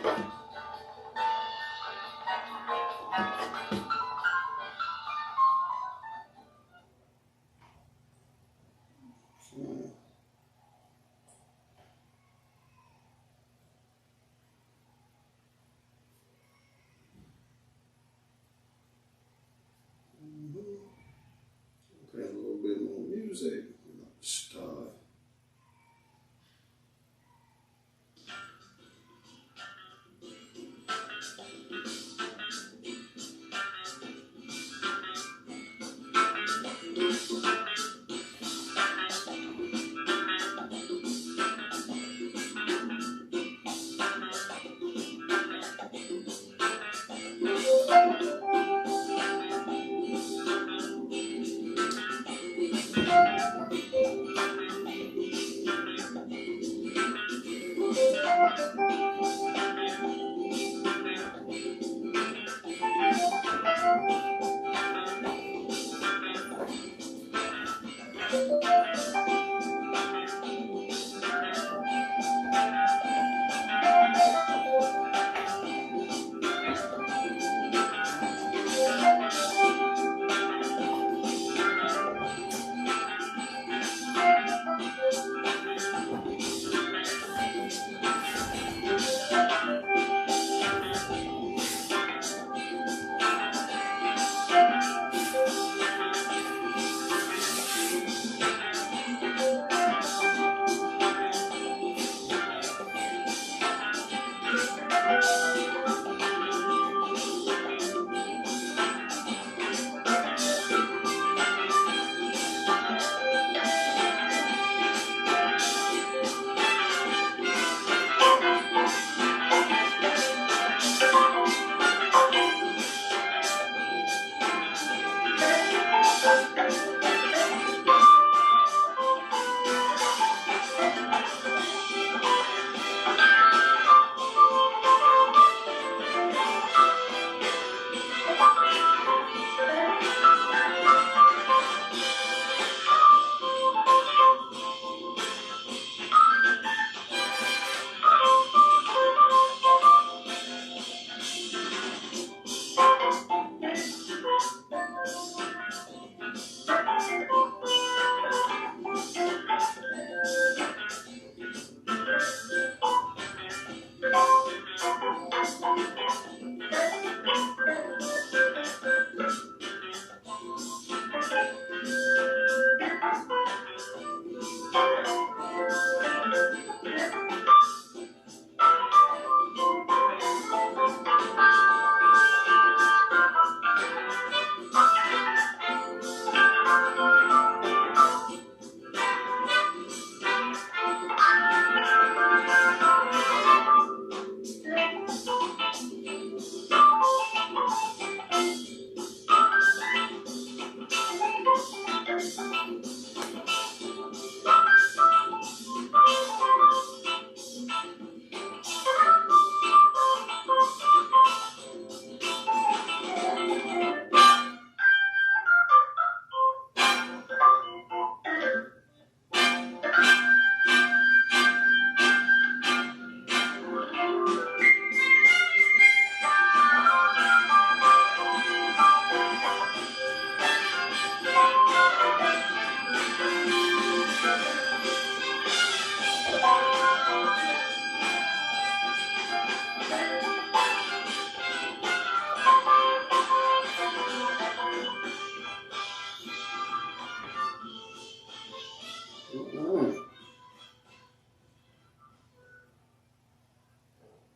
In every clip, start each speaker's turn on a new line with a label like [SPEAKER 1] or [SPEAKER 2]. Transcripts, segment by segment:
[SPEAKER 1] Play a little bit more music. Start.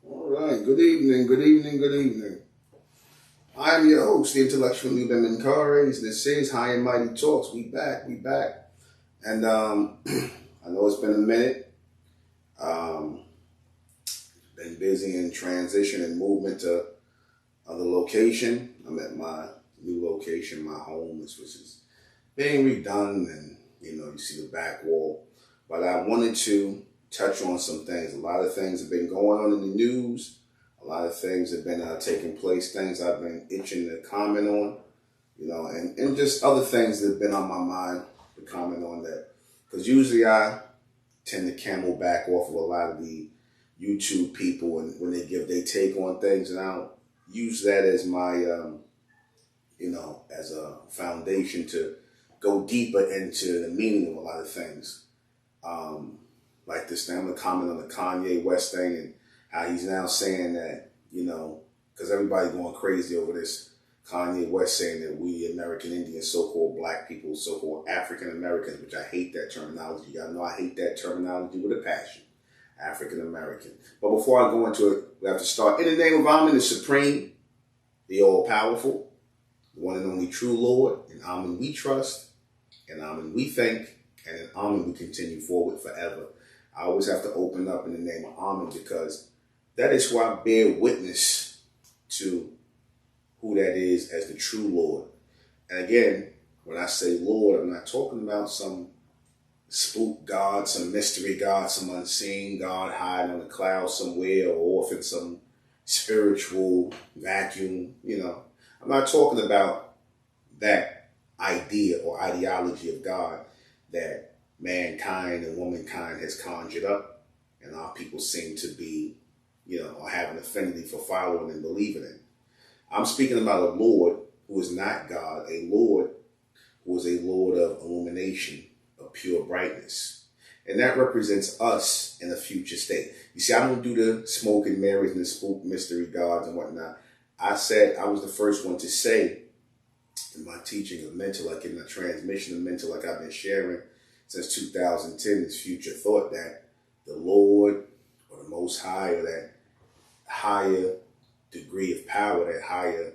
[SPEAKER 1] All right. Good evening, good evening, good evening. I'm your host, the intellectual Nuben Menkares. This is High and Mighty Talks. We back. And I know it's been a minute. Been busy in transition and movement to other location. I'm at my new location, my home, which is being redone, and you see the back wall. But I wanted to touch on some things. A lot of things have been going on in the news. A lot of things have been taking place, things I've been itching to comment on, and just other things that have been on my mind to comment on that. Because usually I tend to camel back off of a lot of the YouTube people and when they give their take on things, and I don't use that as my, as a foundation to go deeper into the meaning of a lot of things. Like this thing, I'm going to comment on the Kanye West thing and how he's now saying that, because everybody going crazy over this. Kanye West saying that we American Indians, so-called black people, so-called African Americans, which I hate that terminology. Y'all know I hate that terminology with a passion. African American. But before I go into it, we have to start. In the name of Amen, the Supreme, the All-Powerful, the one and only true Lord. In Amen we trust, in Amen we thank, and in Amen we continue forward forever. I always have to open up in the name of Amen because that is who I bear witness to who that is as the true Lord. And again, when I say Lord, I'm not talking about some spook God, some mystery God, some unseen God hiding on the cloud somewhere or off in some spiritual vacuum. I'm not talking about that idea or ideology of God that mankind and womankind has conjured up and our people seem to be, or have an affinity for following and believing in. I'm speaking about a Lord who is not God, a Lord who is a Lord of illumination, of pure brightness. And that represents us in a future state. You see, I don't do the smoke and mirrors and the spook mystery gods and whatnot. I said I was the first one to say in my teaching of MENTELLECT, in the transmission of MENTELLECT I've been sharing since 2010, this future thought that the Lord or the Most High or that higher degree of power, that higher,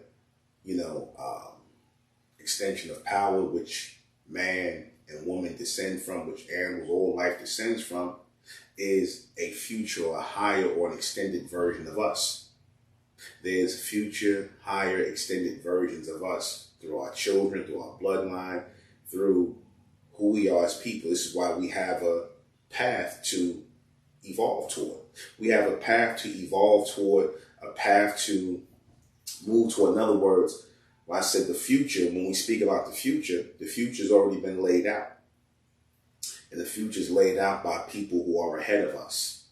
[SPEAKER 1] extension of power, which man and woman descend from, which animals, all life descends from, is a future or a higher or an extended version of us. There's future, higher, extended versions of us through our children, through our bloodline, through who we are as people. This is why we have a path to evolve toward. We have a path to evolve toward, a path to move toward. In other words, when I said the future, when we speak about the future's already been laid out. And the future's laid out by people who are ahead of us.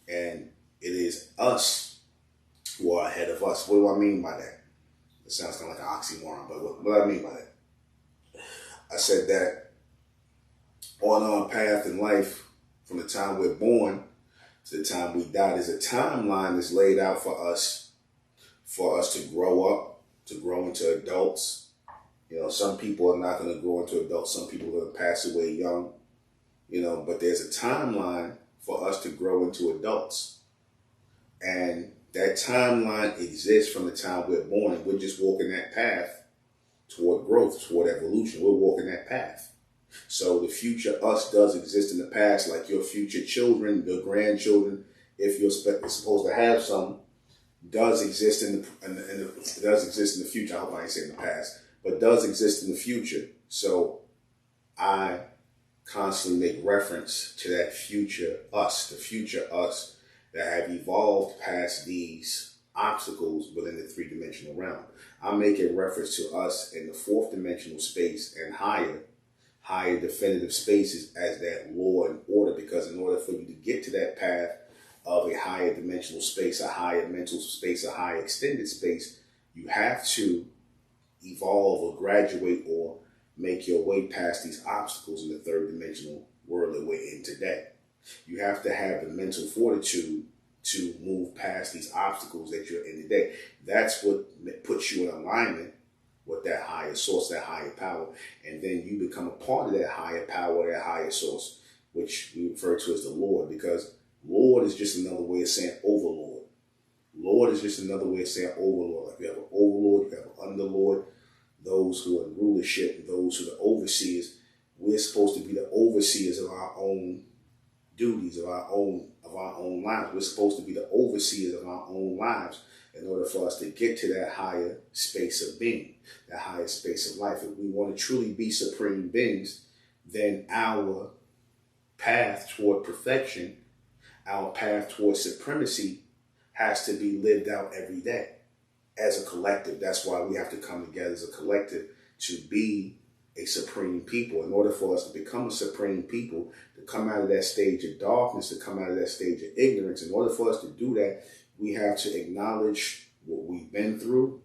[SPEAKER 1] And it is us who are ahead of us. What do I mean by that? It sounds kind of like an oxymoron, but what do I mean by that? I said that on our path in life, from the time we're born to the time we die, there's a timeline that's laid out for us to grow up, to grow into adults. Some people are not going to grow into adults. Some people are going to pass away young, but there's a timeline for us to grow into adults. And that timeline exists from the time we're born, and we're just walking that path toward growth, toward evolution. We're walking that path. So the future us does exist in the past, like your future children, your grandchildren, if you're supposed to have some, does exist in the future. I hope I ain't saying in the past, but does exist in the future. So I constantly make reference to that future us, the future us that have evolved past these obstacles within the three-dimensional realm. I'm making reference to us in the fourth dimensional space and higher definitive spaces as that law and order, because in order for you to get to that path of a higher dimensional space, a higher mental space, a higher extended space, you have to evolve or graduate or make your way past these obstacles in the third dimensional world that we're in today. You have to have the mental fortitude to move past these obstacles that you're in today. That's what puts you in alignment with that higher source, that higher power. And then you become a part of that higher power, that higher source, which we refer to as the Lord, because Lord is just another way of saying overlord. Lord is just another way of saying overlord. Like you have an overlord, you have an underlord, those who are in rulership, those who are the overseers. We're supposed to be the overseers of our own duties, of our own lives. We're supposed to be the overseers of our own lives in order for us to get to that higher space of being, that higher space of life. If we want to truly be supreme beings, then our path toward perfection, our path toward supremacy has to be lived out every day as a collective. That's why we have to come together as a collective to be a a supreme people. In order for us to become a supreme people, to come out of that stage of darkness, to come out of that stage of ignorance, in order for us to do that, we have to acknowledge what we've been through,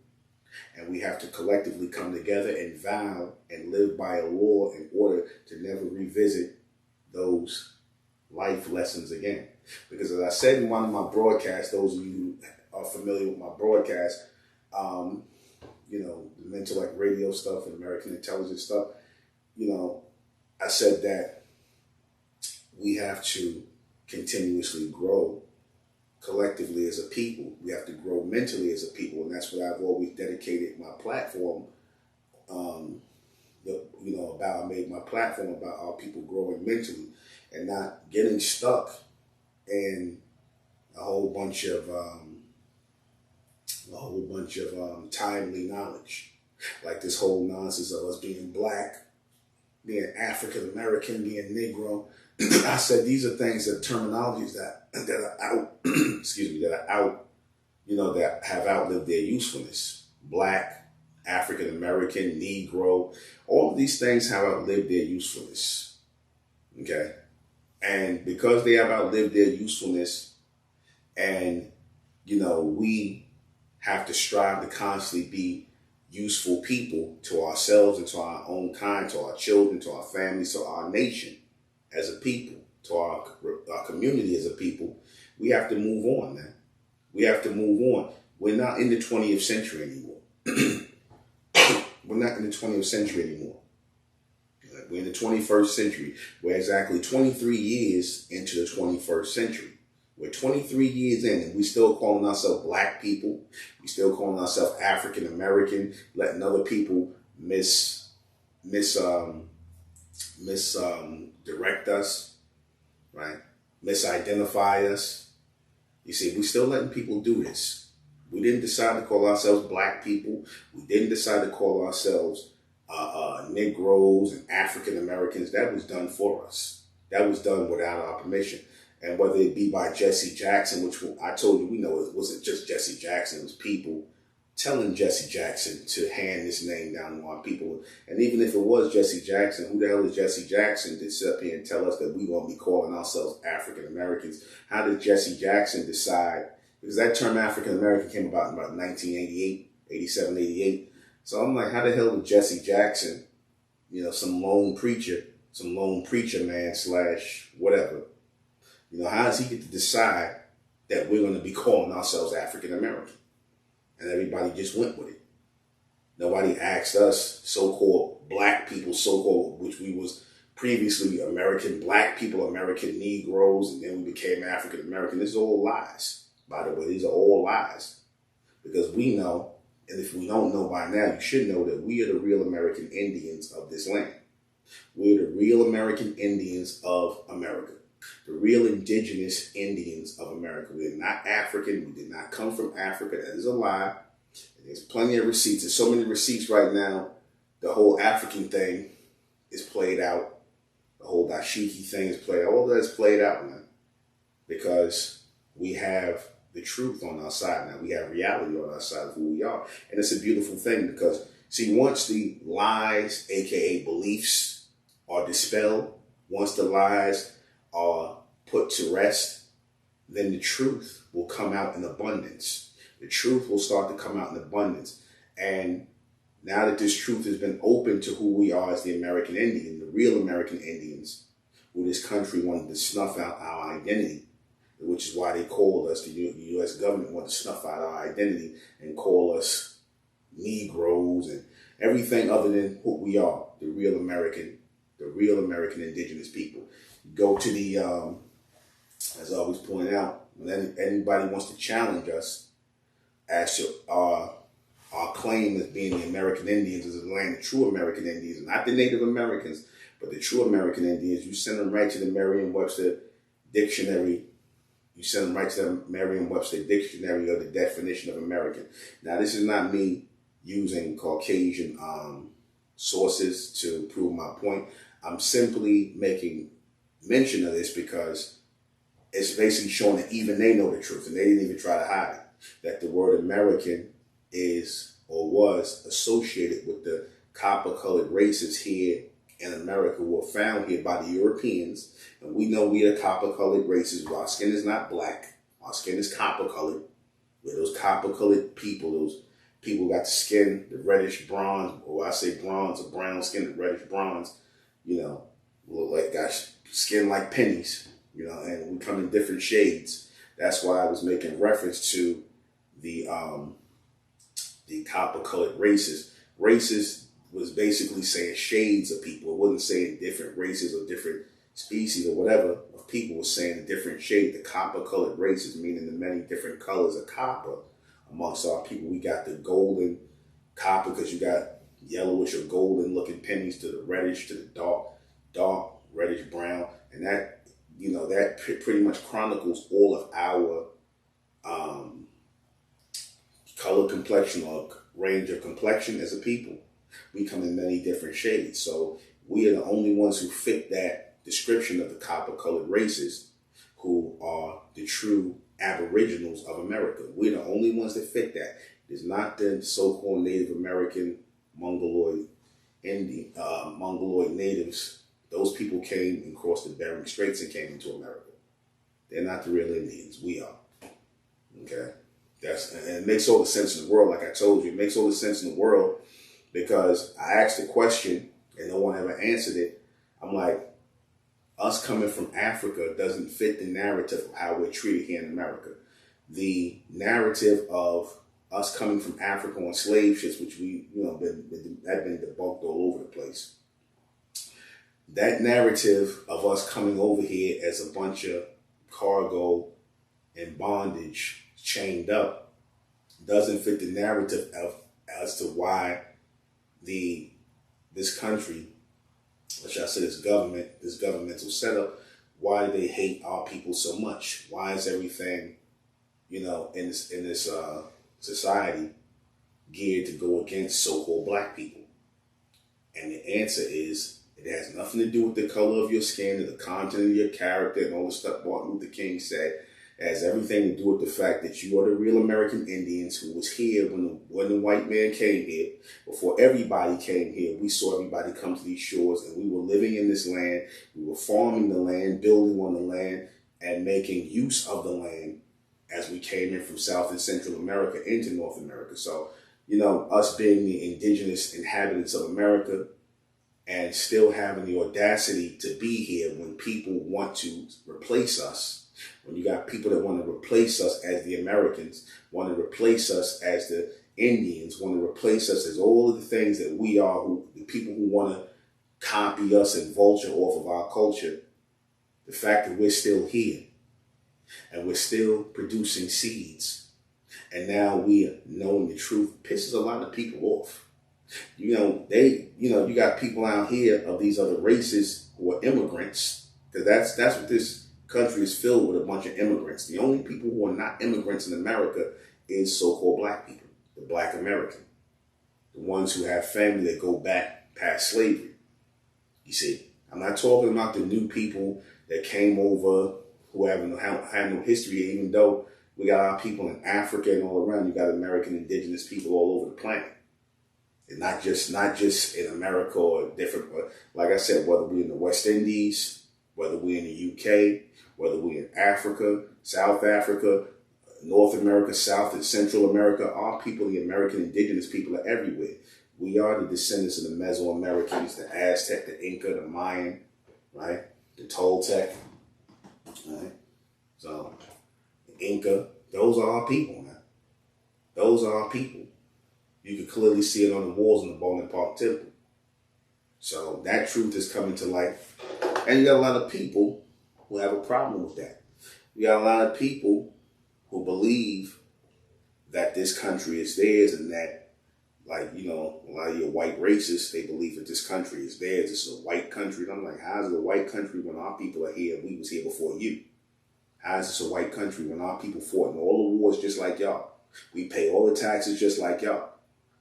[SPEAKER 1] and we have to collectively come together and vow and live by a law in order to never revisit those life lessons again. Because as I said in one of my broadcasts, those of you who are familiar with my broadcast, you know, the MENTELLECT radio stuff and American intelligence stuff, you know, I said that we have to continuously grow collectively as a people. We have to grow mentally as a people, and that's what I've always dedicated my platform, you know, about. I made my platform about our people growing mentally and not getting stuck in a whole bunch of timely knowledge, like this whole nonsense of us being black, being African American, being Negro. I said these are things, that terminologies that are out, excuse me, that are out, you know, that have outlived their usefulness. Black, African American, Negro, all of these things have outlived their usefulness. Okay, and because they have outlived their usefulness, and you know, we have to strive to constantly be useful people to ourselves and to our own kind, to our children, to our families, to our nation as a people, to our community as a people. We have to move on, man. We have to move on. We're not in the 20th century anymore. We're not in the 20th century anymore. We're in the 21st century. We're exactly 23 years into the 21st century. We're 23 years in, and we still calling ourselves black people. We still calling ourselves African American, letting other people direct us, right? Misidentify us. You see, we still letting people do this. We didn't decide to call ourselves black people. We didn't decide to call ourselves Negroes and African Americans. That was done for us. That was done without our permission. And whether it be by Jesse Jackson, which I told you, we know it wasn't just Jesse Jackson, it was people telling Jesse Jackson to hand this name down to our people. And even if it was Jesse Jackson, who the hell is Jesse Jackson to sit up here and tell us that we won't be calling ourselves African Americans? How did Jesse Jackson decide? Because that term African American came about in about 1988, 87, 88. So I'm like, how the hell did Jesse Jackson, you know, some lone preacher man / whatever, you know, how does he get to decide that we're going to be calling ourselves African American? And everybody just went with it. Nobody asked us, so-called black people, so-called, which we was previously American black people, American Negroes, and then we became African American. This is all lies, by the way. These are all lies. Because we know, and if we don't know by now, you should know that we are the real American Indians of this land. We're the real American Indians of America. The real indigenous Indians of America. We're not African. We did not come from Africa. That is a lie. There's plenty of receipts. There's so many receipts right now. The whole African thing is played out. The whole dashiki thing is played out. All that is played out, man. Because we have the truth on our side now. We have reality on our side of who we are. And it's a beautiful thing because, see, once the lies, aka beliefs, are dispelled, once the lies are put to rest, then the truth will come out in abundance. The truth will start to come out in abundance. And now that this truth has been open to who we are as the American Indian, the real American Indians, who this country wanted to snuff out our identity, which is why they called us, the U.S. government wanted to snuff out our identity and call us Negroes and everything other than who we are, the real American indigenous people. Go to the, as I always point out, when anybody wants to challenge us as to our claim as being the American Indians as the land of true American Indians, not the Native Americans, but the true American Indians, you send them right to the Merriam-Webster dictionary. You send them right to the Merriam-Webster dictionary of the definition of American. Now, this is not me using Caucasian sources to prove my point. I'm simply making mention of this because it's basically showing that even they know the truth and they didn't even try to hide it. That the word American is or was associated with the copper-colored races here in America were found here by the Europeans. And we know we are copper-colored races. Our skin is not black. Our skin is copper-colored. We're those copper-colored people. Those people got the skin, the reddish bronze, or I say bronze, or brown skin, the reddish bronze, you know, look like, got skin like pennies, you know, and we come in different shades. That's why I was making reference to the copper-colored races. Races was basically saying shades of people. It wasn't saying different races or different species or whatever of people. Was saying a different shade. The copper-colored races, meaning the many different colors of copper amongst our people. We got the golden copper because you got yellowish or golden looking pennies to the reddish to the dark reddish brown, and that, you know, that pretty much chronicles all of our color complexion or range of complexion as a people. We come in many different shades. So we are the only ones who fit that description of the copper-colored races, who are the true aboriginals of America. We're the only ones that fit that. It's not the so-called Native American Mongoloid natives. Those people came and crossed the Bering Straits and came into America. They're not the real Indians. We are. Okay? And it makes all the sense in the world. Like I told you, it makes all the sense in the world because I asked a question and no one ever answered it. I'm like, us coming from Africa doesn't fit the narrative of how we're treated here in America. The narrative of us coming from Africa on slave ships, which we, you know, had been debunked all over the place. That narrative of us coming over here as a bunch of cargo and bondage chained up doesn't fit the narrative of as to why this country, which I said this governmental setup, why do they hate our people so much? Why is everything, you know, in this society geared to go against so-called black people? And the answer is, it has nothing to do with the color of your skin or the content of your character and all the stuff Martin Luther King said. It has everything to do with the fact that you are the real American Indians who was here when the white man came here. Before everybody came here, we saw everybody come to these shores, and we were living in this land. We were farming the land, building on the land, and making use of the land as we came in from South and Central America into North America. So, you know, us being the indigenous inhabitants of America and still having the audacity to be here when people want to replace us. When you got people that want to replace us as the Americans, want to replace us as the Indians, want to replace us as all of the things that we are, the people who want to copy us and vulture off of our culture, the fact that we're still here and we're still producing seeds, and now we are knowing the truth, pisses a lot of people off. You know, you got people out here of these other races who are immigrants, because that's what this country is filled with, a bunch of immigrants. The only people who are not immigrants in America is so-called black people, the black American, the ones who have family that go back past slavery. You see, I'm not talking about the new people that came over who have no history, even though we got our people in Africa and all around. You got American indigenous people all over the planet. And not just in America or different, like I said, whether we're in the West Indies, whether we're in the UK, whether we're in Africa, South Africa, North America, South and Central America, our people, the American indigenous people, are everywhere. We are the descendants of the Mesoamericans, the Aztec, the Inca, the Mayan, right? The Toltec, right? So, the Inca, those are our people, man. Those are our people. You can clearly see it on the walls in the Bowling Park Temple. So that truth is coming to light. And you got a lot of people who have a problem with that. You got a lot of people who believe that this country is theirs and that, like, you know, a lot of your white racists, they believe that this country is theirs. This is a white country. And I'm like, how is it a white country when our people are here and we was here before you? How is this a white country when our people fought in all the wars just like y'all? We pay all the taxes just like y'all.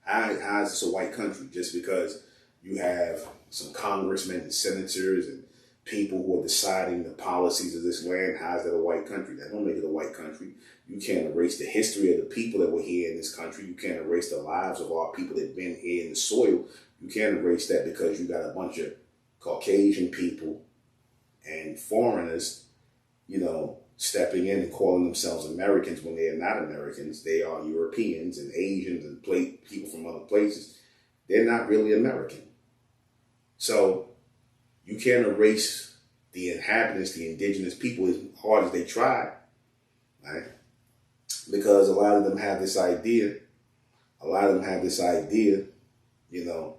[SPEAKER 1] How is this a white country? Just because you have some congressmen and senators and people who are deciding the policies of this land, how is that a white country? That don't make it a white country. You can't erase the history of the people that were here in this country. You can't erase the lives of our people that have been here in the soil You can't erase that because you got a bunch of Caucasian people and foreigners, you know, stepping in and calling themselves Americans when they are not Americans. They are Europeans and Asians and people from other places. They're not really American. So you can't erase the inhabitants, the indigenous people, as hard as they try, right? Because a lot of them have this idea, you know,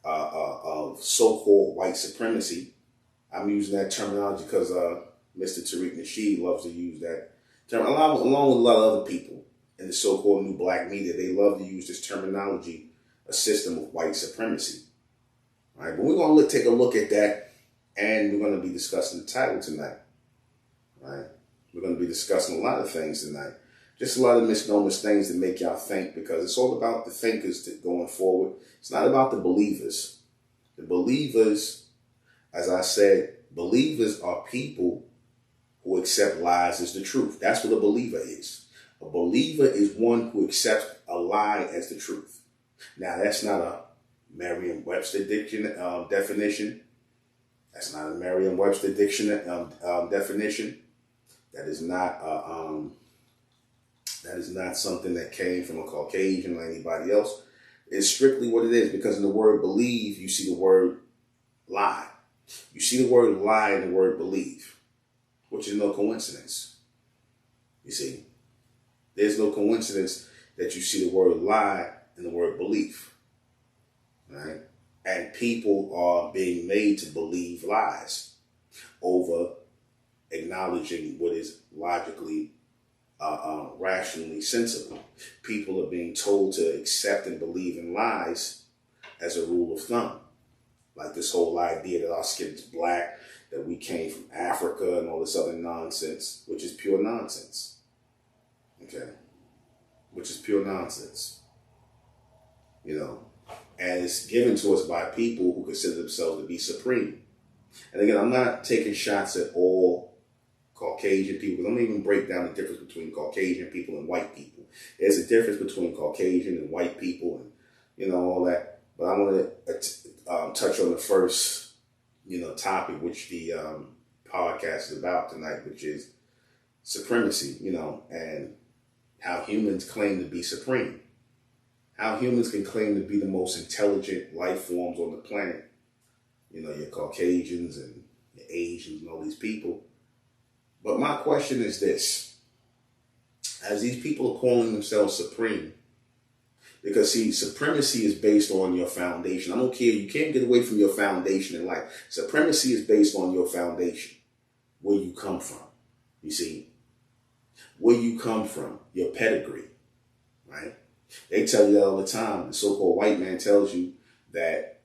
[SPEAKER 1] of so-called white supremacy. I'm using that terminology because Mr. Tariq Nasheed loves to use that term, along with a lot of other people in the so-called new black media. They love to use this terminology, a system of white supremacy. All right, but we're going to take a look at that, and we're going to be discussing the title tonight. Right? We're going to be discussing a lot of things tonight. Just a lot of misnomers, things that make y'all think, because it's all about the thinkers going forward. It's not about the believers. The believers, as I said, believers are people who accept lies as the truth. That's what a believer is. A believer is one who accepts a lie as the truth. Now, that's not a Merriam-Webster definition. That's not a Merriam-Webster definition. That is not something that came from a Caucasian or anybody else. It's strictly what it is, because in the word believe, you see the word lie. You see the word lie in the word believe, which is no coincidence. You see, there's no coincidence that you see the word lie in the word belief, right? And people are being made to believe lies over acknowledging what is logically, rationally sensible. People are being told to accept and believe in lies as a rule of thumb. Like this whole idea that our skin is black, that we came from Africa and all this other nonsense, which is pure nonsense. Okay? Which is pure nonsense. You know? And it's given to us by people who consider themselves to be supreme. And again, I'm not taking shots at all Caucasian people. I'm not even break down the difference between Caucasian people and white people. There's a difference between Caucasian and white people and, you know, all that. But I want to touch on the first, topic, which the podcast is about tonight, which is supremacy, and how humans claim to be supreme. How humans can claim to be the most intelligent life forms on the planet. Your Caucasians and your Asians and all these people. But my question is this. As these people are calling themselves supreme, because see, supremacy is based on your foundation. I don't care. You can't get away from your foundation in life. Supremacy is based on your foundation, where you come from. You see, where you come from, your pedigree, right? They tell you that all the time. The so-called white man tells you that,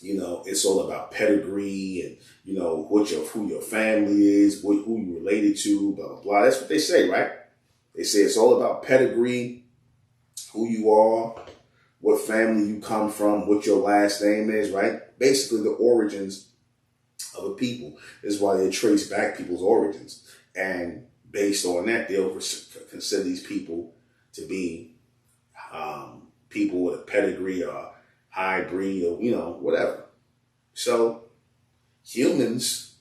[SPEAKER 1] it's all about pedigree and, who your family is, who you related to, blah, blah, blah. That's what they say, right? They say it's all about pedigree, who you are, what family you come from, what your last name is, right? Basically the origins of a people. This is why they trace back people's origins. And based on that, they'll consider these people to be people with a pedigree or hybrid or, whatever. So humans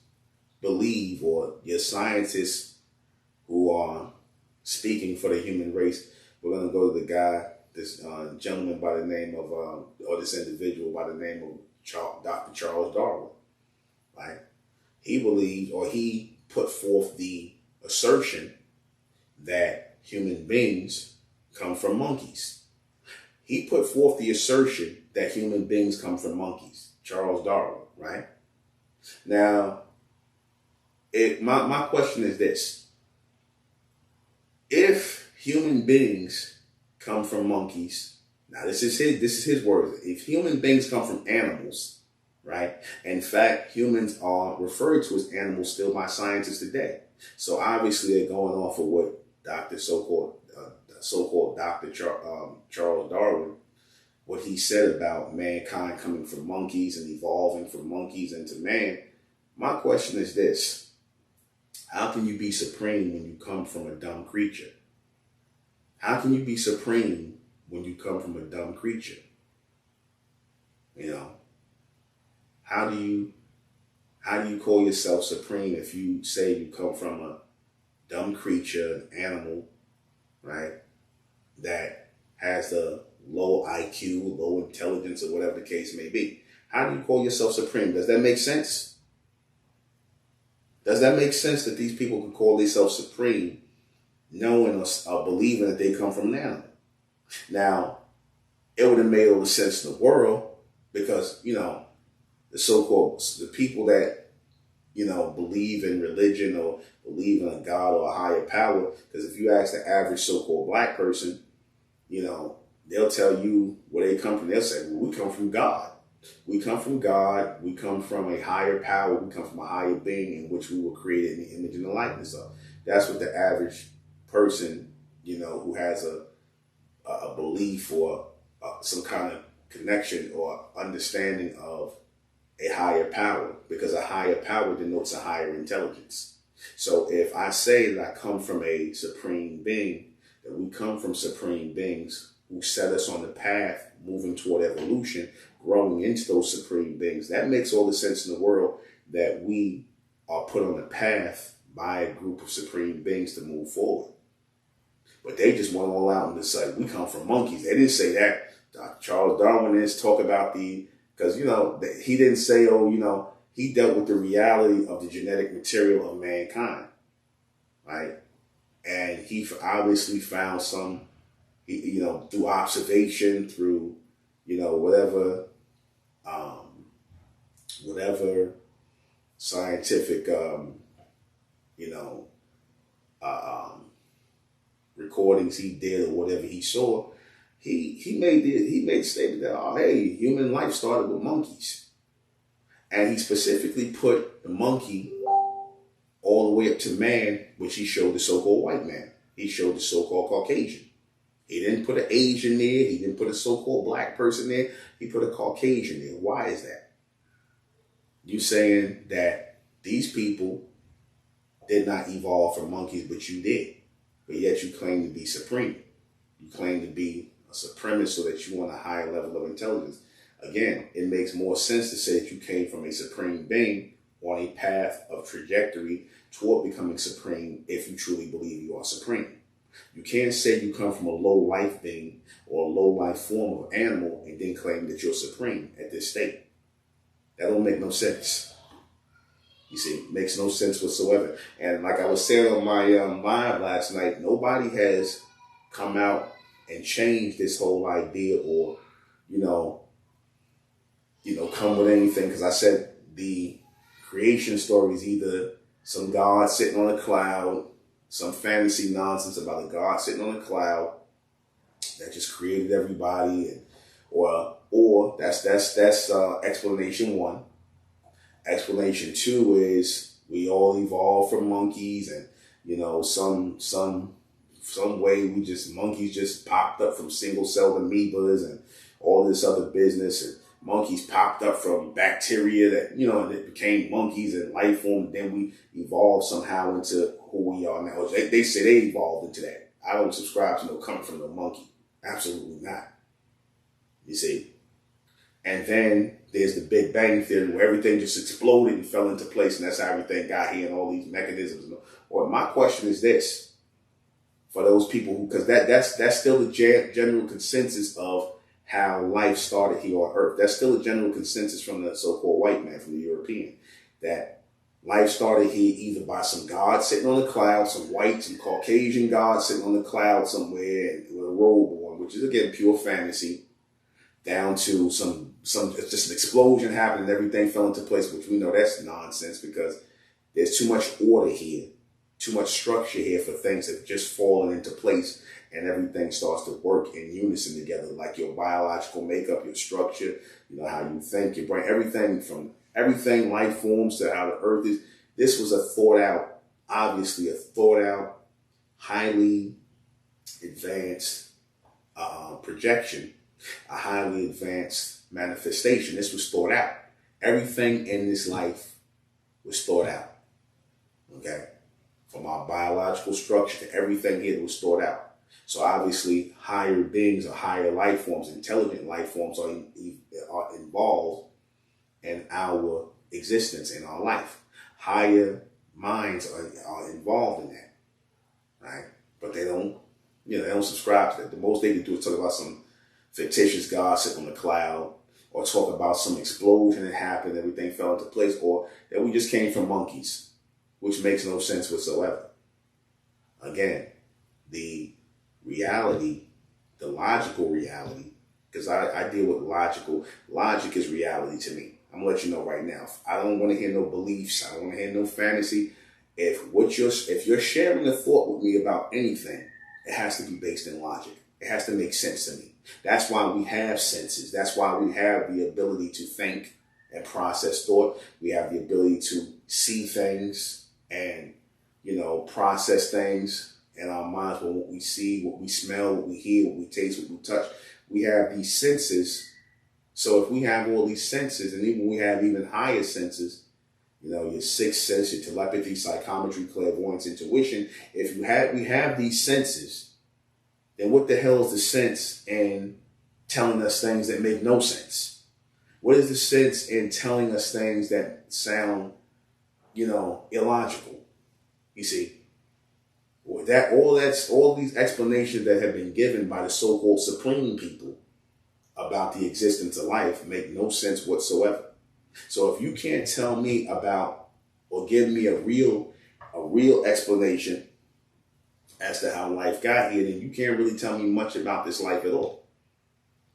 [SPEAKER 1] believe, or your scientists who are speaking for the human race, we're going to go to the guy, this gentleman by the name of, or this individual by the name of Dr. Charles Darwin, right? He believed, or he put forth the assertion that human beings come from monkeys. He put forth the assertion that human beings come from monkeys, Charles Darwin, right? Now, my question is this. If human beings come from monkeys, now this is his words. If human beings come from animals, right? In fact, humans are referred to as animals still by scientists today. So obviously they're going off of what so-called Dr. Charles Darwin, what he said about mankind coming from monkeys and evolving from monkeys into man. My question is this. How can you be supreme when you come from a dumb creature? How can you be supreme when you come from a dumb creature? You know, how do you call yourself supreme if you say you come from a dumb creature, an animal, right, that has a low IQ, low intelligence, or whatever the case may be? How do you call yourself supreme? Does that make sense? Does that make sense that these people can call themselves supreme, knowing or believing that they come from an animal? Now, it would have made all the sense in the world because, you know, the people that, you know, believe in religion or believe in a God or a higher power, because if you ask the average so-called black person, you know, they'll tell you where they come from. They'll say, well, we come from God. We come from God. We come from a higher power. We come from a higher being in which we were created in the image and the likeness of. That's what the average person, you know, who has a belief or some kind of connection or understanding of a higher power, because a higher power denotes a higher intelligence. So if I say that I come from a supreme being, that we come from supreme beings who set us on the path moving toward evolution, growing into those supreme beings, that makes all the sense in the world that we are put on the path by a group of supreme beings to move forward. But they just went all out and just say, we come from monkeys. They didn't say that. Charles Darwin is talk about because, you know, he didn't say, oh, you know, he dealt with the reality of the genetic material of mankind, right? And he obviously found some, you know, through observation, through, you know, whatever scientific, you know, recordings he did or whatever he saw, he made the statement that, oh, hey, human life started with monkeys. And he specifically put the monkey all the way up to man, which he showed the so-called white man. He showed the so-called Caucasian. He didn't put an Asian there. He didn't put a so-called black person there. He put a Caucasian there. Why is that? You saying that these people did not evolve from monkeys, but you did. But yet you claim to be supreme. You claim to be a supremacist so that you want a higher level of intelligence. Again, it makes more sense to say that you came from a supreme being on a path of trajectory toward becoming supreme if you truly believe you are supreme. You can't say you come from a low life being or a low life form of animal and then claim that you're supreme at this state. That don't make no sense. You see, makes no sense whatsoever. And like I was saying on my live last night, nobody has come out and changed this whole idea or, you know, come with anything. Because I said the creation story is either some God sitting on a cloud, some fantasy nonsense about a God sitting on a cloud that just created everybody, and or that's explanation one. Explanation two is we all evolved from monkeys, and you know some way monkeys just popped up from single-celled amoebas and all this other business, and monkeys popped up from bacteria that, you know, and it became monkeys and life form, and then we evolved somehow into who we are now. They say they evolved into that. I don't subscribe to no coming from no monkey. Absolutely not. You see? And then there's the Big Bang Theory where everything just exploded and fell into place, and that's how everything got here and all these mechanisms. Or my question is this, for those people who, because that's still the general consensus of how life started here on Earth. That's still a general consensus from the so-called white man, from the European, that life started here either by some God sitting on the cloud, some Caucasian God sitting on the cloud somewhere with a robe on, which is again pure fantasy, down to some just an explosion happened and everything fell into place, which we know that's nonsense because there's too much order here, too much structure here for things that have just fallen into place. And everything starts to work in unison together, like your biological makeup, your structure, you know, how you think, your brain, everything life forms to how the earth is. This was obviously a thought out, highly advanced projection, a highly advanced manifestation. This was thought out. Everything in this life was thought out. Okay? From our biological structure to everything here was thought out. So obviously higher beings or higher life forms, intelligent life forms are involved in our existence, in our life. Higher minds are involved in that, right? But they don't, they don't subscribe to that. The most they can do is talk about some fictitious God sitting on the cloud, or talk about some explosion that happened, everything fell into place, or that we just came from monkeys, which makes no sense whatsoever. Again, the reality, the logical reality, because I deal with logic is reality to me. I'm gonna let you know right now. I don't want to hear no beliefs. I don't want to hear no fantasy. If you're sharing a thought with me about anything, it has to be based in logic. It has to make sense to me. That's why we have senses. That's why we have the ability to think and process thought. We have the ability to see things and, process things in our minds. But what we see, what we smell, what we hear, what we taste, what we touch, we have these senses. So if we have all these senses, and even we have even higher senses, your sixth sense, your telepathy, psychometry, clairvoyance, intuition, we have these senses, then what the hell is the sense in telling us things that make no sense? What is the sense in telling us things that sound, illogical? You see, all these explanations that have been given by the so-called supreme people about the existence of life make no sense whatsoever. So if you can't tell me about or give me a real explanation as to how life got here, then you can't really tell me much about this life at all.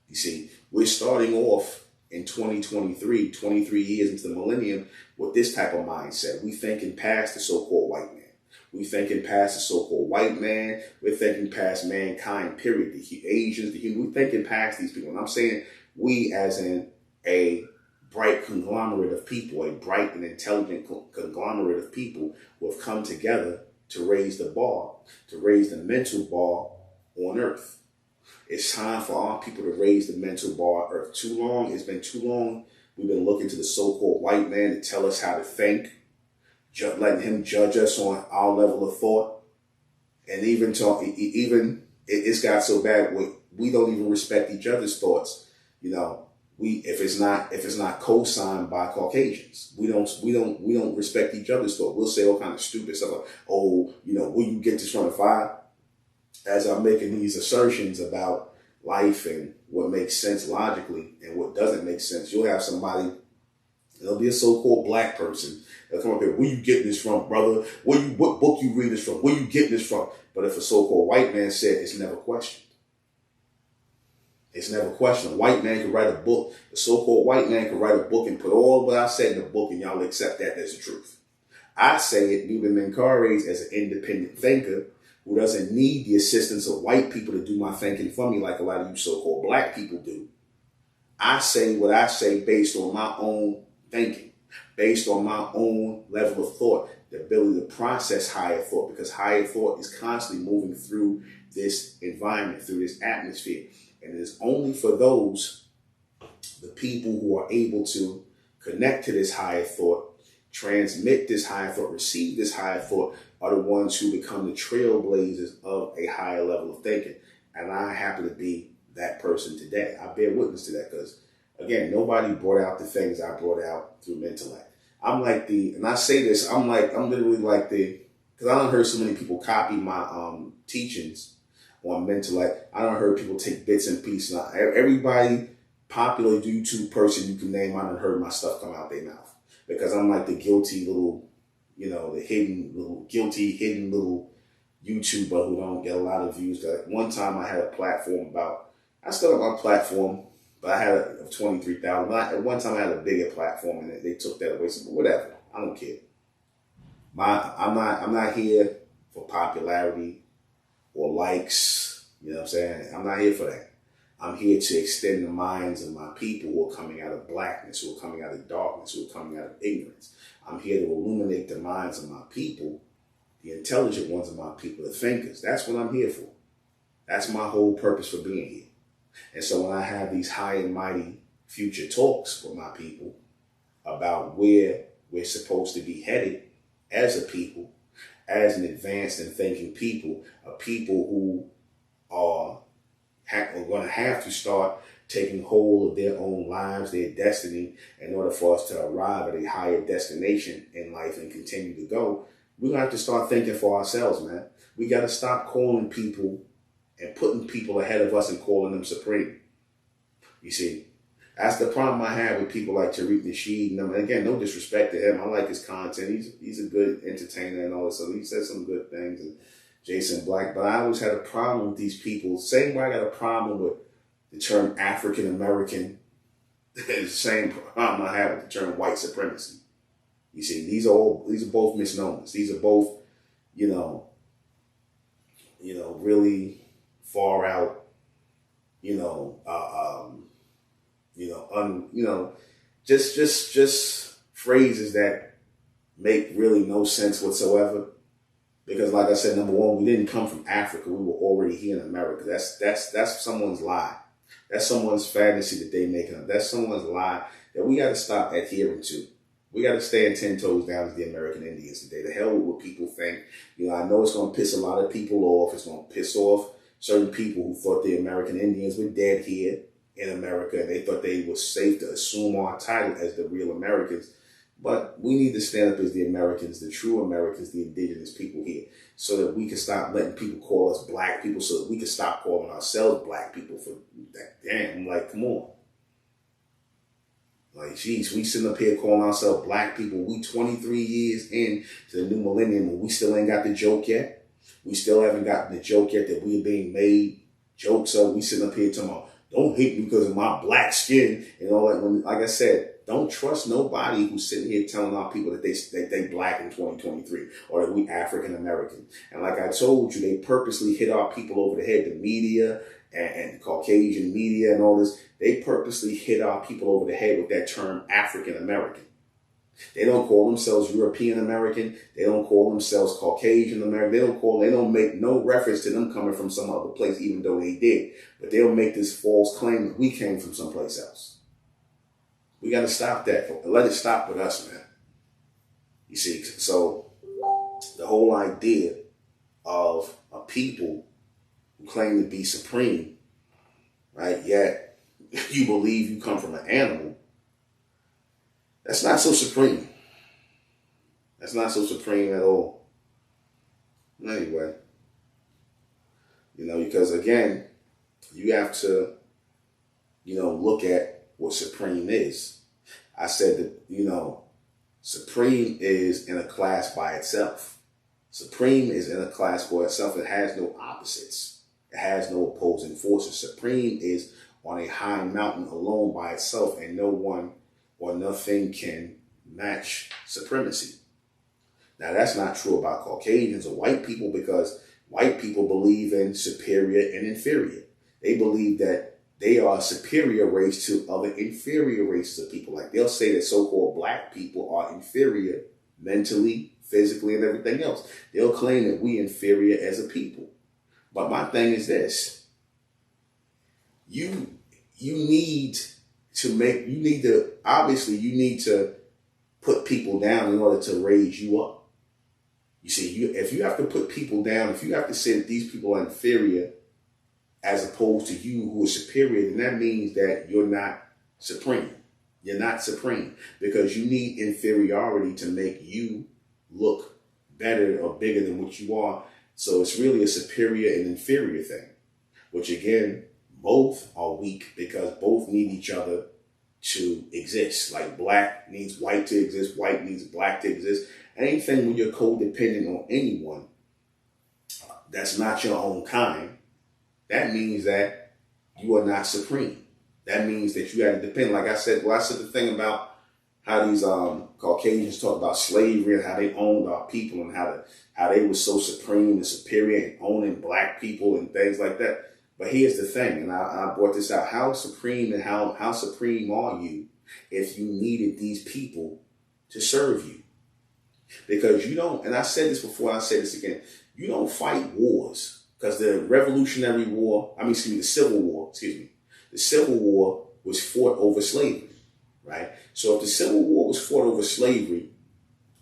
[SPEAKER 1] You see, we're starting off in 2023, 23 years into the millennium, with this type of mindset. We thinking past the so-called white man. We thinking past the so-called white man. We're thinking past mankind, period. The Asians, the human. We're thinking past these people. And I'm saying we as in a bright conglomerate of people, a bright and intelligent conglomerate of people who have come together to raise the bar, to raise the mental bar on earth. It's time for our people to raise the mental bar on earth. It's been too long. We've been looking to the so-called white man to tell us how to think, letting him judge us on our level of thought. And it's got so bad we don't even respect each other's thoughts. If it's not co-signed by Caucasians, we don't respect each other's thought. We'll say all kind of stupid stuff like, where you get this from? If as I'm making these assertions about life and what makes sense logically and what doesn't make sense, you'll have somebody, there'll be a so-called black person, they'll come up here, where you getting this from, brother? What book you read this from? Where you getting this from? But if a so-called white man said, it's never questioned. It's never questioned. A white man could write a book. The so-called white man could write a book and put all what I said in the book, and y'all accept that as the truth. I say it, Nuben Menkarayzz, as an independent thinker who doesn't need the assistance of white people to do my thinking for me like a lot of you so-called black people do. I say what I say based on my own thinking, based on my own level of thought, the ability to process higher thought, because higher thought is constantly moving through this environment, through this atmosphere. And it is only for the people who are able to connect to this higher thought, transmit this higher thought, receive this higher thought, are the ones who become the trailblazers of a higher level of thinking. And I happen to be that person today. I bear witness to that because, again, nobody brought out the things I brought out through MENTELLECT. And I say this, I'm literally like because I done heard so many people copy my teachings on MENTELLECT. I done heard people take bits and pieces. Now, everybody popular YouTube person you can name, I done heard my stuff come out their mouth. Because I'm like the guilty little, the hidden little YouTuber who don't get a lot of views. One time I had a platform I still have my platform, but I had a 23,000. But at one time I had a bigger platform and they took that away. So whatever, I don't care. I'm not here for popularity or likes. You know what I'm saying? I'm not here for that. I'm here to extend the minds of my people who are coming out of blackness, who are coming out of darkness, who are coming out of ignorance. I'm here to illuminate the minds of my people, the intelligent ones of my people, the thinkers. That's what I'm here for. That's my whole purpose for being here. And so when I have these high and mighty future talks with my people about where we're supposed to be headed as a people, as an advanced and thinking people, a people who are going to have to start taking hold of their own lives, their destiny, in order for us to arrive at a higher destination in life and continue to go. We're going to have to start thinking for ourselves, man. We got to stop calling people and putting people ahead of us and calling them supreme. You see, that's the problem I have with people like Tariq Nasheed. And again, no disrespect to him. I like his content. He's a good entertainer and all this. So he says some good things. And Jason Black. But I always had a problem with these people. Same way I got a problem with the term African American. It's the same problem I have with the term white supremacy. You see, these are both misnomers. These are both, really far out, just phrases that make really no sense whatsoever. Because, like I said, number one, we didn't come from Africa. We were already here in America. That's someone's lie. That's someone's fantasy that they make up. That's someone's lie that we got to stop adhering to. We got to stand 10 toes down as the American Indians today. The hell with what people think. I know it's going to piss a lot of people off. It's going to piss off certain people who thought the American Indians were dead here in America. And they thought they were safe to assume our title as the real Americans. But we need to stand up as the Americans, the true Americans, the indigenous people here, so that we can stop letting people call us black people, so that we can stop calling ourselves black people for that. Damn, like, come on. Like, geez, we sitting up here calling ourselves black people. We 23 years in to the new millennium and we still ain't got the joke yet. We still haven't gotten the joke yet that we are being made jokes of. We sitting up here talking about, don't hate me because of my black skin and all that. Like I said, don't trust nobody who's sitting here telling our people that they black in 2023 or that we African American. And like I told you, they purposely hit our people over the head. The media and Caucasian media and all this, they purposely hit our people over the head with that term African American. They don't call themselves European American. They don't call themselves Caucasian American. They don't make no reference to them coming from some other place, even though they did. But they'll make this false claim that we came from someplace else. We got to stop that. Let it stop with us, man. You see, so the whole idea of a people who claim to be supreme, right? Yet you believe you come from an animal. That's not so supreme. That's not so supreme at all. Anyway, because again, you have to, look at what supreme is. I said that, supreme is in a class by itself. Supreme is in a class for itself. It has no opposites. It has no opposing forces. Supreme is on a high mountain alone by itself, and no one or nothing can match supremacy. Now, that's not true about Caucasians or white people, because white people believe in superior and inferior. They believe that they are a superior race to other inferior races of people. Like, they'll say that so-called black people are inferior mentally, physically, and everything else. They'll claim that we inferior as a people. But my thing is this. You need to put people down in order to raise you up. You see, if you have to put people down, if you have to say that these people are inferior as opposed to you who are superior, then that means that you're not supreme. You're not supreme, because you need inferiority to make you look better or bigger than what you are. So it's really a superior and inferior thing, which again, both are weak because both need each other to exist. Like, black needs white to exist, white needs black to exist. Anything when you're codependent on anyone that's not your own kind, that means that you are not supreme. That means that you have to depend. Like I said, I said the thing about how these Caucasians talk about slavery and how they owned our people and how they were so supreme and superior and owning black people and things like that. But here's the thing, and I brought this out. How supreme and how supreme are you if you needed these people to serve you? Because you don't, and I said this before, I say this again, you don't fight wars. Because the Civil War was fought over slavery, right? So if the Civil War was fought over slavery,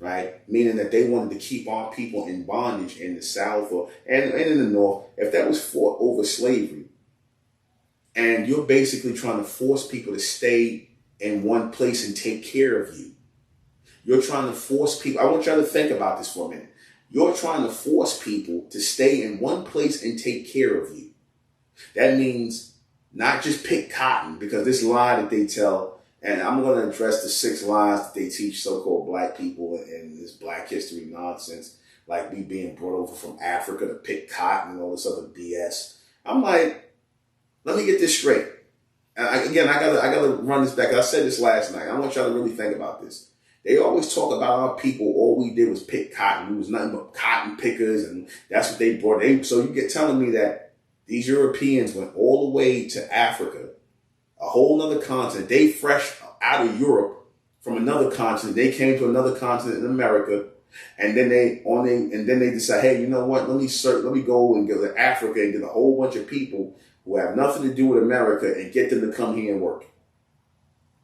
[SPEAKER 1] right? Meaning that they wanted to keep our people in bondage in the South and in the North. If that was fought over slavery, and you're basically trying to force people to stay in one place and take care of you. You're trying to force people. I want y'all to think about this for a minute. You're trying to force people to stay in one place and take care of you. That means not just pick cotton, because this lie that they tell, and I'm going to address the 6 lies that they teach so-called black people in this black history nonsense, like we being brought over from Africa to pick cotton and all this other BS. I'm like, let me get this straight. And I gotta run this back. I said this last night. I want y'all to really think about this. They always talk about our people. All we did was pick cotton. We was nothing but cotton pickers, and that's what they brought. So you get telling me that these Europeans went all the way to Africa, a whole nother continent. They fresh out of Europe from another continent. They came to another continent in America, and then they decide, hey, you know what? Let me go and go to Africa and get a whole bunch of people who have nothing to do with America and get them to come here and work.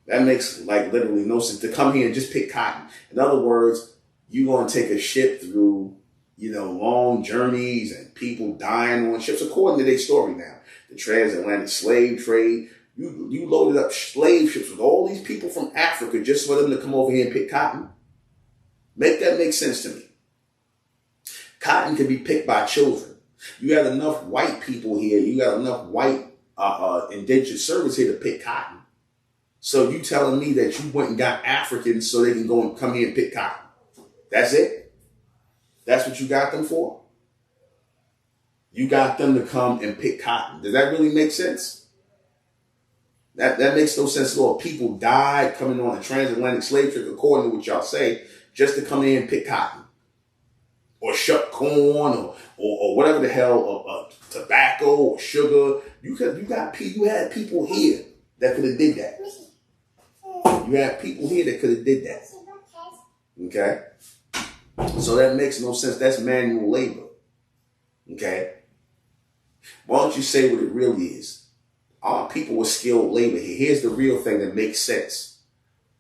[SPEAKER 1] That makes like literally no sense. To come here and just pick cotton. In other words, you're going to take a ship through, long journeys and people dying on ships, according to their story now. The transatlantic slave trade. You loaded up slave ships with all these people from Africa just for them to come over here and pick cotton. Make that make sense to me. Cotton can be picked by children. You got enough white people here. You got enough white indentured servants here to pick cotton. So you telling me that you went and got Africans so they can go and come here and pick cotton? That's it? That's what you got them for? You got them to come and pick cotton. Does that really make sense? That makes no sense at all. People died coming on a transatlantic slave trip, according to what y'all say, just to come in and pick cotton. Or shuck corn, or whatever the hell, tobacco or sugar. You had people here that could have did that. You had people here that could have did that. Okay? So that makes no sense. That's manual labor. Okay? Why don't you say what it really is? Our people were skilled labor here. Here's the real thing that makes sense.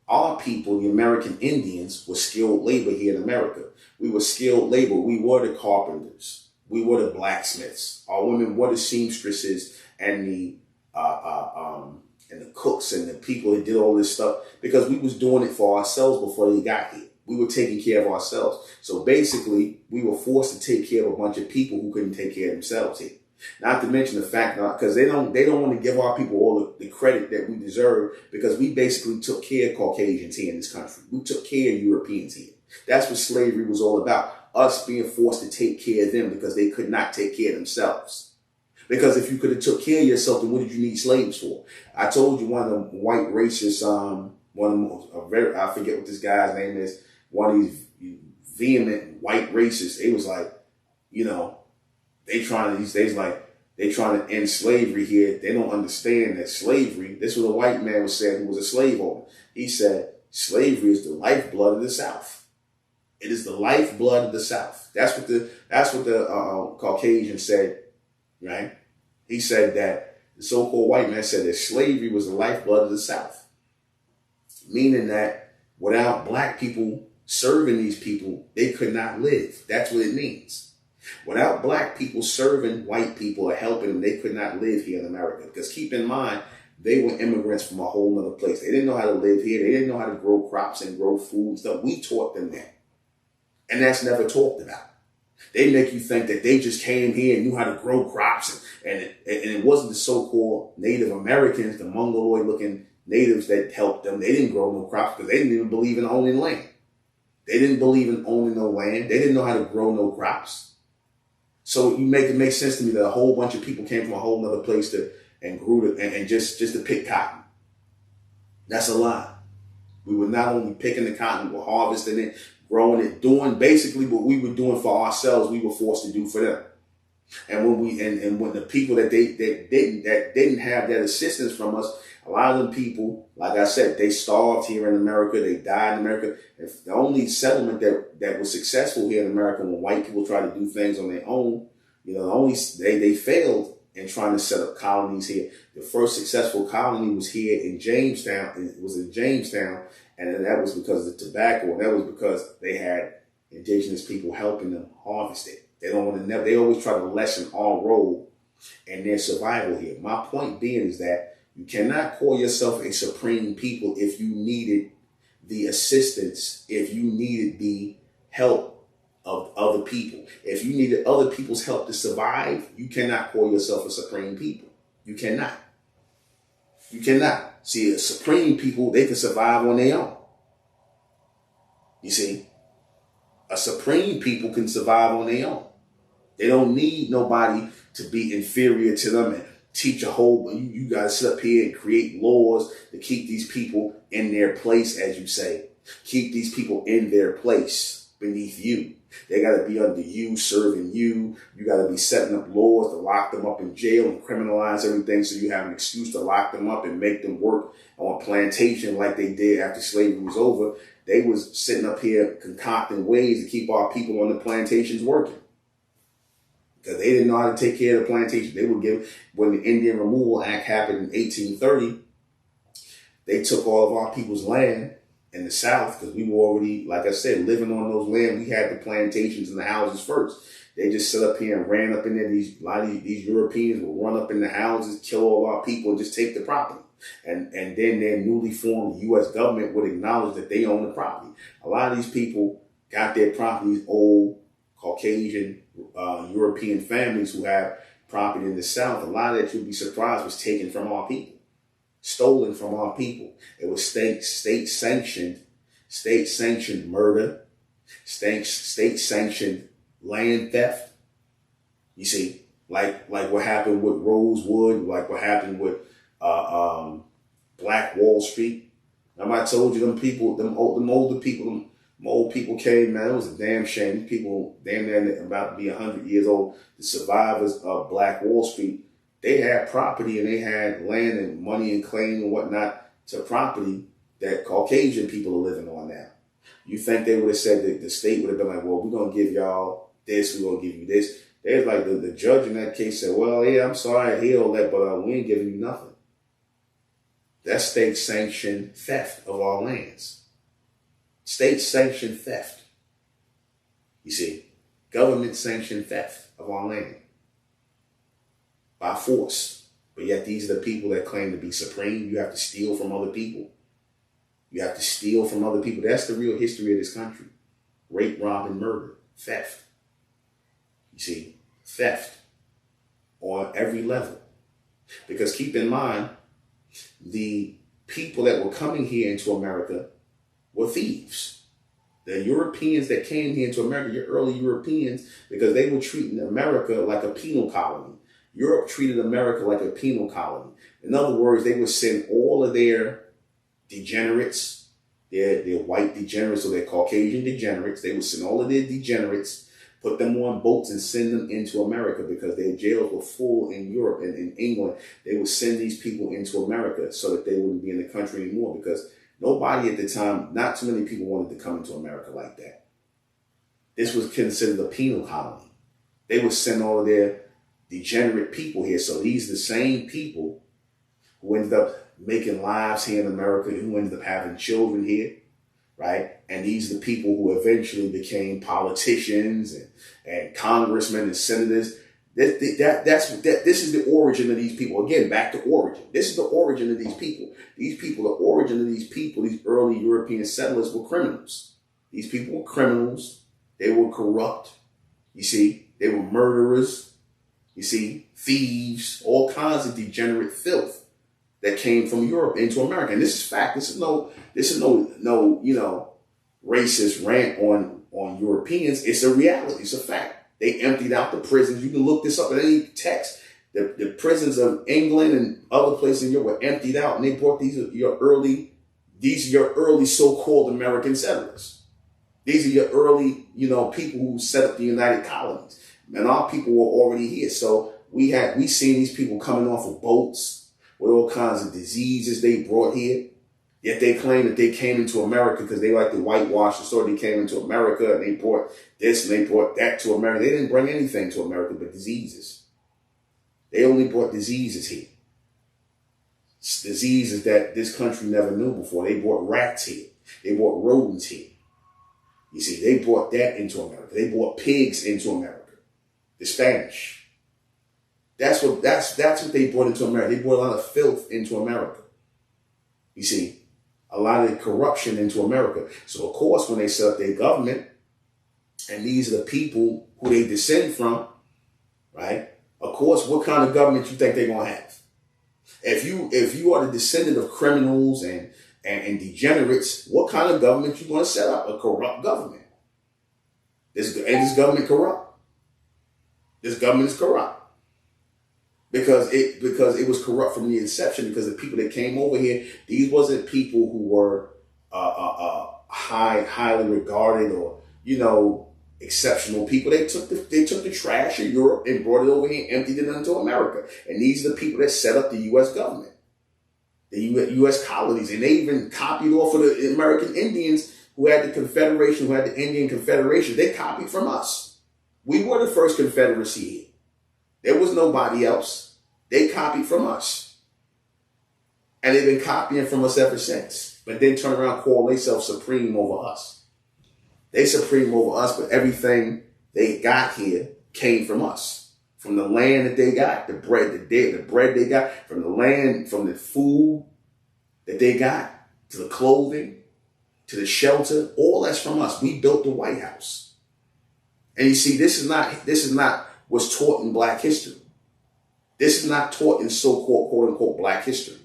[SPEAKER 1] Our people, the American Indians, were skilled labor here in America. We were skilled labor. We were the carpenters. We were the blacksmiths. Our women were the seamstresses and the cooks and the people that did all this stuff, because we was doing it for ourselves before they got here. We were taking care of ourselves. So basically, we were forced to take care of a bunch of people who couldn't take care of themselves here. Not to mention the fact, because they don't want to give our people all the credit that we deserve, because we basically took care of Caucasians here in this country. We took care of Europeans here. That's what slavery was all about. Us being forced to take care of them because they could not take care of themselves. Because if you could have took care of yourself, then what did you need slaves for? I told you one of the white racists, I forget what this guy's name is, one of these vehement white racists, they was like, they trying to end slavery here. They don't understand that slavery, this was a white man was saying who was a slave owner. He said, slavery is the lifeblood of the South. It is the lifeblood of the South. That's what the Caucasian said, right? He said that the so-called white man said that slavery was the lifeblood of the South. Meaning that without black people serving these people, they could not live. That's what it means. Without black people serving white people or helping them, they could not live here in America. Because keep in mind, they were immigrants from a whole other place. They didn't know how to live here. They didn't know how to grow crops and grow food and stuff. We taught them that. And that's never talked about. They make you think that they just came here and knew how to grow crops. And it wasn't the so-called Native Americans, the mongoloid-looking natives that helped them. They didn't grow no crops because they didn't even believe in owning land. They didn't believe in owning no land. They didn't know how to grow no crops. So it makes sense to me that a whole bunch of people came from a whole other place just to pick cotton. That's a lie. We were not only picking the cotton, we were harvesting it, growing it, doing basically what we were doing for ourselves, we were forced to do for them. And when the people that didn't have that assistance from us, a lot of them people, like I said, they starved here in America, they died in America. If the only settlement that was successful here in America when white people tried to do things on their own, they failed in trying to set up colonies here. The first successful colony was here in Jamestown. It was in Jamestown, And that was because of the tobacco, and that was because they had indigenous people helping them harvest it. They don't want to. They always try to lessen our role in their survival here. My point being is that you cannot call yourself a supreme people if you needed the assistance, if you needed the help of other people. If you needed other people's help to survive, you cannot call yourself a supreme people. You cannot. You cannot. See, a supreme people, they can survive on their own. You see, a supreme people can survive on their own. They don't need nobody to be inferior to them and teach a whole, you guys sit up here and create laws to keep these people in their place, as you say. Keep these people in their place beneath you. They got to be under you, serving you. You got to be setting up laws to lock them up in jail and criminalize everything so you have an excuse to lock them up and make them work on a plantation like they did after slavery was over. They was sitting up here concocting ways to keep our people on the plantations working. Because they didn't know how to take care of the plantation. They would give, when the Indian Removal Act happened in 1830, they took all of our people's land in the South, because we were already, like I said, living on those land. We had the plantations and the houses first. They just set up here and ran up in there. A lot of these Europeans will run up in the houses, kill all our people, and just take the property. And then their newly formed U.S. government would acknowledge that they own the property. A lot of these people got their properties, old Caucasian European families who have property in the South. A lot of that, you'd be surprised, was taken from our people. Stolen from our people. It was state-sanctioned murder, state-sanctioned land theft. You see, like what happened with Rosewood, like what happened with Black Wall Street. Remember I told you them old people came, man, it was a damn shame. These people damn near about to be 100 years old, the survivors of Black Wall Street. They had property and they had land and money and claim and whatnot to property that Caucasian people are living on now. You think they would have said that the state would have been like, well, we're going to give y'all this, we're going to give you this. There's like the judge in that case said, well, yeah, I'm sorry, I hear all that, but we ain't giving you nothing. That's state-sanctioned theft of our lands. State-sanctioned theft. You see, government-sanctioned theft of our land. By force. But yet these are the people that claim to be supreme. You have to steal from other people. You have to steal from other people. That's the real history of this country. Rape, rob, and murder. Theft. You see, theft on every level. Because keep in mind, the people that were coming here into America were thieves. The Europeans that came here into America, your early Europeans, because they were treating America like a penal colony. Europe treated America like a penal colony. In other words, they would send all of their degenerates, their white degenerates or their Caucasian degenerates. They would send all of their degenerates, put them on boats and send them into America because their jails were full in Europe and in England. They would send these people into America so that they wouldn't be in the country anymore because nobody at the time, not too many people wanted to come into America like that. This was considered a penal colony. They would send all of their degenerate people here. So these are the same people who ended up making lives here in America, who ended up having children here, right? And these are the people who eventually became politicians and congressmen and senators. This is the origin of these people. Again, back to origin. This is the origin of these people. These people, the origin of these people, these early European settlers were criminals. These people were criminals. They were corrupt. You see, they were murderers. You see, thieves, all kinds of degenerate filth that came from Europe into America. And this is fact. This is no, racist rant on Europeans. It's a reality. It's a fact. They emptied out the prisons. You can look this up in any text. The prisons of England and other places in Europe were emptied out, and they brought these are your early so-called American settlers. These are your early, people who set up the United Colonies. And our people were already here. So we seen these people coming off of boats with all kinds of diseases they brought here. Yet they claim that they came into America because they like to whitewash the story. They came into America and they brought this and they brought that to America. They didn't bring anything to America but diseases. They only brought diseases here. Diseases that this country never knew before. They brought rats here. They brought rodents here. You see, they brought that into America. They brought pigs into America. The Spanish. That's what they brought into America. They brought a lot of filth into America. You see, a lot of corruption into America. So of course, when they set up their government, and these are the people who they descend from, right? Of course, what kind of government you think they're gonna have? If you are the descendant of criminals and degenerates, what kind of government you gonna set up? A corrupt government. Is this government corrupt? This government is corrupt. Because it was corrupt from the inception, because the people that came over here, these wasn't people who were highly regarded or, you know, exceptional people. They took the trash of Europe and brought it over here and emptied it into America. And these are the people that set up the U.S. government, the U.S. colonies. And they even copied off of the American Indians who had the Confederation, who had the Indian Confederation. They copied from us. We were the first Confederacy here. There was nobody else. They copied from us. And they've been copying from us ever since. But then turn around and call themselves supreme over us. They supreme over us, but everything they got here came from us. From the land that they got, the bread they got, from the land, from the food that they got, to the clothing, to the shelter, all that's from us. We built the White House. And you see, this is not what's taught in Black history. This is not taught in so-called, quote-unquote, Black history.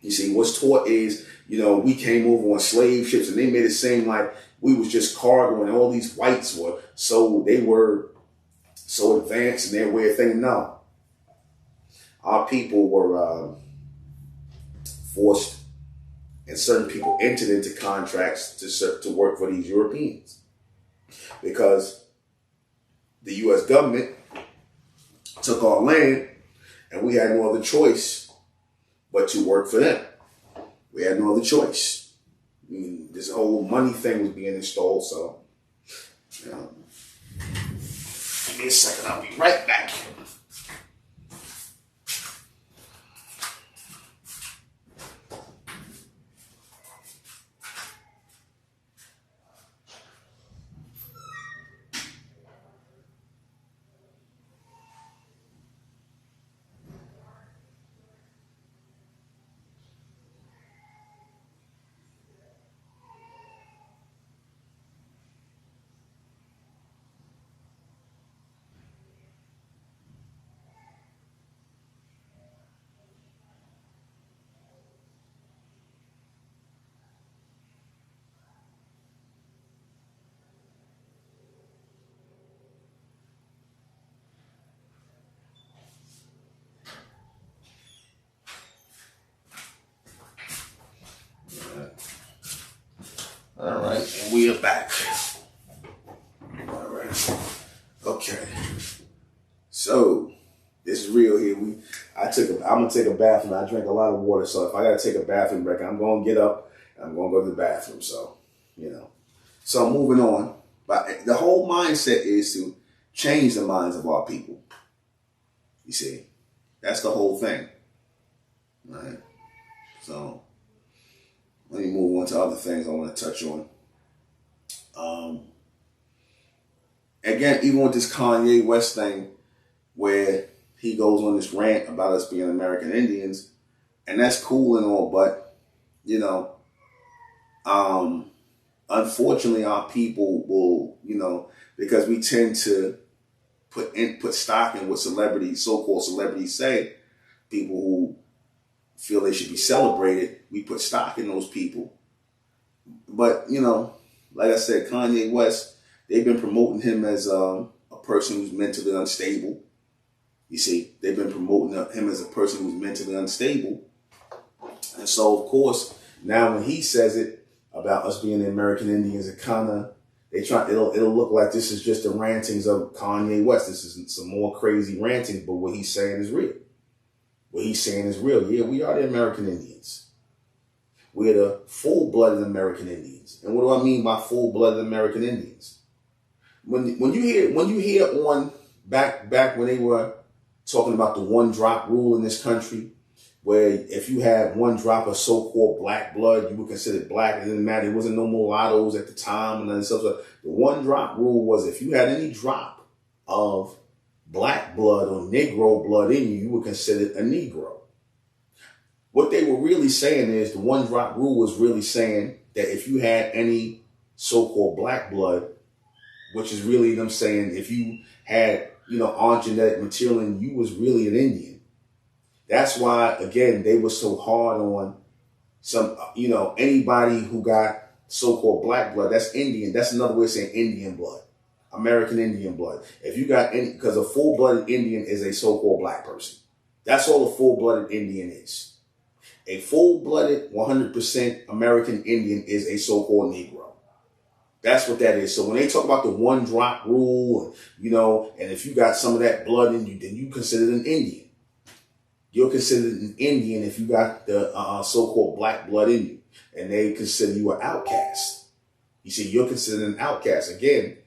[SPEAKER 1] You see, what's taught is, you know, we came over on slave ships and they made it seem like we was just cargo and all these whites were so advanced in their way of thinking. No. Our people were forced, and certain people entered into contracts to work for these Europeans. Because the U.S. government took our land, and we had no other choice but to work for them. We had no other choice. I mean, this whole money thing was being installed, so, you know, give me a second, I'll be right back. All right, and we are back. All right. Okay. So this is real here. I'm gonna take a bathroom. I drink a lot of water, so if I gotta take a bathroom break, I'm gonna get up and I'm gonna go to the bathroom. So, you know. So moving on. But the whole mindset is to change the minds of our people. You see, that's the whole thing. Right? So let me move on to other things I want to touch on. Again, even with this Kanye West thing, where he goes on this rant about us being American Indians, and that's cool and all, but, you know, unfortunately, our people will, you know, because we tend to put stock in what celebrities, so-called celebrities say, people who feel they should be celebrated, we put stock in those people. But, you know, like I said, Kanye West, they've been promoting him as a person who's mentally unstable. You see, they've been promoting him as a person who's mentally unstable. And so, of course, now when he says it about us being the American Indians, it'll look like this is just the rantings of Kanye West. This is some more crazy rantings, but what he's saying is real. What he's saying is real. Yeah, we are the American Indians. We're the full-blooded American Indians. And what do I mean by full-blooded American Indians? When you hear on back when they were talking about the one drop rule in this country, where if you had one drop of so-called black blood, you were considered black. It didn't matter. There wasn't no mulattoes at the time and other stuff. So the one drop rule was if you had any drop of black blood or Negro blood in you, you were considered a Negro. What they were really saying is the one drop rule was really saying that if you had any so-called black blood, which is really them saying if you had, on genetic material and you was really an Indian. That's why, again, they were so hard on some, anybody who got so-called black blood, that's Indian. That's another way of saying Indian blood, American Indian blood. If you got any, because a full-blooded Indian is a so-called black person. That's all a full-blooded Indian is. A full-blooded 100% American Indian is a so-called Negro. That's what that is. So when they talk about the one drop rule, and if you got some of that blood in you, then you considered an Indian. You're considered an Indian if you got the so-called black blood in you, and they consider you an outcast. You see, you're considered an outcast. Again,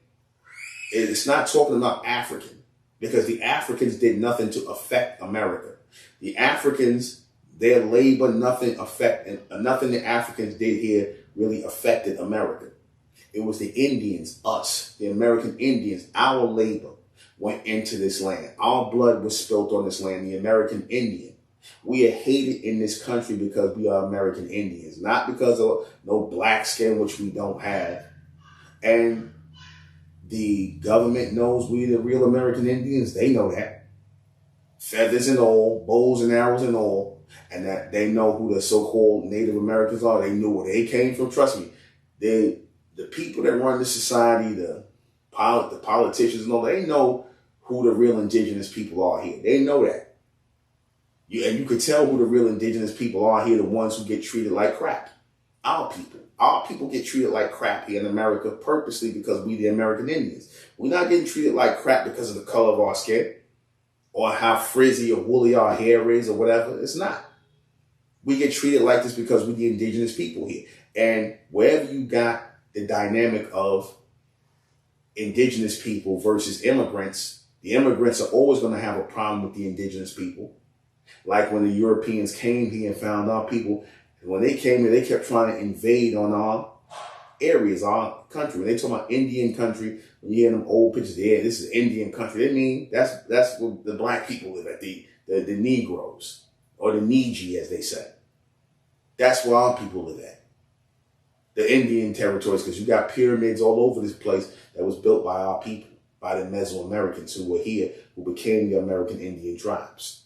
[SPEAKER 1] it's not talking about African, because the Africans did nothing to affect America. The Africans, their labor, nothing the Africans did here really affected America. It was the Indians, us, the American Indians, our labor went into this land. Our blood was spilt on this land, the American Indian. We are hated in this country because we are American Indians, not because of no black skin, which we don't have. And the government knows we the real American Indians. They know that. Feathers and all, bows and arrows and all, and that they know who the so-called Native Americans are. They knew where they came from. Trust me, the people that run the society, the politicians and all, they know who the real indigenous people are here. They know that. And you could tell who the real indigenous people are here, the ones who get treated like crap. Our people. Our people get treated like crap here in America purposely because we the American Indians. We're not getting treated like crap because of the color of our skin or how frizzy or woolly our hair is or whatever. It's not. We get treated like this because we're the indigenous people here. And wherever you got the dynamic of indigenous people versus immigrants, the immigrants are always going to have a problem with the indigenous people. Like when the Europeans came here and found our people, when they came here, they kept trying to invade on our areas, our country. When they talk about Indian country, when you hear them old pictures, yeah, this is Indian country. They mean that's where the black people live at, the Negroes, or the Niji, as they say. That's where our people live at. The Indian territories, because you got pyramids all over this place that was built by our people, by the Mesoamericans who were here, who became the American Indian tribes.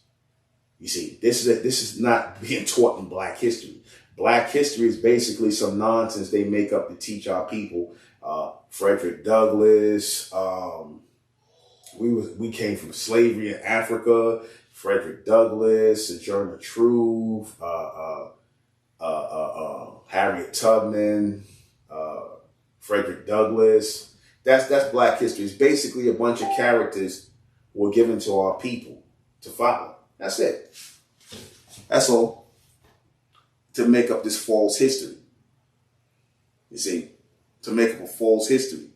[SPEAKER 1] You see, this is not being taught in Black history. Black history is basically some nonsense they make up to teach our people. Frederick Douglass, we came from slavery in Africa. Frederick Douglass, Sojourner Truth, Harriet Tubman, Frederick Douglass. That's Black history. It's basically a bunch of characters were given to our people to follow. That's it. That's all. To make up this false history. You see, to make up a false history.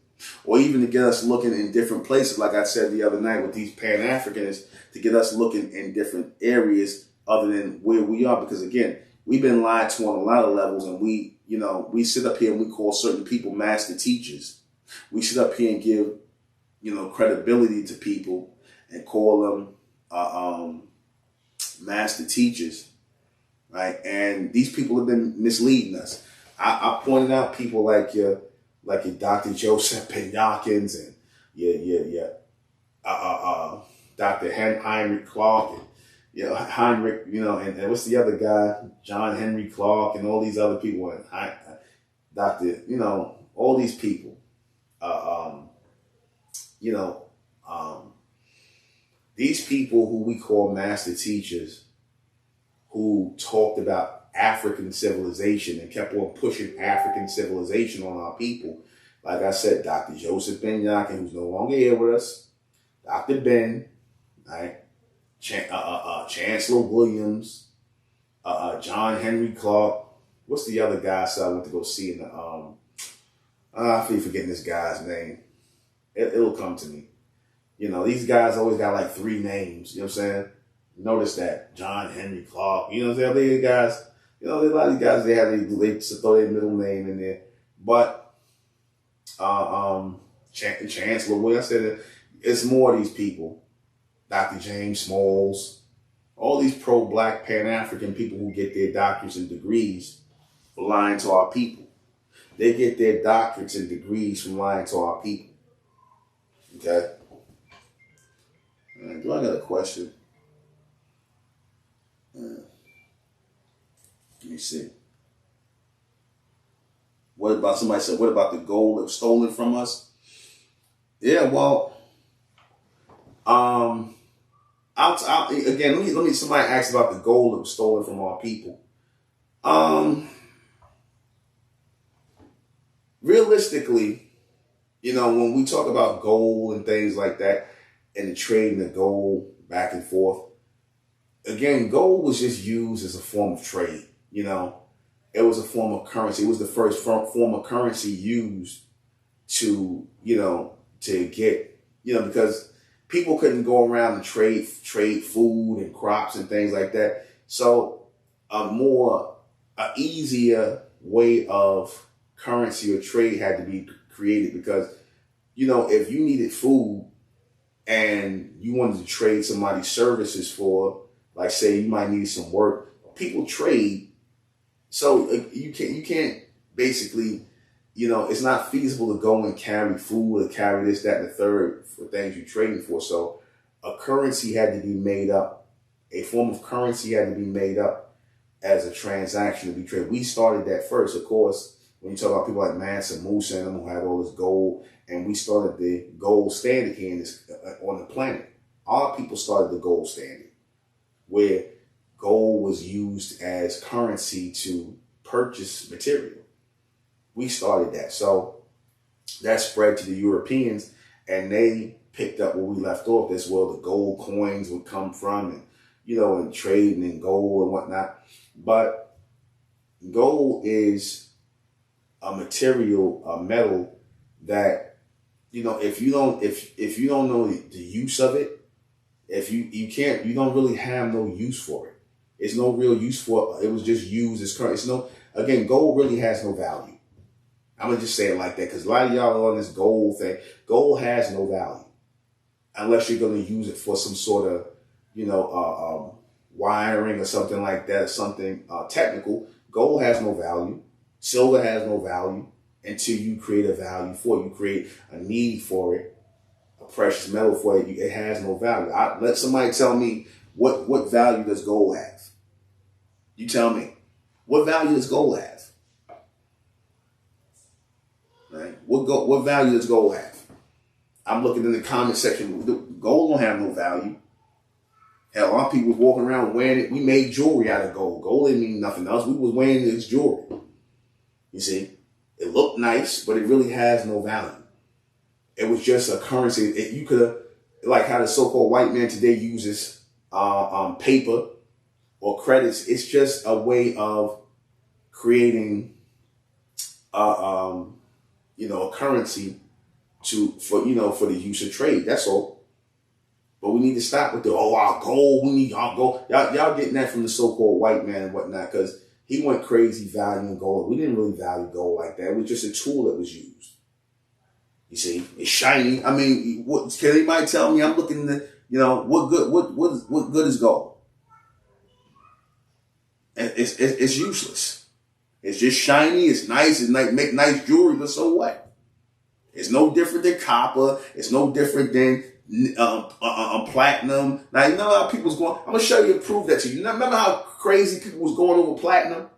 [SPEAKER 1] Or even to get us looking in different places, like I said the other night with these Pan-Africanists, to get us looking in different areas other than where we are. Because again, we've been lied to on a lot of levels, and we sit up here and we call certain people master teachers. We sit up here and give, credibility to people and call them master teachers, right? And these people have been misleading us. I pointed out people like your Dr. Joseph Penyakins and Dr. Heinrich Clark and Heinrich, and what's the other guy? John Henry Clark and all these other people, and Dr. All these people, these people who we call master teachers, who talked about African civilization and kept on pushing African civilization on our people. Like I said, Dr. Joseph Benyakin, who's no longer here with us, Dr. Ben, right? Chancellor Williams, John Henry Clark. What's the other guy I went to go see in the I feel forgetting this guy's name. It'll come to me. These guys always got like 3 names, you know what I'm saying? Notice that John Henry Clark, you know, they guys, you know, a lot of these guys, they throw their middle name in there. But Chancellor Williams, I said it's more of these people. Dr. James Smalls, all these pro-black Pan-African people who get their doctorates and degrees for lying to our people. They get their doctorates and degrees from lying to our people. Okay? Do I got a question? Let me see. What about, somebody said, what about the gold that was stolen from us? Yeah, well, again, let me, somebody asked about the gold that was stolen from our people. Realistically, you know, when we talk about gold and things like that, and the trading of gold back and forth, again, gold was just used as a form of trade. You know, it was a form of currency. It was the first form of currency used to, you know, to get, you know, because people couldn't go around and trade food and crops and things like that. So a easier way of currency or trade had to be created, because, you know, if you needed food and you wanted to trade somebody's services for, like, say you might need some work, people trade. So you can't basically, you know, it's not feasible to go and carry food or carry this, that, and the third for things you're trading for. So a currency had to be made up. A form of currency had to be made up as a transaction to be traded. We started that first, of course. When you talk about people like Mansa Musa and them who had all this gold, and we started the gold standard here in this, on the planet. Our people started the gold standard, where gold was used as currency to purchase material. We started that. So that spread to the Europeans, and they picked up where we left off. That's where the gold coins would come from, and, you know, and trading in gold and whatnot. But gold is a material, a metal that, you know, if you don't know the use of it, you don't really have no use for it. It's no real use for it. It was just used as currency. Again, gold really has no value. I'm gonna just say it like that, because a lot of y'all are on this gold thing. Gold has no value unless you're gonna use it for some sort of, you know, wiring or something like that, something technical. Gold has no value. Silver has no value until you create a value for it. You create a need for it, a precious metal for it. It has no value. Let somebody tell me what value does gold have? You tell me. What value does gold have? Right? What value does gold have? I'm looking in the comment section. Gold don't have no value. Hell, a lot of people was walking around wearing it. We made jewelry out of gold. Gold didn't mean nothing else. We was wearing this jewelry. You see, it looked nice, but it really has no value. It was just a currency. You could have, like how the so-called white man today uses paper or credits. It's just a way of creating, you know, a currency for the use of trade. That's all. But we need to stop with our gold. We need our gold. Y'all getting that from the so-called white man and whatnot, because he went crazy valuing gold. We didn't really value gold like that. It was just a tool that was used. You see, it's shiny. I mean, can anybody tell me? I'm looking at, you know, what good is gold? It's useless. It's just shiny. It's nice. It's like make nice jewelry, but so what? It's no different than copper. It's no different than platinum. Now, you know how people's going. I'm gonna show you and prove that to you. Remember how crazy people was going over platinum?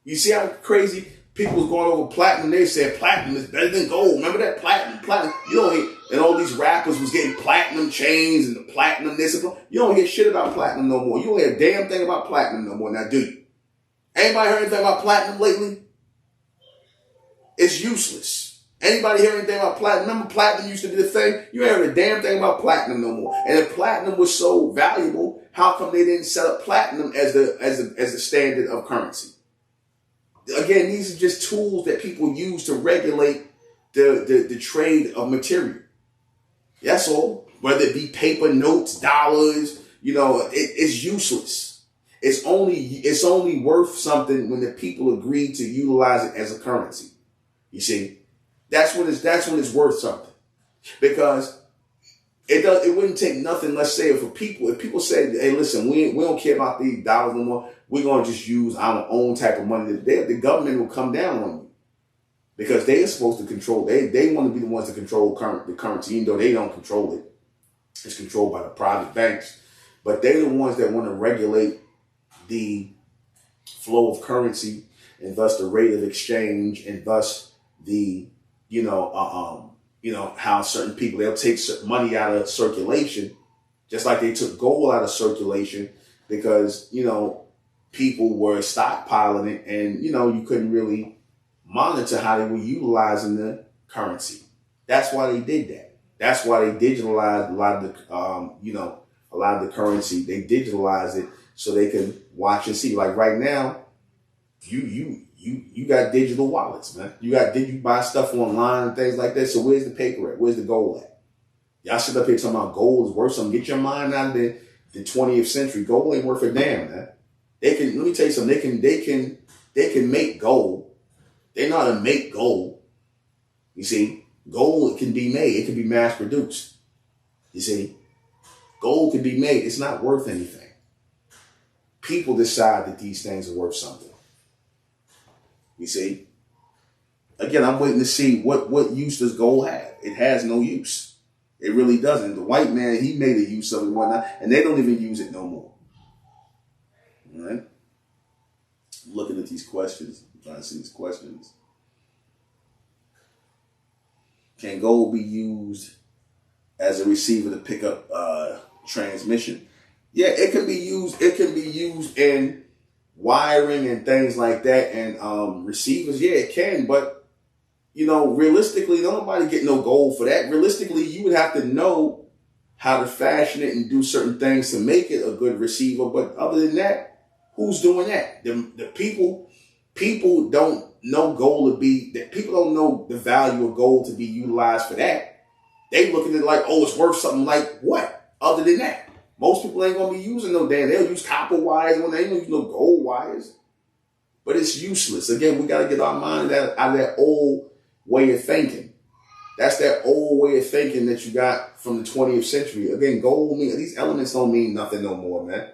[SPEAKER 1] You see how crazy people was going over platinum? They said platinum is better than gold. Remember that platinum? You don't hear, and all these rappers was getting platinum chains and the platinum this and that. You don't hear shit about platinum no more. You don't hear a damn thing about platinum no more. Now, do you? Anybody heard anything about platinum lately? It's useless. Anybody hear anything about platinum? Remember platinum used to be the thing? You ain't heard a damn thing about platinum no more. And if platinum was so valuable, how come they didn't set up platinum as the standard of currency? Again, these are just tools that people use to regulate the trade of material. That's all. Whether it be paper, notes, dollars, You know, it's useless. It's only worth something when the people agree to utilize it as a currency. You see, that's when it's worth something. Because it wouldn't take nothing. Let's say if people say, hey, listen, we don't care about these dollars no more. We're gonna just use our own type of money. The government will come down on you because they are supposed to control. They want to be the ones to control the currency, even though they don't control it. It's controlled by the private banks, but they're the ones that want to regulate the flow of currency and thus the rate of exchange and thus the how certain people, they'll take money out of circulation, just like they took gold out of circulation because, people were stockpiling it and, you couldn't really monitor how they were utilizing the currency. That's why they did that. That's why they digitalized a lot of the currency. They digitalized it so they can watch and see. Like right now, you got digital wallets, man. You buy stuff online and things like that. So where's the paper at? Where's the gold at? Y'all sit up here talking about gold is worth something. Get your mind out of the 20th century. Gold ain't worth a damn, man. Let me tell you something. They can make gold. They know how to make gold. You see, gold can be made. It can be mass produced. You see, gold can be made. It's not worth anything. People decide that these things are worth something. You see? Again, I'm waiting to see what use does gold have. It has no use. It really doesn't. The white man, he made a use of it and whatnot, and they don't even use it no more. All right? I'm looking at these questions. I'm trying to see these questions. Can gold be used as a receiver to pick up transmission? Yeah, it can be used. It can be used in wiring and things like that, and receivers. Yeah, it can, but realistically, nobody get no gold for that. Realistically, you would have to know how to fashion it and do certain things to make it a good receiver. But other than that, who's doing that? The people don't know gold to be. People don't know the value of gold to be utilized for that. They look at it like, oh, it's worth something. Like what? Other than that. Most people ain't gonna be using no damn. They'll use copper wires when they don't use no gold wires. But it's useless. Again, we gotta get our mind out of that old way of thinking. That's that old way of thinking that you got from the 20th century. Again, gold these elements don't mean nothing no more, man.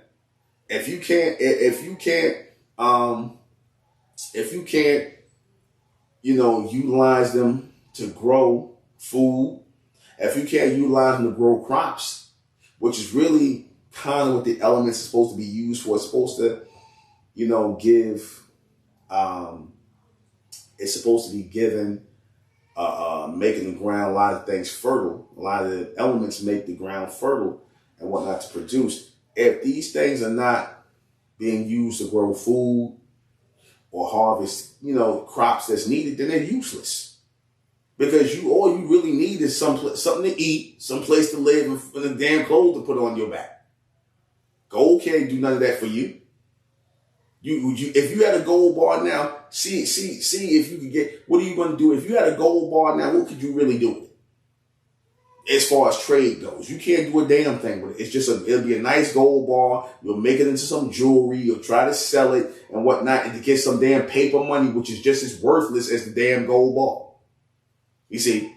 [SPEAKER 1] If you can't, utilize them to grow food, if you can't utilize them to grow crops, which is really kind of what the elements are supposed to be used for. It's supposed to, give, it's supposed to be given, making the ground, a lot of things fertile. A lot of the elements make the ground fertile and whatnot to produce. If these things are not being used to grow food or harvest, crops that's needed, then they're useless. Because all you really need is something to eat, some place to live, and the damn clothes to put on your back. Gold can't do none of that for you. If you had a gold bar now, see if you could get. What are you going to do if you had a gold bar now? What could you really do with it? As far as trade goes, you can't do a damn thing with it. It's just it'll be a nice gold bar. You'll make it into some jewelry. You'll try to sell it and whatnot, and to get some damn paper money, which is just as worthless as the damn gold bar. You see,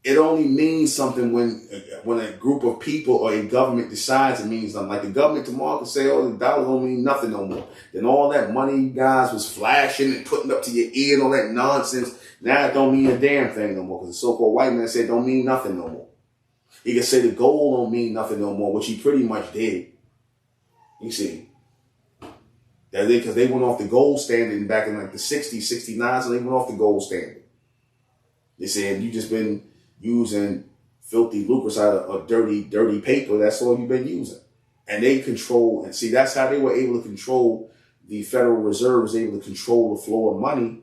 [SPEAKER 1] it only means something when a group of people or a government decides it means something. Like the government tomorrow can say, oh, the dollar don't mean nothing no more. Then all that money you guys was flashing and putting up to your ear and all that nonsense, now it don't mean a damn thing no more. Because the so-called white man said it don't mean nothing no more. He can say the gold don't mean nothing no more, which he pretty much did. You see. Because they went off the gold standard back in like the 60s, 69, so they went off the gold standard. They said you just been using filthy lucre side of dirty paper. That's all you've been using. And they control, and see, that's how they were able to control. The Federal Reserve was able to control the flow of money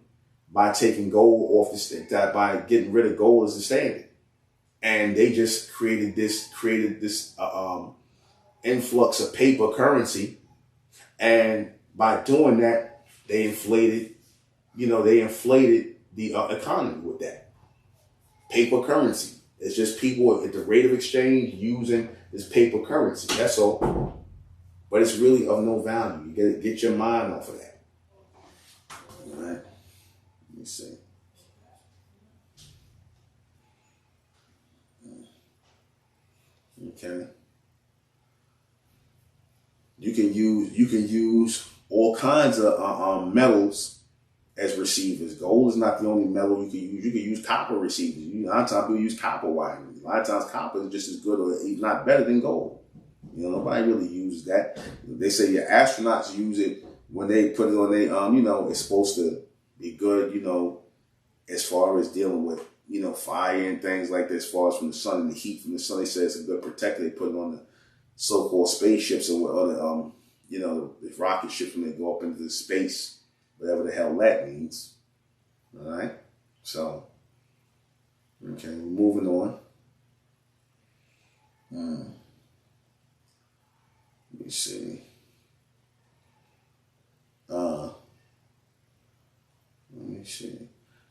[SPEAKER 1] by taking gold off by getting rid of gold as a standard. And they just created this influx of paper currency. And by doing that, they inflated the economy with that. Paper currency. It's just people at the rate of exchange using this paper currency. That's all. But it's really of no value. You gotta get your mind off of that. All right. Let me see. Okay. You can use all kinds of metals as receivers. Gold is not the only metal you can use. You can use copper receivers. A lot of times people use copper wiring. A lot of times copper is just as good or if not better than gold. Nobody really uses that. They say your astronauts use it when they put it on their, it's supposed to be good, as far as dealing with, fire and things like this, as far as from the sun and the heat from the sun. They say it's a good protector. They put it on the so-called spaceships or other, the rocket ships when they go up into space, whatever the hell that means. All right. So, okay, moving on. Let me see.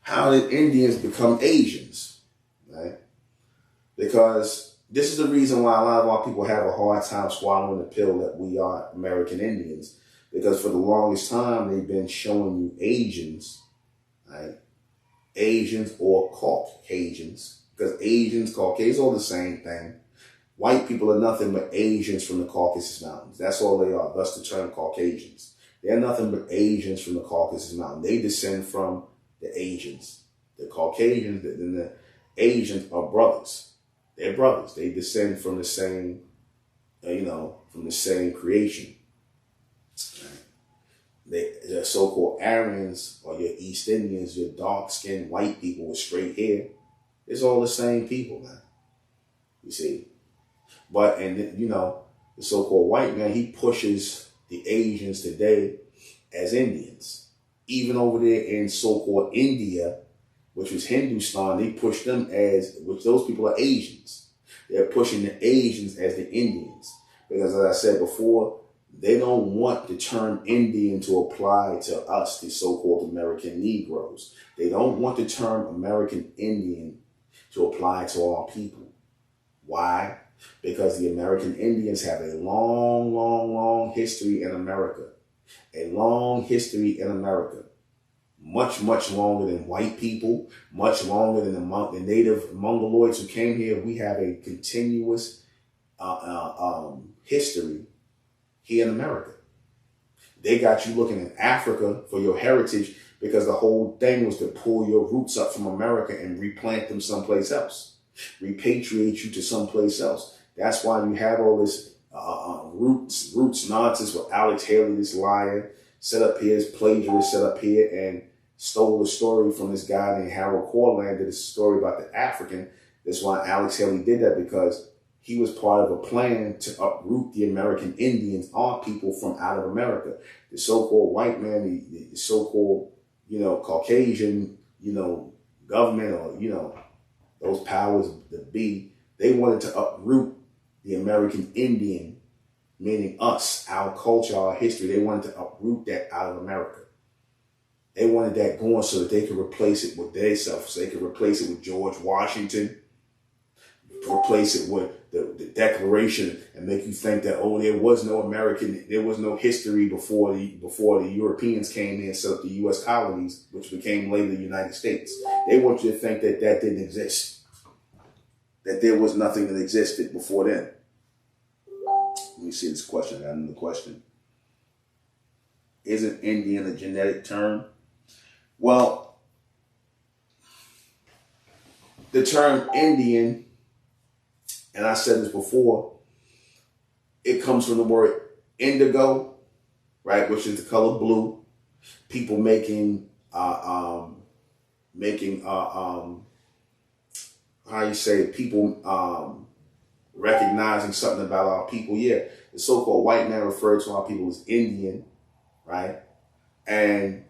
[SPEAKER 1] How did Indians become Asians? Right? Because this is the reason why a lot of our people have a hard time swallowing the pill that we are American Indians. Because for the longest time, they've been showing you Asians, right? Asians or Caucasians. Because Asians, Caucasians, all the same thing. White people are nothing but Asians from the Caucasus Mountains. That's all they are. Thus the term Caucasians. They're nothing but Asians from the Caucasus Mountains. They descend from the Asians. The Caucasians and the Asians are brothers. They're brothers. They descend from the same, from the same creation. The so-called Aryans or your East Indians, your dark-skinned white people with straight hair. It's all the same people, man. You see? But, the so-called white man, he pushes the Asians today as Indians. Even over there in so-called India, which was Hindustan, they push them which those people are Asians. They're pushing the Asians as the Indians. Because as I said before, they don't want the term Indian to apply to us, the so-called American Negroes. They don't want the term American Indian to apply to our people. Why? Because the American Indians have a long, long, long history in America. A long history in America. Much, much longer than white people. Much longer than the native Mongoloids who came here. We have a continuous history here in America. They got you looking in Africa for your heritage because the whole thing was to pull your roots up from America and replant them someplace else. Repatriate you to someplace else. That's why you have all this roots nonsense with Alex Haley, this liar, set up here, this plagiarist set up here and stole the story from this guy named Harold Corland, did a story about the African. That's why Alex Haley did that, because he was part of a plan to uproot the American Indians, our people, from out of America. The so-called white man, the so-called, Caucasian, government or, those powers that be, they wanted to uproot the American Indian, meaning us, our culture, our history. They wanted to uproot that out of America. They wanted that going so that they could replace it with themselves. So they could replace it with George Washington, replace it with the Declaration, and make you think that, there was no history before the Europeans came in and set up the U.S. colonies, which became later the United States. They want you to think that that didn't exist, that there was nothing that existed before then. Let me see this question. I got another question. Isn't Indian a genetic term? Well, the term Indian, and I said this before, it comes from the word indigo, right, which is the color blue. People making how you say, people recognizing something about our people. Yeah, the so-called white man referred to our people as Indian, right? And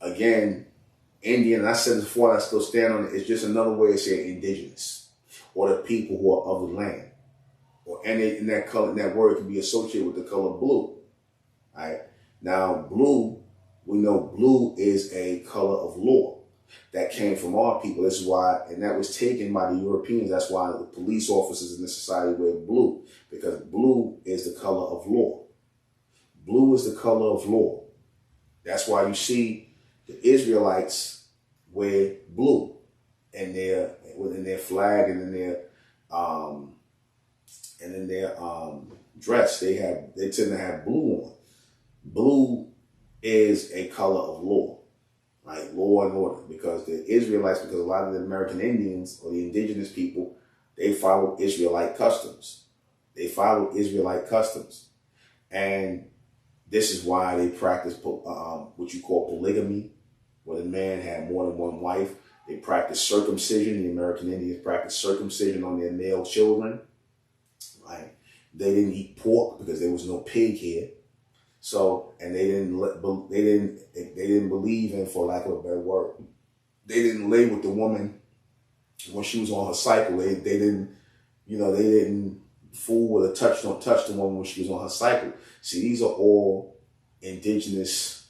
[SPEAKER 1] again, Indian, and I said this before and I still stand on it, it's just another way of saying indigenous, or the people who are of the land. And that color, that word can be associated with the color blue, right? Now, blue, we know blue is a color of law. that came from our people. This is why, and that was taken by the Europeans. That's why the police officers in this society wear blue, because blue is the color of law. Blue is the color of law. That's why you see the Israelites wear blue in their flag and in their dress. They tend to have blue on. Blue is a color of law, right? Law and order. Because the Israelites, because a lot of the American Indians or the indigenous people, they follow Israelite customs. They follow Israelite customs. And this is why they practice what you call polygamy, where the man had more than one wife. They practice circumcision. The American Indians practice circumcision on their male children. Right? They didn't eat pork because there was no pig here. So, and they didn't believe in, for lack of a better word, they didn't lay with the woman when she was on her cycle. They didn't fool with her, touch the woman when she was on her cycle. See, these are all indigenous,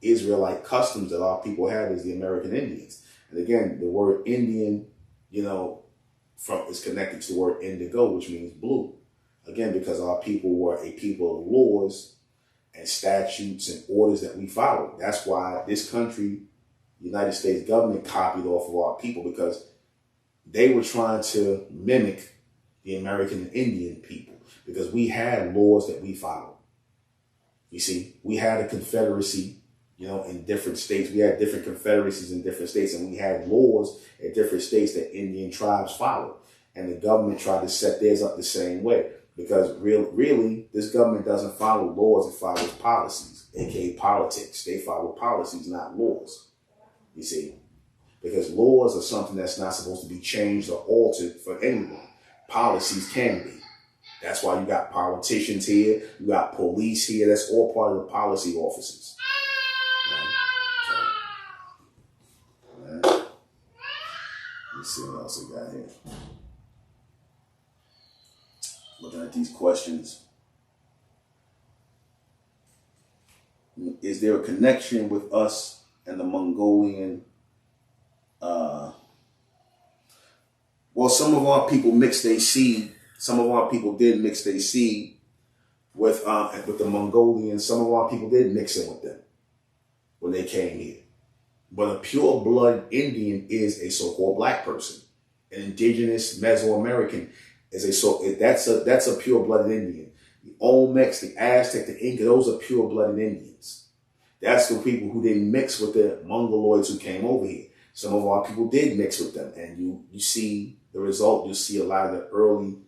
[SPEAKER 1] Israelite customs that our people have as the American Indians. And again, the word Indian, is connected to the word indigo, which means blue. Again, because our people were a people of laws and statutes and orders that we follow. That's why this country, the United States government, copied off of our people, because they were trying to mimic the American Indian people, because we had laws that we followed. You see, we had a confederacy, in different states. We had different confederacies in different states, and we had laws in different states that Indian tribes followed. And the government tried to set theirs up the same way, because really, this government doesn't follow laws, it follows policies, aka politics. They follow policies, not laws. You see, because laws are something that's not supposed to be changed or altered for anyone. Policies can be. That's why you got politicians here, you got police here. That's all part of the policy offices. Right? So, let's see what else we got here. Looking at these questions. Is there a connection with us and the Mongolian? Well, some of our people mixed their seed. Some of our people did mix their seed with the Mongolians. Some of our people did mix it with them when they came here. But a pure blood Indian is a so-called black person. An indigenous Mesoamerican is that's a pure blooded Indian. The Olmecs, the Aztec, the Inca, those are pure blooded Indians. That's the people who didn't mix with the Mongoloids who came over here. Some of our people did mix with them, and you see the result. You see a lot of the early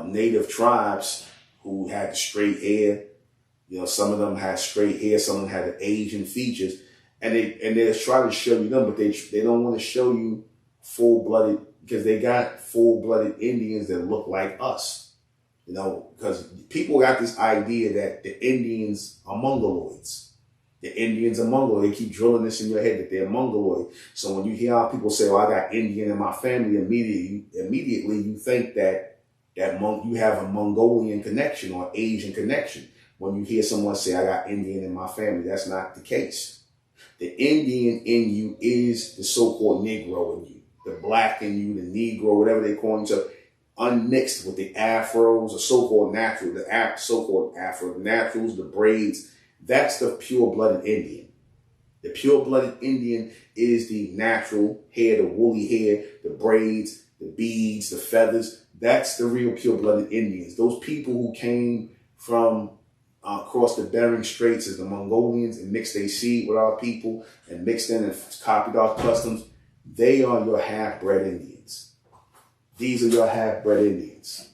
[SPEAKER 1] native tribes who had the straight hair. Some of them had straight hair, some of them had the Asian features, and they're trying to show you them, but they don't want to show you full-blooded, because they got full-blooded Indians that look like us. Because people got this idea that the Indians are Mongoloids. The Indians are Mongoloid. They keep drilling this in your head that they're Mongoloid. So when you hear how people say, "Oh, I got Indian in my family," immediately you think that you have a Mongolian connection or Asian connection. When you hear someone say, "I got Indian in my family," that's not the case. The Indian in you is the so-called Negro in you, the black in you, the Negro, whatever they call themselves, unmixed with the Afros, the so-called natural, so-called Afro naturals, the braids. That's the pure-blooded Indian. The pure-blooded Indian is the natural hair, the woolly hair, the braids, the beads, the feathers. That's the real pure-blooded Indians. Those people who came from across the Bering Straits as the Mongolians and mixed their seed with our people and mixed in and copied our customs, they are your half-bred Indians. These are your half-bred Indians.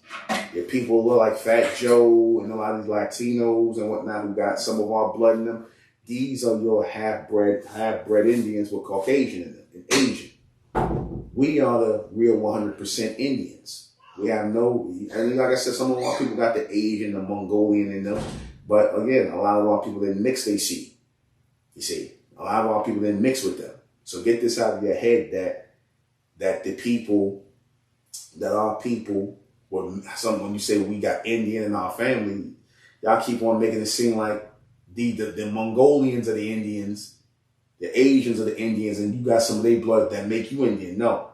[SPEAKER 1] Your people look like Fat Joe and a lot of these Latinos and whatnot who got some of our blood in them. These are your half-bred Indians with Caucasian in them and Asian. We are the real 100% Indians. We have and like I said, some of our people got the Asian, the Mongolian in them. But again, a lot of our people didn't mix their seed. You see, a lot of our people didn't mix with them. So get this out of your head that our people were something. When you say we got Indian in our family, y'all keep on making it seem like the Mongolians are the Indians the Asians or the Indians, and you got some of their blood that make you Indian. No,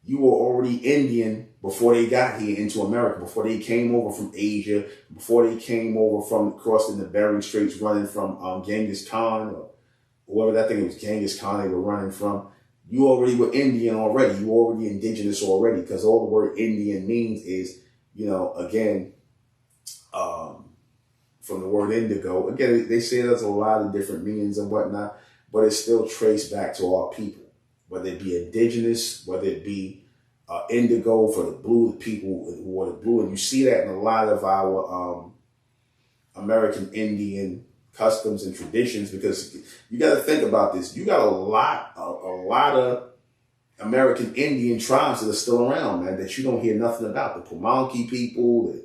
[SPEAKER 1] you were already Indian before they got here into America, before they came over from Asia, before they came over from crossing the Bering Straits, running from Genghis Khan or whoever that thing was, Genghis Khan they were running from. You already were Indian already. You already indigenous already, because all the word Indian means is, again, from the word indigo. Again, they say there's a lot of different meanings and whatnot, but it's still traced back to our people, whether it be indigenous, whether it be indigo for the blue, the people who wore the blue. And you see that in a lot of our American Indian customs and traditions, because you got to think about this. You got a lot of American Indian tribes that are still around, man, that you don't hear nothing about. The Pamunkey people,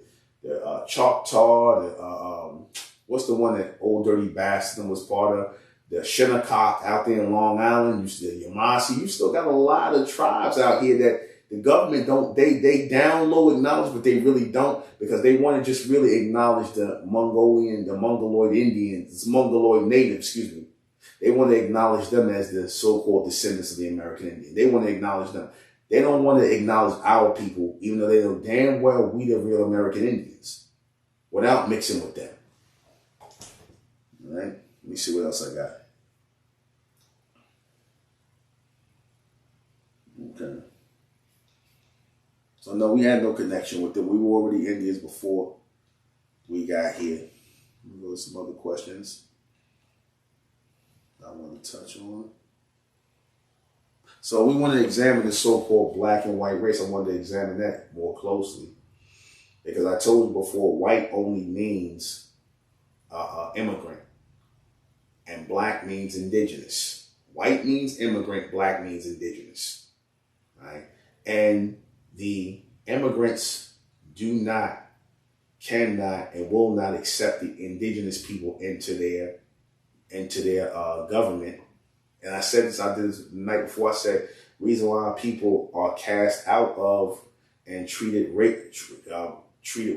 [SPEAKER 1] the Choctaw, what's the one that Old Dirty Bastard was part of? The Shinnecock out there in Long Island, the Yamasi. You still got a lot of tribes out here that the government they down low acknowledge, but they really don't, because they want to just really acknowledge the Mongoloid Indians, Mongoloid natives, They want to acknowledge them as the so-called descendants of the American Indian. They want to acknowledge them. They don't want to acknowledge our people, even though they know damn well we the real American Indians, without mixing with them. All right? Let me see what else I got. Okay. So no, we had no connection with them. We were already Indians before we got here. Go to some other questions I want to touch on. So we want to examine the so-called black and white race. I wanted to examine that more closely, because I told you before, white only means immigrant, and black means indigenous. White means immigrant, black means indigenous, right? And the immigrants do not, cannot, and will not accept the indigenous people into their government. And I said this, I did this the night before. I said, reason why people are cast out of and treated with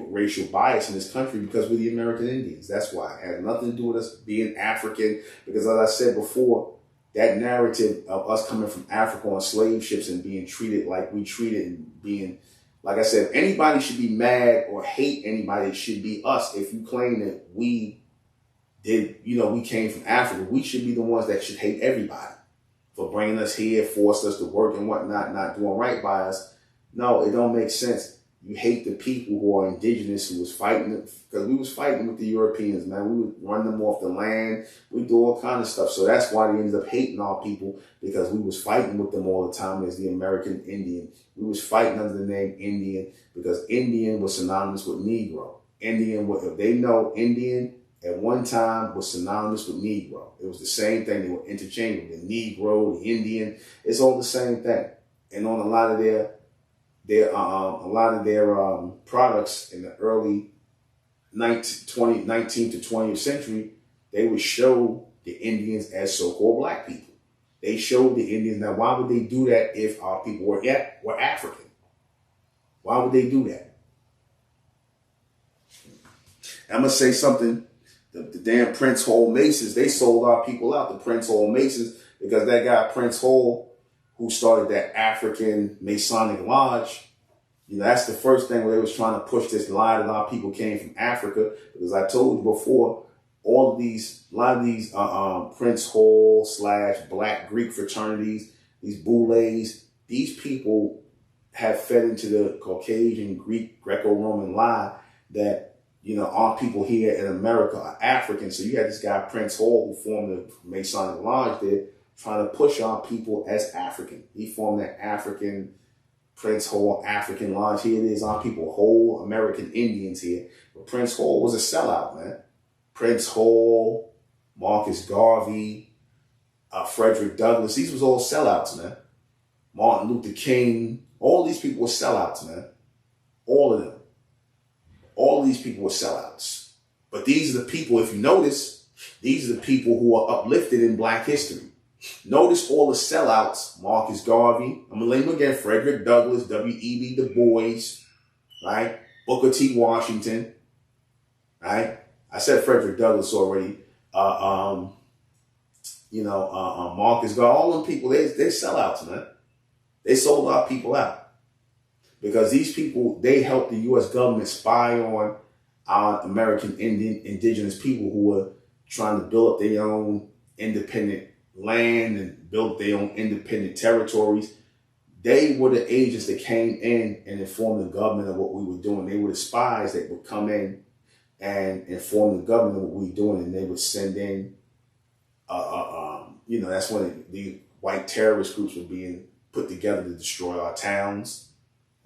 [SPEAKER 1] racial bias in this country, because we're the American Indians. That's why. It has nothing to do with us being African, because as I said before, that narrative of us coming from Africa on slave ships and being treated like we treated, and being, like I said, if anybody should be mad or hate anybody, it should be us. If you claim that we came from Africa, we should be the ones that should hate everybody for bringing us here, forced us to work and whatnot, not doing right by us. No, it don't make sense. You hate the people who are indigenous, who was fighting, because we was fighting with the Europeans, man. We would run them off the land. We do all kind of stuff. So that's why they ended up hating our people, because we was fighting with them all the time as the American Indian. We was fighting under the name Indian, because Indian was synonymous with Negro. Indian, if they know, Indian at one time was synonymous with Negro. It was the same thing. They were interchangeable. The Negro, the Indian, it's all the same thing. And on a lot of their products in the early 19th to 20th century, they would show the Indians as so-called black people. They showed the Indians. Now, why would they do that if our people were African? Why would they do that? I'm going to say something. The damn Prince Hall Masons, they sold our people out, the Prince Hall Masons, because that guy Prince Hall, who started that African Masonic Lodge, that's the first thing where they was trying to push this lie that our people came from Africa. Because I told you before, a lot of these Prince Hall / Black Greek fraternities, these boulets, these people have fed into the Caucasian Greek Greco-Roman lie that our people here in America are African. So you had this guy Prince Hall, who formed the Masonic Lodge there, trying to push our people as African. He formed that African Prince Hall African Lodge. Here it is, our people, whole American Indians here. But Prince Hall was a sellout, man. Prince Hall, Marcus Garvey, Frederick Douglass, these was all sellouts, man. Martin Luther King, all these people were sellouts, man. All of them. All of these people were sellouts. But these are the people, if you notice, these are the people who are uplifted in black history. Notice all the sellouts: Marcus Garvey, I'm going to name him again, Frederick Douglass, W.E.B. Du Bois, right? Booker T. Washington, right? I said Frederick Douglass already. Marcus Garvey, all them people, they sellouts, man. They sold our people out. Because these people, they helped the U.S. government spy on our American indigenous people who were trying to build up their own independent land and build their own independent territories. They were the agents that came in and informed the government of what we were doing. They were the spies that would come in and inform the government of what we were doing, and they would send in, that's when the white terrorist groups were being put together to destroy our towns,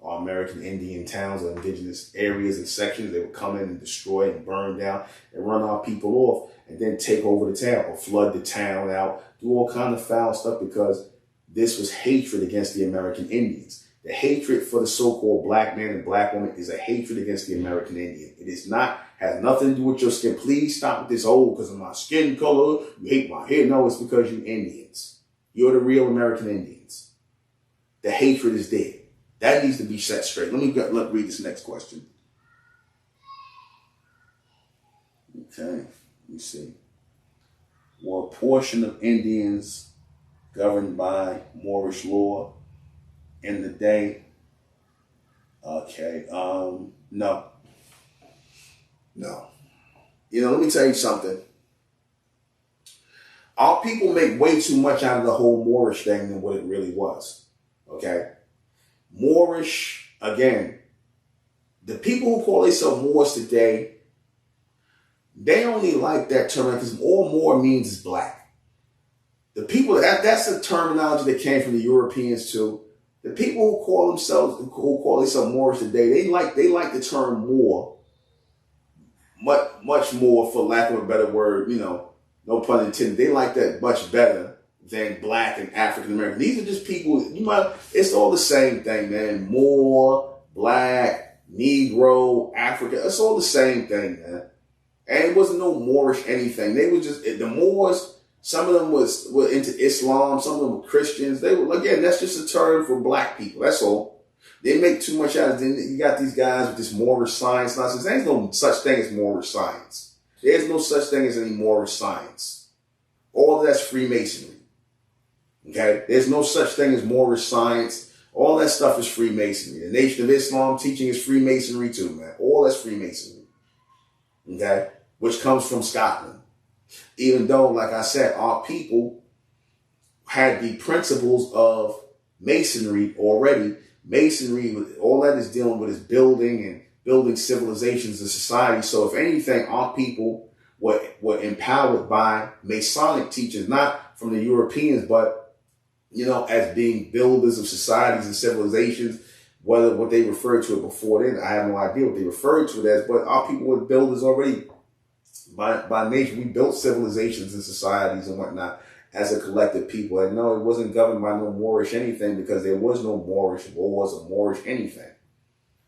[SPEAKER 1] our American Indian towns, or indigenous areas and sections. They would come in and destroy and burn down and run our people off, and then take over the town or flood the town out, do all kind of foul stuff, because this was hatred against the American Indians. The hatred for the so-called black man and black woman is a hatred against the American Indian. It is not, has nothing to do with your skin. Please stop with this, because of my skin color, you hate my hair. No, it's because you Indians. You're the real American Indians. The hatred is there. That needs to be set straight. Let me read this next question. Okay, let me see. Were a portion of Indians governed by Moorish law in the day? Okay, no. Let me tell you something. Our people make way too much out of the whole Moorish thing than what it really was. Okay? Moorish, again, the people who call themselves Moors today, they only like that term because all Moor means is black. The people, that's the terminology that came from the Europeans too. The people who call themselves Moorish today, they like the term Moor much more, for lack of a better word, no pun intended. They like that much better than black and African American. These are just people, it's all the same thing, man. Moor, black, Negro, Africa, it's all the same thing, man. And it wasn't no Moorish anything. They were just, the Moors, some of them were into Islam, some of them were Christians. They were, again, that's just a term for black people, that's all. They make too much out of it. You got these guys with this Moorish science nonsense. There's no such thing as Moorish science. There's no such thing as any Moorish science. All of that's Freemasonry. Okay? There's no such thing as Moorish science. All that stuff is Freemasonry. The Nation of Islam teaching is Freemasonry too, man. All that's Freemasonry. Okay? Which comes from Scotland. Even though, like I said, our people had the principles of Masonry already. Masonry, all that is dealing with is building civilizations and society. So if anything, our people were empowered by Masonic teachers, not from the Europeans, but, as being builders of societies and civilizations, whether what they referred to it before then, I have no idea what they referred to it as, but our people were builders already by nature. We built civilizations and societies and whatnot as a collective people. And no, it wasn't governed by no Moorish anything, because there was no Moorish wars or Moorish anything.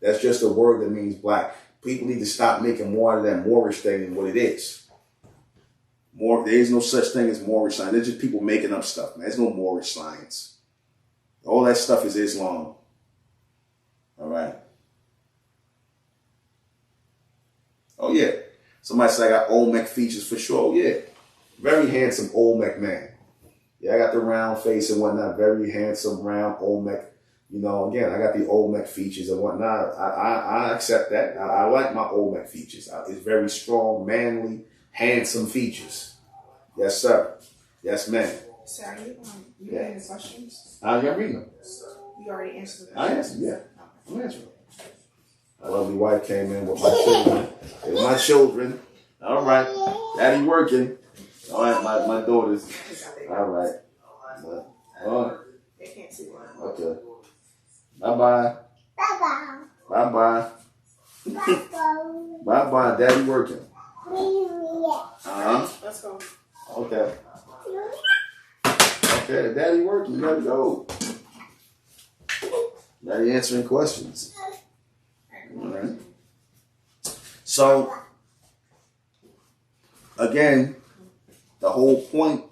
[SPEAKER 1] That's just a word that means black. People need to stop making more of that Moorish thing than what it is. There is no such thing as Moorish science. There's just people making up stuff, man. There's no Moorish science. All that stuff is Islam. All right. Oh, yeah. Somebody said I got Olmec features for sure. Oh, yeah. Very handsome Olmec man. Yeah, I got the round face and whatnot. Very handsome, round Olmec. Again, I got the Olmec features and whatnot. I accept that. I like my Olmec features. It's very strong, manly, handsome features. Yes, sir. Yes, ma'am.
[SPEAKER 2] So are you reading the questions?
[SPEAKER 1] I'm reading them.
[SPEAKER 2] You already answered the
[SPEAKER 1] I
[SPEAKER 2] questions?
[SPEAKER 1] answered, yeah. I'm answering. My lovely wife came in with my children. With my children. All right. Daddy working. All right, my daughters. All right.
[SPEAKER 2] They can't see one.
[SPEAKER 1] Okay. Bye-bye. Bye-bye. Bye-bye. Daddy working. Uh-huh.
[SPEAKER 2] Let's go.
[SPEAKER 1] Okay. Okay, Daddy working. You gotta go. Daddy answering questions. All right. So, again, the whole point.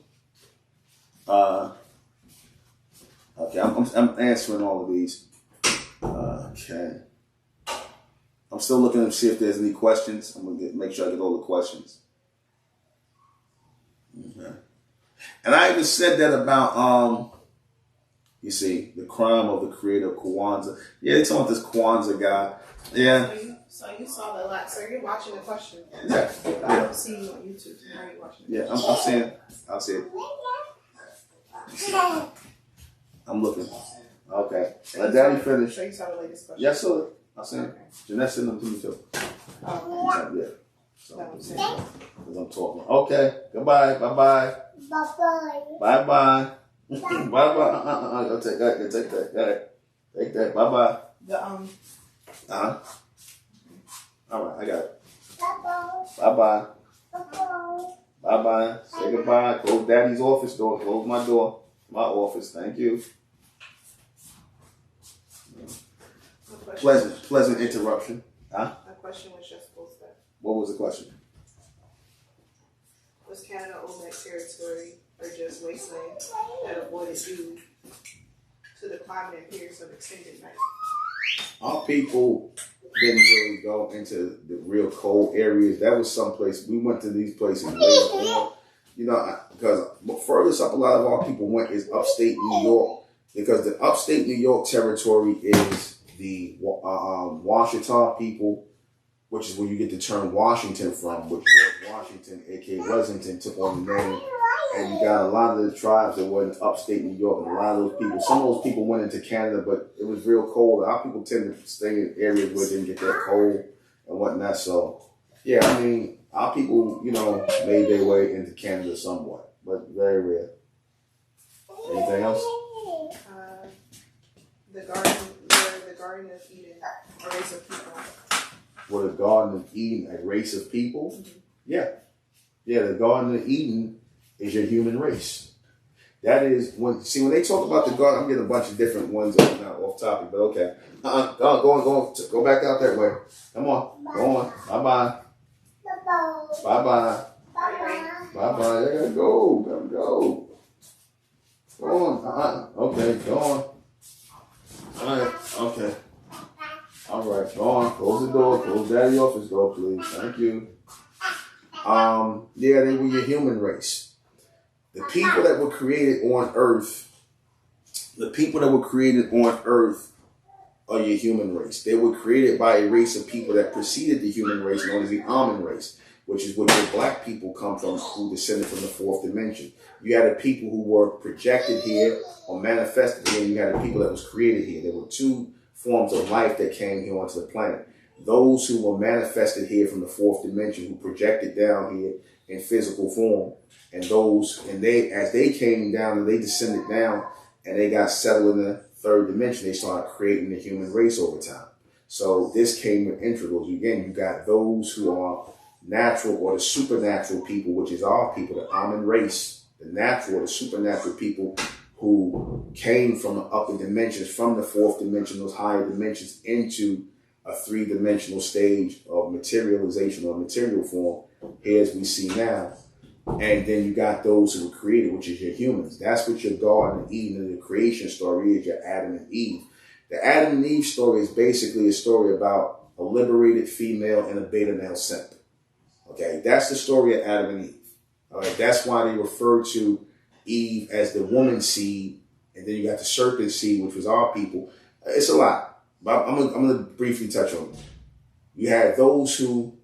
[SPEAKER 1] Okay, I'm answering all of these. Okay. I'm still looking to see if there's any questions. I'm gonna make sure I get all the questions. Okay. And I even said that about, you see, the crime of the creator of Kwanzaa. Yeah, they talking about this Kwanzaa guy. Yeah.
[SPEAKER 2] So you saw the lot. So you're watching the question.
[SPEAKER 1] Yeah.
[SPEAKER 2] I don't see you on YouTube. So how are you watching it?
[SPEAKER 1] Yeah, I'm seeing. I'm looking. Okay. Let Daddy finish.
[SPEAKER 2] So you saw the latest question?
[SPEAKER 1] Yes, sir. I seen it. Jeanette sent them to me too.
[SPEAKER 2] Oh,
[SPEAKER 1] Yeah. So,
[SPEAKER 2] that was it.
[SPEAKER 1] because I'm talking. Okay. Goodbye. Bye-bye.
[SPEAKER 3] Bye-bye.
[SPEAKER 1] Bye-bye. Bye-bye. Go take that. Go take that. Got it. Take that. Bye-bye.
[SPEAKER 2] The
[SPEAKER 1] Uh-huh. All right. I got it.
[SPEAKER 3] Bye-bye.
[SPEAKER 1] Bye-bye.
[SPEAKER 3] Bye-bye.
[SPEAKER 1] Bye-bye. Say goodbye. Close Daddy's office door. Close my door. My office. Thank you. Pleasant interruption. Huh?
[SPEAKER 2] a question was just posed there.
[SPEAKER 1] What was the question?
[SPEAKER 2] Was Canada old-neck territory or just wasteland that avoided due to the climate and periods of extended night?
[SPEAKER 1] Our people didn't really go into the real cold areas. That was someplace we went to these places later on. You know, because furthest up a lot of our people went is upstate New York, because the upstate New York territory is the Washita people, which is where you get the term Washington from, which George Washington, aka Washington, took on the name. And you got a lot of the tribes that were in upstate New York, and a lot of those people, some of those people went into Canada, but it was real cold. Our people tend to stay in areas where it didn't get that cold and whatnot. So, yeah, I mean, our people, you know, made their way into Canada somewhat, but very rare. Anything else?
[SPEAKER 2] The Garden of Eden, a race of people.
[SPEAKER 1] Were the Garden of Eden a race of people?
[SPEAKER 2] Mm-hmm.
[SPEAKER 1] Yeah. Yeah, the Garden of Eden is your human race. That is when they talk about the garden, I'm getting a bunch of different ones now off topic, but okay. Go back out that way. Come on, go on. Bye-bye. Bye-bye. Bye-bye. I gotta go. Gotta go. Go on. Okay, go on. All right. Okay. All right. Go on. Close the door. Close Daddy's office door, please. Thank you. Yeah, they were your human race. The people that were created on Earth, are your human race. They were created by a race of people that preceded the human race, known as the almond race, which is where your black people come from, who descended from the fourth dimension. You had the people who were projected here or manifested here, and you had the people that was created here. There were two forms of life that came here onto the planet. Those who were manifested here from the fourth dimension, who projected down here in physical form, and as they came down and they descended down and they got settled in the third dimension, they started creating the human race over time. So this came with integrals. Again, you got those who are natural or the supernatural people, which is our people, the almond race, the natural or the supernatural people who came from the upper dimensions, from the fourth dimension, those higher dimensions, into a three-dimensional stage of materialization or material form, here as we see now. And then you got those who were created, which is your humans. That's what your Garden of Eden and the creation story is, your Adam and Eve. The Adam and Eve story is basically a story about a liberated female and a beta male simp. Okay, that's the story of Adam and Eve. All right, that's why they refer to Eve as the woman seed, and then you got the serpent seed, which was our people. It's a lot, but I'm gonna briefly touch on it. You had those who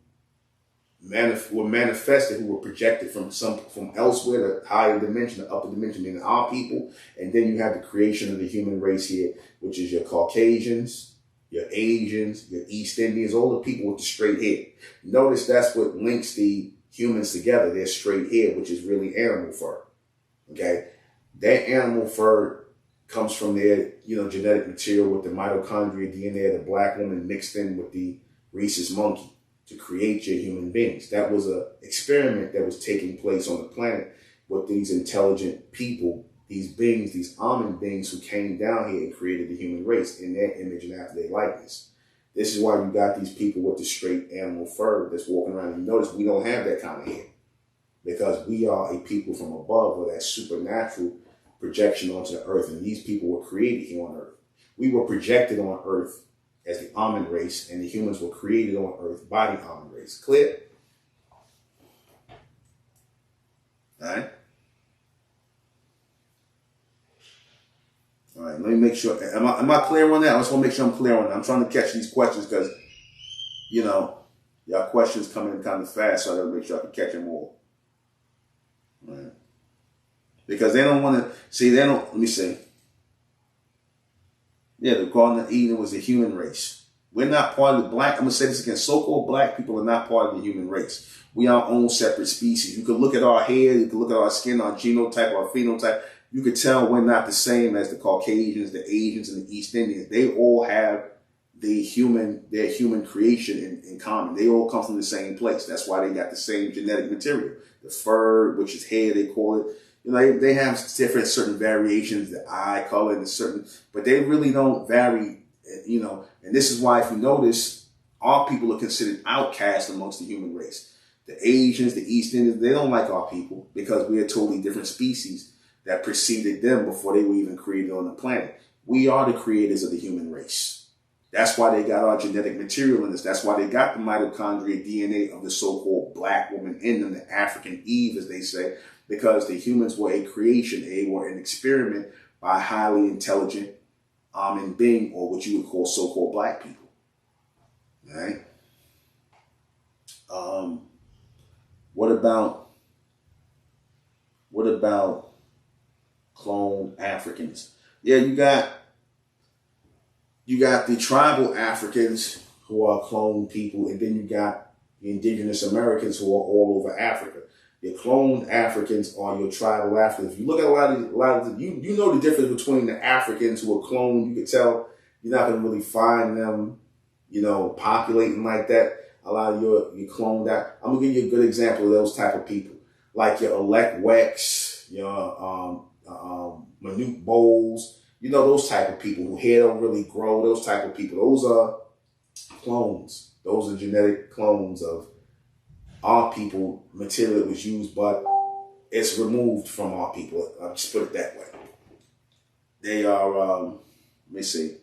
[SPEAKER 1] were manifested, who were projected from elsewhere, the higher dimension, the upper dimension, meaning our people, and then you have the creation of the human race here, which is your Caucasians, your Asians, your East Indians, all the people with the straight hair. Notice that's what links the humans together. Their straight hair, which is really animal fur. Okay, that animal fur comes from their, genetic material with the mitochondria DNA of the black woman mixed in with the rhesus monkey to create your human beings. That was an experiment that was taking place on the planet with these intelligent people, these beings, these almond beings who came down here and created the human race in their image and after their likeness. This is why you got these people with the straight animal fur that's walking around. You notice we don't have that kind of hair, because we are a people from above, or that supernatural projection onto the earth. And these people were created here on earth. We were projected on earth as the almond race, and the humans were created on earth by the almond race. Clear? All right. All right, let me make sure. Am I clear on that? I just want to make sure I'm clear on that. I'm trying to catch these questions because, you know, y'all questions come in kind of fast, so I got to make sure I can catch them all. All right. Because they don't want to, see, they don't, let me see. Yeah, the Garden of Eden was the human race. We're not part of the black, I'm going to say this again, so-called black people are not part of the human race. We are our own separate species. You can look at our hair, you can look at our skin, our genotype, our phenotype. You could tell we're not the same as the Caucasians, the Asians, and the East Indians. They all have their human creation in common. They all come from the same place. That's why they got the same genetic material. The fur, which is hair, they call it. You know, they have certain variations, the eye color, and certain, but they really don't vary, you know. And this is why, if you notice, our people are considered outcasts amongst the human race. The Asians, the East Indians, they don't like our people because we are totally different species that preceded them before they were even created on the planet. We are the creators of the human race. That's why they got our genetic material in us. That's why they got the mitochondria DNA of the so-called black woman in them, the African Eve, as they say, because the humans were a creation. They were an experiment by highly intelligent being, or what you would call so-called black people. All right. What about cloned Africans? Yeah, you got the tribal Africans who are cloned people, and then you got the indigenous Americans who are all over Africa. Your cloned Africans are your tribal Africans. If you look at a lot of you know the difference between the Africans who are cloned. You can tell you're not going to really find them, you know, populating like that. A lot of your cloned out. I'm gonna give you a good example of those type of people, like your Elect Wex, your Manute Bowles. You know, those type of people who hair don't really grow. Those type of people. Those are clones. Those are genetic clones of our people. Material that was used, but it's removed from our people. I'll just put it that way. They are. Let me see.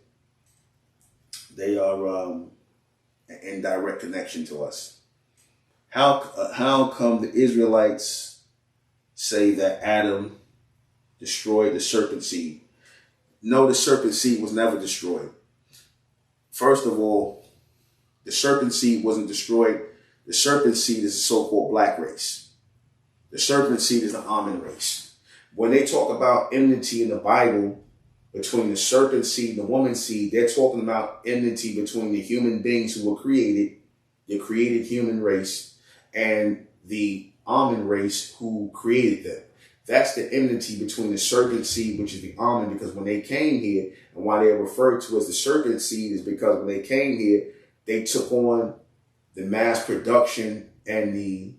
[SPEAKER 1] They are an indirect connection to us. How come the Israelites say that Adam destroyed the serpent seed? No, the serpent seed was never destroyed. First of all, the serpent seed wasn't destroyed. The serpent seed is the so-called black race. The serpent seed is the almond race. When they talk about enmity in the Bible between the serpent seed and the woman seed, they're talking about enmity between the human beings who were created, the created human race, and the almond race who created them. That's the enmity between the serpent seed, which is the almond, because when they came here, and why they're referred to as the serpent seed is because when they came here, they took on the mass production and the,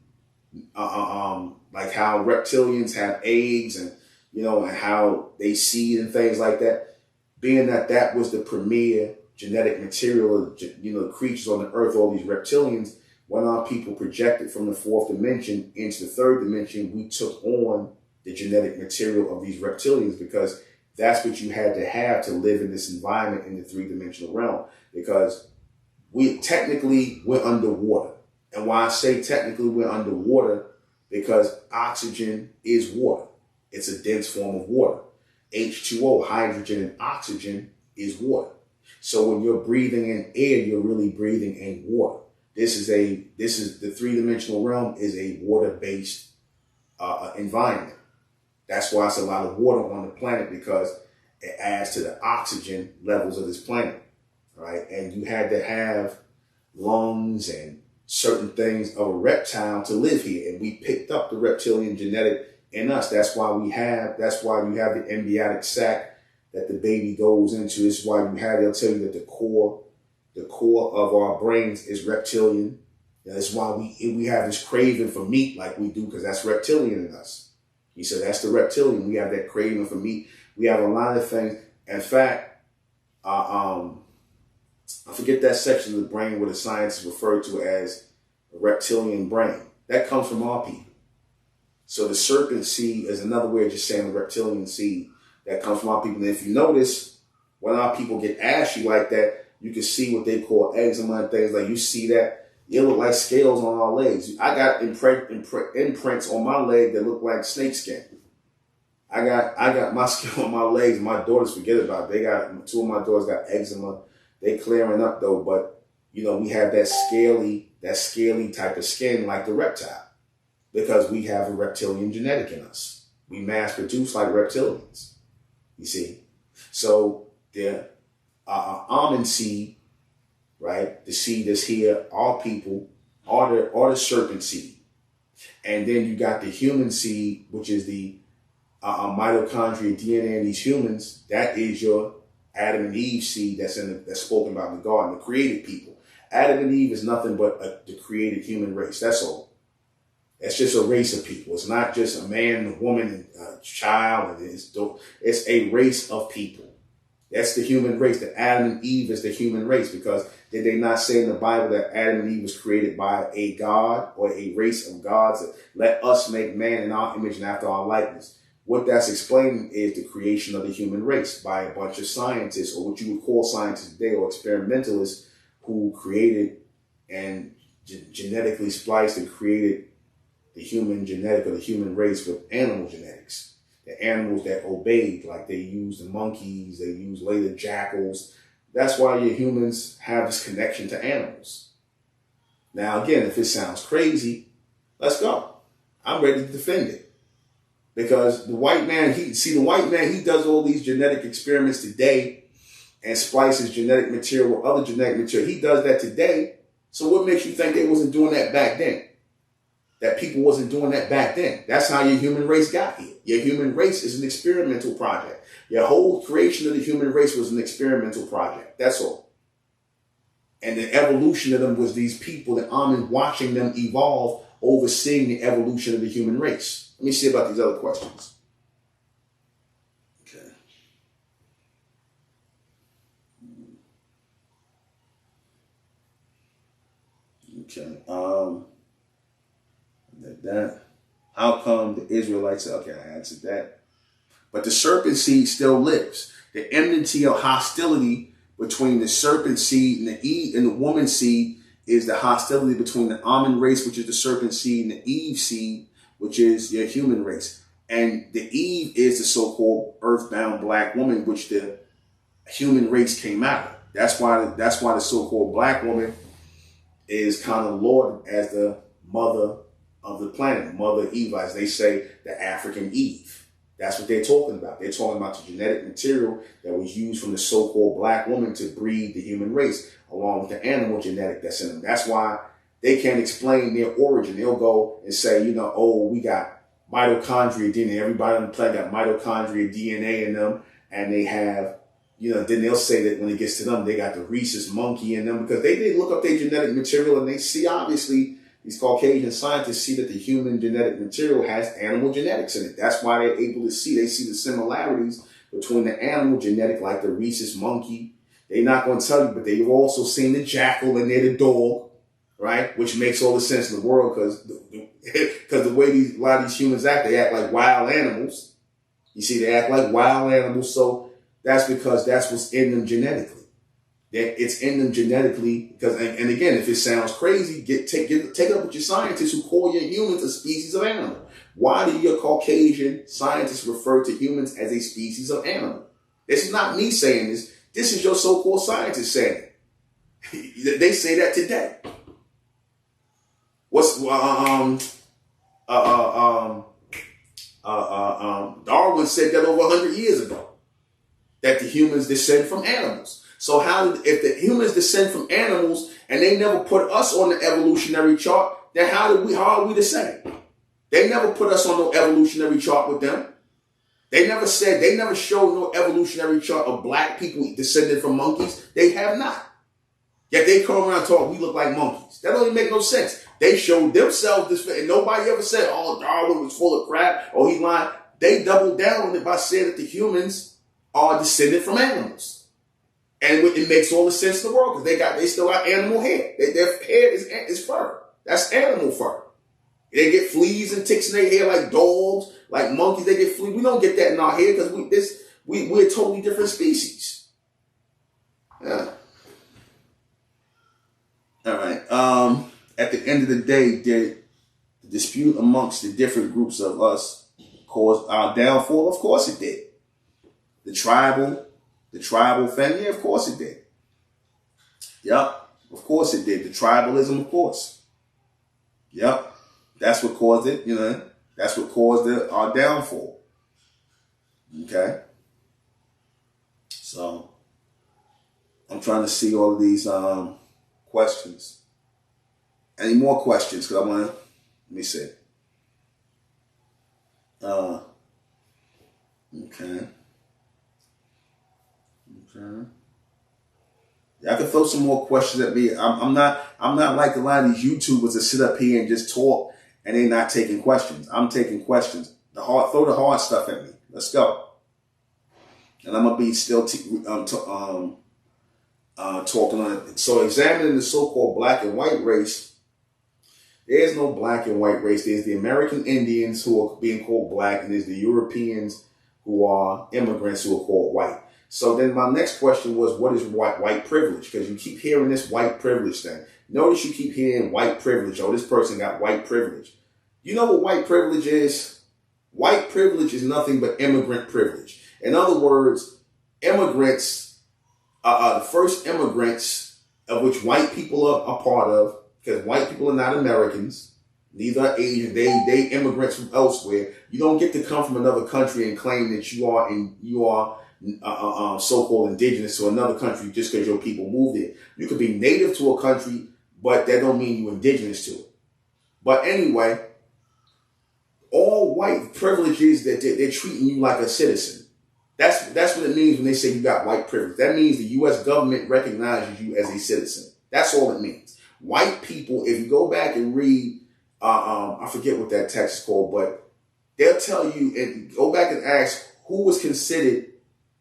[SPEAKER 1] like how reptilians have eggs and, you know, and how they seed and things like that. Being that that was the premier genetic material of, you know, creatures on the earth, all these reptilians, when our people projected from the fourth dimension into the third dimension, we took on the genetic material of these reptilians because that's what you had to have to live in this environment in the three-dimensional realm, because we're underwater. And why I say technically we're underwater, because oxygen is water. It's a dense form of water. H2O, hydrogen and oxygen, is water. So when you're breathing in air, you're really breathing in water. This is the three-dimensional realm is a water-based environment. That's why it's a lot of water on the planet, because it adds to the oxygen levels of this planet, right? And you had to have lungs and certain things of a reptile to live here. And we picked up the reptilian genetic in us. That's why you have the embryonic sac that the baby goes into. This is why they'll tell you that the core of our brains is reptilian. That's why we have this craving for meat like we do, because that's reptilian in us. He said that's the reptilian. We have that craving for meat. We have a lot of things. In fact, I forget that section of the brain where the science is referred to as a reptilian brain. That comes from our people. So the serpent seed is another way of just saying the reptilian seed that comes from our people. And if you notice, when our people get ashy like that, you can see what they call eczema and things like. You see that. It look like scales on our legs. I got imprints on my leg that look like snake skin. I got my skin on my legs. My daughters forget about it. Two of my daughters got eczema. They clearing up though, but you know, we have that scaly type of skin like the reptile because we have a reptilian genetic in us. We mass produce like reptilians. You see, so the almond seed, right? The seed that's here, all people, are the serpent seed, and then you got the human seed, which is the mitochondria DNA in these humans. That is your Adam and Eve seed that's spoken about in the garden, the created people. Adam and Eve is nothing but the created human race. That's all. It's just a race of people. It's not just a man, a woman, and a child. It's a race of people. That's the human race. The Adam and Eve is the human race, because did they not say in the Bible that Adam and Eve was created by a God or a race of gods? That let us make man in our image and after our likeness. What that's explaining is the creation of the human race by a bunch of scientists, or what you would call scientists today, or experimentalists, who created and genetically spliced and created the human genetic or the human race with animal genetics. The animals that obeyed, like they used the monkeys, they used later jackals. That's why your humans have this connection to animals. Now, again, if it sounds crazy, let's go. I'm ready to defend it. Because the white man, he does all these genetic experiments today and splices genetic material with other genetic material. He does that today. So what makes you think they wasn't doing that back then? That people wasn't doing that back then? That's how your human race got here. Your human race is an experimental project. Your whole creation of the human race was an experimental project. That's all. And the evolution of them was these people that I'm watching them evolve, overseeing the evolution of the human race. Let me see about these other questions. Okay. Okay. That. How come the Israelites? Okay, I answered that. But the serpent seed still lives. The enmity or hostility between the serpent seed and the Eve and the woman seed is the hostility between the almond race, which is the serpent seed, and the Eve seed, which is your human race. And the Eve is the so-called earthbound black woman, which the human race came out of. That's why the so-called black woman is kind of lauded as the mother of the planet, Mother Eve, as they say, the African Eve. That's what they're talking about. They're talking about the genetic material that was used from the so-called black woman to breed the human race, along with the animal genetic that's in them. That's why they can't explain their origin. They'll go and say, we got mitochondria DNA. Everybody on the planet got mitochondria DNA in them, and they have, then they'll say that when it gets to them, they got the rhesus monkey in them, because they did look up their genetic material, and they see, obviously, these Caucasian scientists see that the human genetic material has animal genetics in it. That's why they're able to see the similarities between the animal genetic, like the rhesus monkey. They're not going to tell you, but they've also seen the jackal and they're the dog, right? Which makes all the sense in the world, because the way a lot of these humans act, they act like wild animals. You see, they act like wild animals. So that's because that's what's in them genetically. It's in them genetically, because, and again, if it sounds crazy, take it up with your scientists who call your humans a species of animal. Why do your Caucasian scientists refer to humans as a species of animal? This is not me saying this. This is your so-called scientists saying it. They say that today. Darwin said that over 100 years ago, that the humans descend from animals. So if the humans descend from animals and they never put us on the evolutionary chart, then how are we the same? They never put us on no evolutionary chart with them. They never showed no evolutionary chart of black people descended from monkeys. They have not. Yet they come around and talk, we look like monkeys. That don't even make no sense. They showed themselves this, and nobody ever said, Darwin was full of crap, or he lied. They doubled down on it by saying that the humans are descended from animals. And it makes all the sense in the world, because they still got animal hair. Their hair is fur. That's animal fur. They get fleas and ticks in their hair like dogs, like monkeys. They get fleas. We don't get that in our hair, because we're a totally different species. Yeah. All right. At the end of the day, the dispute amongst the different groups of us caused our downfall? Of course it did. The tribal thing, yeah, of course it did. Yep, of course it did. The tribalism, of course. Yep, that's what caused it, That's what caused our downfall. Okay? So, I'm trying to see all of these questions. Any more questions? Because let me see. Okay. Yeah, I can throw some more questions at me. I'm not like a lot of these YouTubers that sit up here and just talk and they're not taking questions. I'm taking questions. Throw the hard stuff at me. Let's go. And I'm gonna be still talking on it. So examining the so-called black and white race, there is no black and white race. There's the American Indians who are being called black, and there's the Europeans who are immigrants who are called white. So then my next question was, what is white privilege? Because you keep hearing this white privilege thing. Notice you keep hearing white privilege. Oh, this person got white privilege. You know what white privilege is? White privilege is nothing but immigrant privilege. In other words, immigrants, the first immigrants of which white people are a part of, because white people are not Americans, neither are Asian. They immigrants from elsewhere. You don't get to come from another country and claim that you are so-called indigenous to another country just because your people moved there. You could be native to a country, but that don't mean you're indigenous to it. But anyway, all white privilege is that they're treating you like a citizen. That's what it means when they say you got white privilege. That means the U.S. government recognizes you as a citizen. That's all it means. White people, if you go back and read, I forget what that text is called, but they'll tell you, and go back and ask who was considered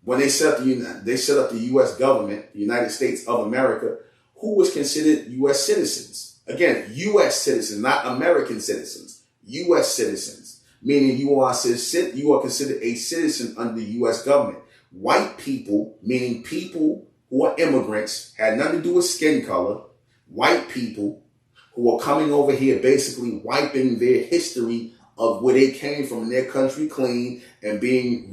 [SPEAKER 1] when they set up the U.S. government, the United States of America, who was considered U.S. citizens. Again, U.S. citizens, not American citizens. U.S. citizens, meaning you are considered a citizen under the U.S. government. White people, meaning people who are immigrants, had nothing to do with skin color. White people who are coming over here, basically wiping their history of where they came from in their country clean and being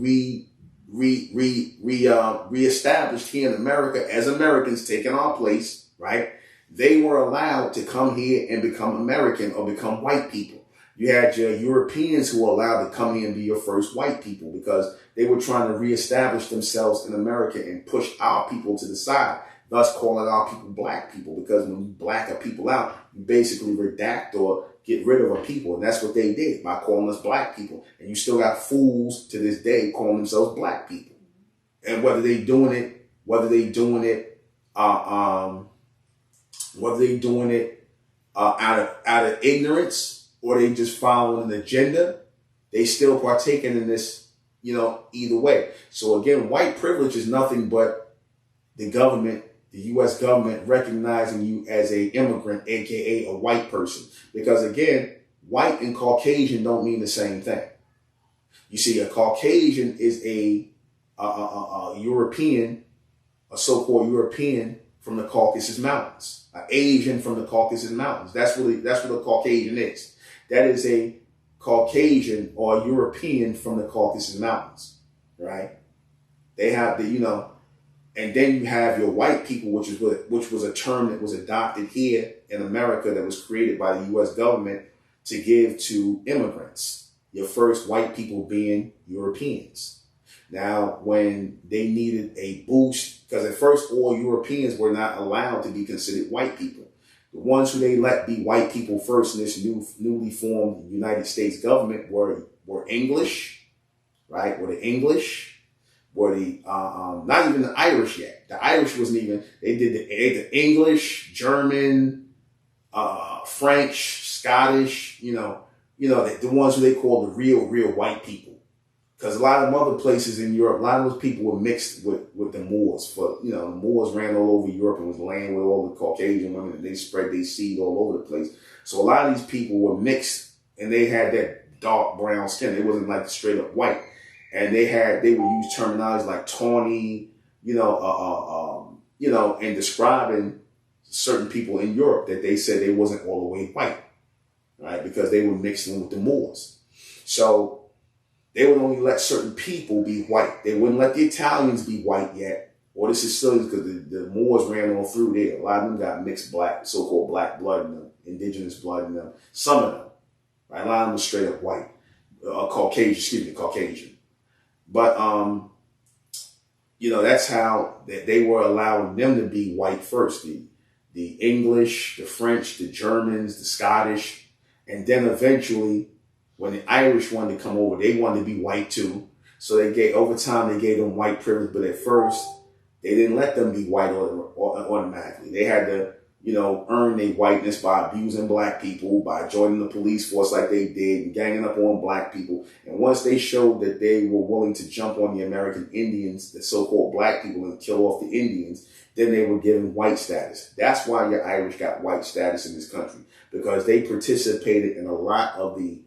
[SPEAKER 1] reestablished here in America as Americans, taking our place, right? They were allowed to come here and become American or become white people. You had your Europeans who were allowed to come here and be your first white people because they were trying to reestablish themselves in America and push our people to the side, thus calling our people black people, because when you black a people out, you basically redact or get rid of a people. And that's what they did by calling us black people. And you still got fools to this day calling themselves black people. And whether they doing it out of ignorance or they just following an agenda, they still partaking in this, either way. So again, white privilege is nothing but the government, the U.S. government recognizing you as a immigrant, aka a white person. Because again, white and Caucasian don't mean the same thing. You see, a Caucasian is a European, a so-called European from the Caucasus Mountains, an Asian from the Caucasus Mountains. That's what a Caucasian is. That is a Caucasian or European from the Caucasus Mountains, right? They have and then you have your white people, which was a term that was adopted here in America that was created by the U.S. government to give to immigrants. Your first white people being Europeans. Now, when they needed a boost, because at first all Europeans were not allowed to be considered white people. The ones who they let be white people first in this newly formed United States government were English, right? Were the English, were the not even the Irish yet. The Irish wasn't even. They did the English, German, French, Scottish. The ones who they call the real white people. Because a lot of other places in Europe, a lot of those people were mixed with the Moors. The Moors ran all over Europe and was laying with all the Caucasian women, and they spread their seed all over the place. So a lot of these people were mixed, and they had that dark brown skin. It wasn't like straight up white. And they would use terminology like tawny, in describing certain people in Europe that they said they wasn't all the way white, right? Because they were mixed in with the Moors. So they would only let certain people be white. They wouldn't let the Italians be white yet. Or this is silly because the Moors ran all through there. A lot of them got mixed black, so-called black blood in them, indigenous blood in them. Some of them, right? A lot of them were straight up white. Caucasian. But, that's how they were allowing them to be white first. The English, the French, the Germans, the Scottish, and then eventually, when the Irish wanted to come over, they wanted to be white too. So over time, they gave them white privilege. But at first, they didn't let them be white automatically. They had to, earn their whiteness by abusing black people, by joining the police force like they did, and ganging up on black people. And once they showed that they were willing to jump on the American Indians, the so-called black people, and kill off the Indians, then they were given white status. That's why your Irish got white status in this country, because they participated in a lot of the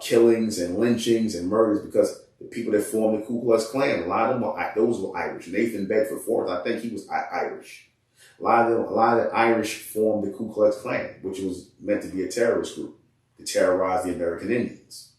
[SPEAKER 1] killings and lynchings and murders, because the people that formed the Ku Klux Klan, a lot of them those were Irish. Nathan Bedford Forrest, I think he was Irish. A lot of the Irish formed the Ku Klux Klan, which was meant to be a terrorist group to terrorize the American Indians.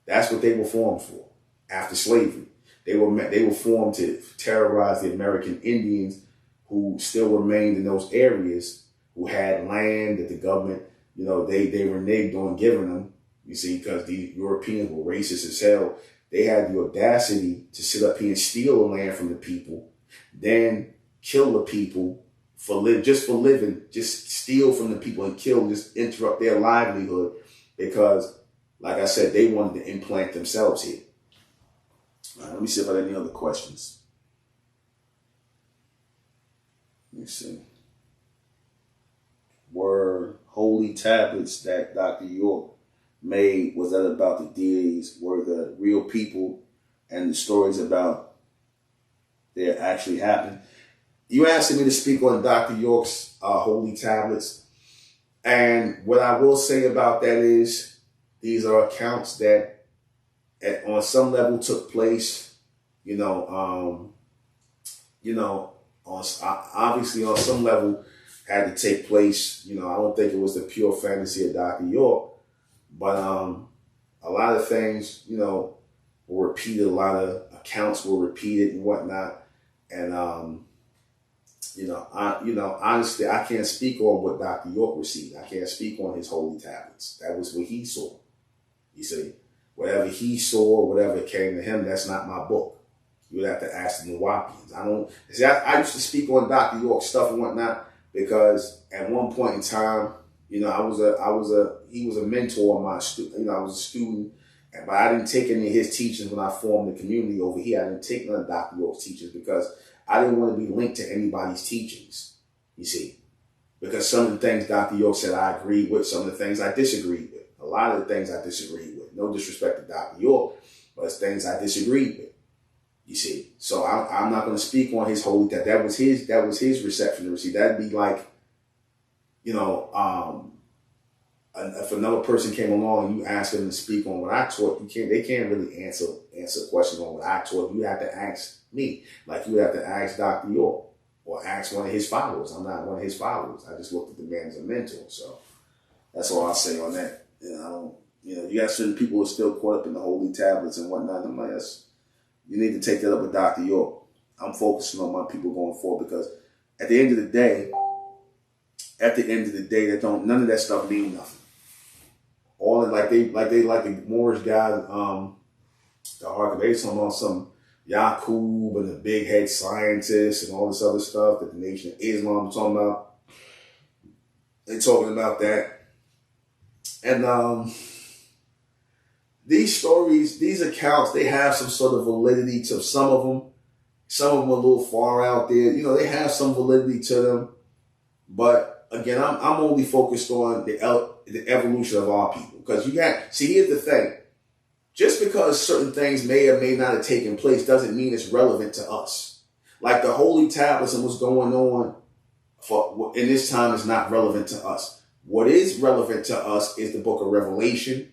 [SPEAKER 1] That's what they were formed for after slavery. They were formed to terrorize the American Indians who still remained in those areas, who had land that the government, they reneged on giving them. You see, because the Europeans were racist as hell. They had the audacity to sit up here and steal the land from the people, then kill the people for living, just steal from the people and kill, just interrupt their livelihood, because, like I said, they wanted to implant themselves here. All right, let me see if I have any other questions. Let me see. Were holy tablets that Dr. York made, was that about the deities? Were the real people and the stories about they actually happened? You asked me to speak on Dr. York's holy tablets. And what I will say about that is these are accounts that on some level took place, obviously on some level had to take place. I don't think it was the pure fantasy of Dr. York, but a lot of things, were repeated. A lot of accounts were repeated and whatnot. And, honestly, I can't speak on what Dr. York received. I can't speak on his holy tablets. That was what he saw. You see, whatever he saw, whatever came to him, that's not my book. You would have to ask the Nuwapians. I used to speak on Dr. York's stuff and whatnot because at one point in time, he was a mentor of my student. I was a student, but I didn't take any of his teachings when I formed the community over here. I didn't take none of Dr. York's teachings because I didn't want to be linked to anybody's teachings, you see, because some of the things Dr. York said I agreed with, some of the things I disagreed with. A lot of the things I disagreed with. No disrespect to Dr. York, but it's things I disagreed with, you see. So I'm not going to speak on his holy tablet. That was his reception to receive. That'd be like, if another person came along and you asked them to speak on what I taught, they can't really answer questions on what I taught. You have to ask me. Like you have to ask Dr. York or ask one of his followers. I'm not one of his followers. I just looked at the man as a mentor. So that's all I'll say on that. You got certain people who are still caught up in the holy tablets and whatnot. I'm like, you need to take that up with Dr. York. I'm focusing on my people going forward because at the end of the day, none of that stuff mean nothing. All like the Moorish guys, the Ark, they talking about some Yaqub and the big head scientists and all this other stuff that the Nation of Islam is talking about. They talking about that. And these stories, these accounts, they have some sort of validity to some of them. Some of them are a little far out there. They have some validity to them. But again, I'm only focused on the evolution of our people. Because here's the thing. Just because certain things may or may not have taken place doesn't mean it's relevant to us. Like the holy tablets and what's going on in this time is not relevant to us. What is relevant to us is the book of Revelation.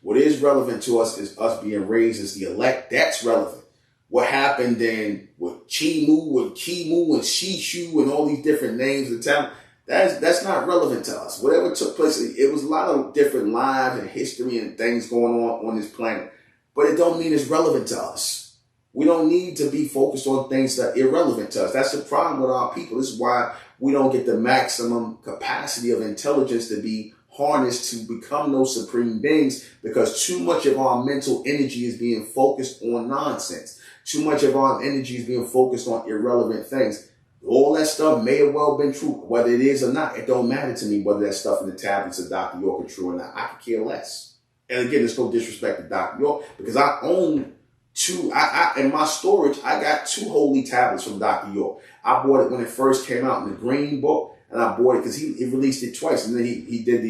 [SPEAKER 1] What is relevant to us is us being raised as the elect. That's relevant. What happened then with Chimu and Kimu and Shishu and all these different names of the town, that's not relevant to us. Whatever took place, it was a lot of different lives and history and things going on this planet. but it don't mean it's relevant to us. We don't need to be focused on things that are irrelevant to us. That's the problem with our people. This is why we don't get the maximum capacity of intelligence to be harnessed to become those supreme beings, because too much of our mental energy is being focused on nonsense. Too much of our energy is being focused on irrelevant things. All that stuff may have well been true, whether it is or not. It don't matter to me whether that stuff in the tablets of Dr. York are true or not. I could care less. And again, there's no disrespect to Dr. York, because I own two. In my storage, I got 2 holy tablets from Dr. York. I bought it when it first came out in the green book. And I bought it because he released it twice, and then he did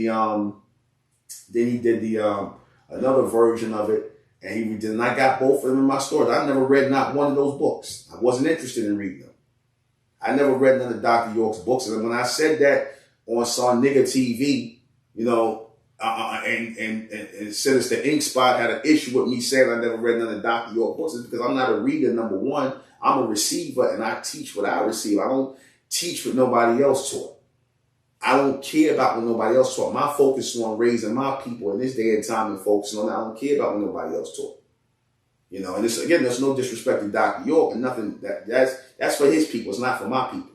[SPEAKER 1] another version of it, and I got both of them in my storage. I never read not one of those books. I wasn't interested in reading them. I never read none of Dr. York's books, and when I said that on Saw Nigga TV, and since the Ink Spot had an issue with me saying I never read none of Dr. York books, it's because I'm not a reader. Number one, I'm a receiver, and I teach what I receive. I don't teach what nobody else taught. I don't care about what nobody else taught. My focus is on raising my people in this day and time, and focusing on that. I don't care about what nobody else taught. And this, again, there's no disrespect to Dr. York and nothing. That's for his people. It's not for my people.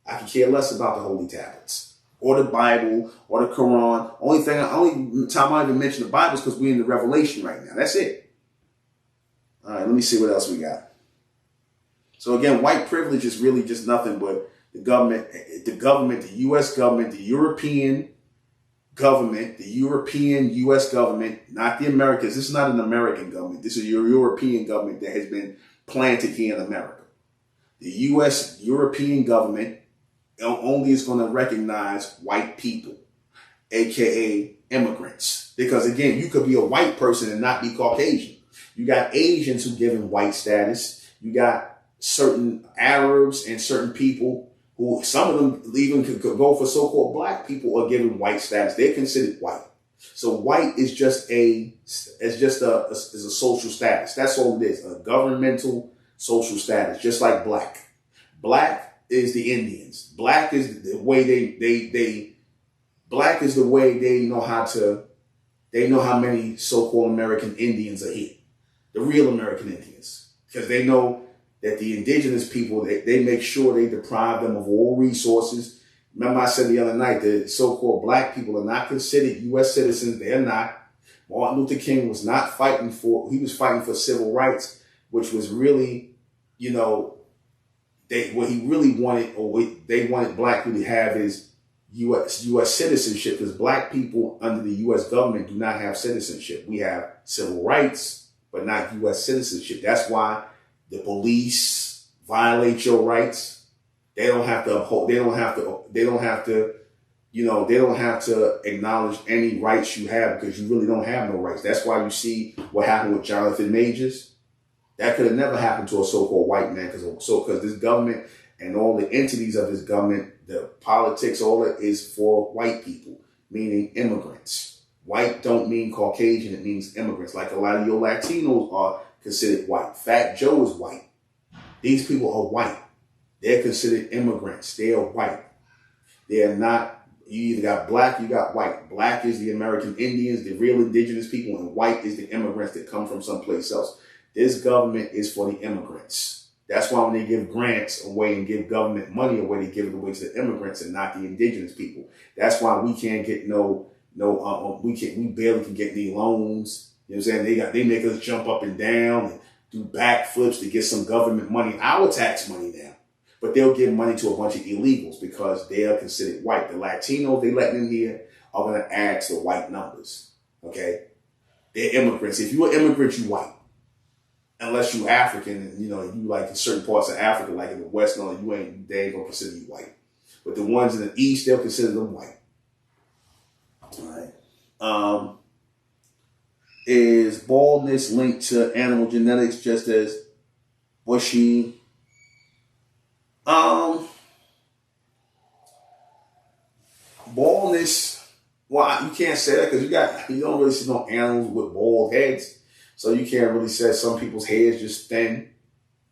[SPEAKER 1] I can care less about the holy tablets or the Bible or the Quran. Only time I even mention the Bible is because we're in the Revelation right now. That's it. All right, let me see what else we got. So again, white privilege is really just nothing but the government, the U.S. government, the European government, the European U.S. government, not the Americans. This is not an American government. This is your European government that has been planted here in America. The U.S. European government only is going to recognize white people, aka immigrants. Because again, you could be a white person and not be Caucasian. You got Asians who given white status. You got certain Arabs and certain people who, some of them even could go for so-called black people, are given white status. They're considered white. So white is just a social status. That's all it is, a governmental social status, just like black. Black is the Indians. Black is the way black is the way they know how many so-called American Indians are here. The real American Indians. Because they know that the indigenous people, they make sure they deprive them of all resources. Remember I said the other night, the so-called black people are not considered U.S. citizens. They're not. Martin Luther King was not fighting for, he was fighting for civil rights, which was really, what he really wanted, or what they wanted black people to have is U.S. citizenship, because black people under the U.S. government do not have citizenship. We have civil rights, but not U.S. citizenship. That's why the police violate your rights. They don't have to acknowledge any rights you have, because you really don't have no rights. That's why you see what happened with Jonathan Majors. That could have never happened to a so-called white man, because this government and all the entities of this government, the politics, all that is for white people, meaning immigrants. White don't mean Caucasian, it means immigrants. Like a lot of your Latinos are considered white. Fat Joe is white. These people are white. They're considered immigrants. They are white. They are not, you either got black, you got white. Black is the American Indians, the real indigenous people, and white is the immigrants that come from someplace else. This government is for the immigrants. That's why when they give grants away and give government money away, they give it away to the immigrants and not the indigenous people. That's why we can't get we barely can get any loans. You know what I'm saying? They make us jump up and down and do backflips to get some government money, our tax money now. But they'll give money to a bunch of illegals because they are considered white. The Latinos they let in here are going to add to the white numbers. Okay? They're immigrants. If you're an immigrant, you white. Unless you African and, you like in certain parts of Africa, like in the West, they ain't going to consider you white. But the ones in the East, they'll consider them white. All right. Is baldness linked to animal genetics just as bushy? Baldness, well, you can't say that because you don't really see no animals with bald heads. So you can't really say some people's hair is just thin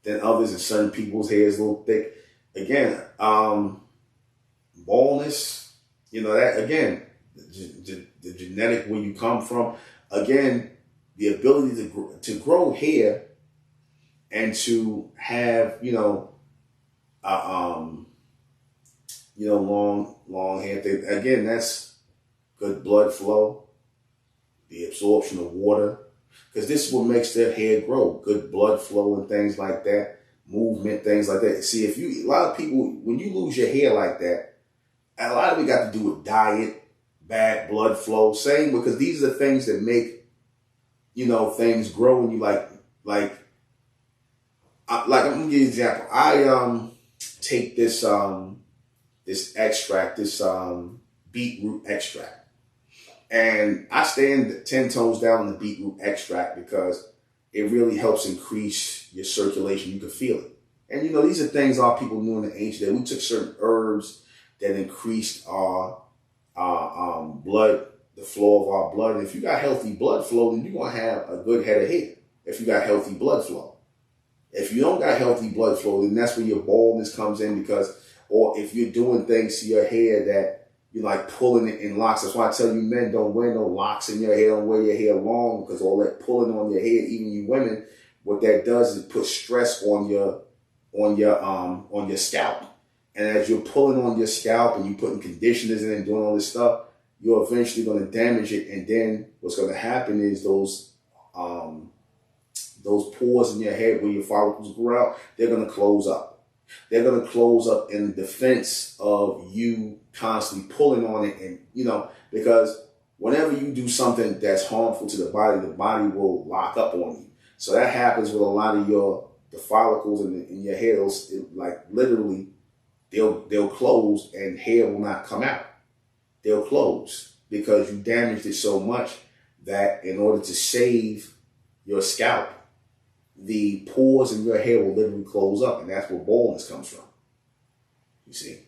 [SPEAKER 1] than others, and certain people's hair is a little thick. Again, baldness, that again, the genetic where you come from. Again, the ability to grow hair and to have, long hair. Again, that's good blood flow, the absorption of water, because this is what makes their hair grow. Good blood flow and things like that, movement, things like that. See, a lot of people, when you lose your hair like that, a lot of it got to do with diet, bad blood flow, same, because these are the things that make, things grow in you. I'm gonna give you an example. I take this extract, this beetroot extract, and I stand 10 toes down on the beetroot extract because it really helps increase your circulation. You can feel it. And these are things our people knew in the ancient day. We took certain herbs that increased our blood, the flow of our blood. And if you got healthy blood flow, then you're gonna have a good head of hair. If you got healthy blood flow. If you don't got healthy blood flow, then that's where your baldness comes in, or if you're doing things to your hair that you're like pulling it in locks. That's why I tell you, men, don't wear no locks in your hair, don't wear your hair long, because all that pulling on your head, even you women, what that does is put stress on your scalp. And as you're pulling on your scalp and you're putting conditioners in and doing all this stuff, you're eventually going to damage it. And then what's going to happen is those pores in your head where your follicles grow out, they're going to close up. They're going to close up in defense of you constantly pulling on it. And, because whenever you do something that's harmful to the body will lock up on you. So that happens with a lot of the follicles in your hair. Literally, they'll close and hair will not come out. They'll close because you damaged it so much that in order to save your scalp, the pores in your hair will literally close up, and that's where baldness comes from. You see?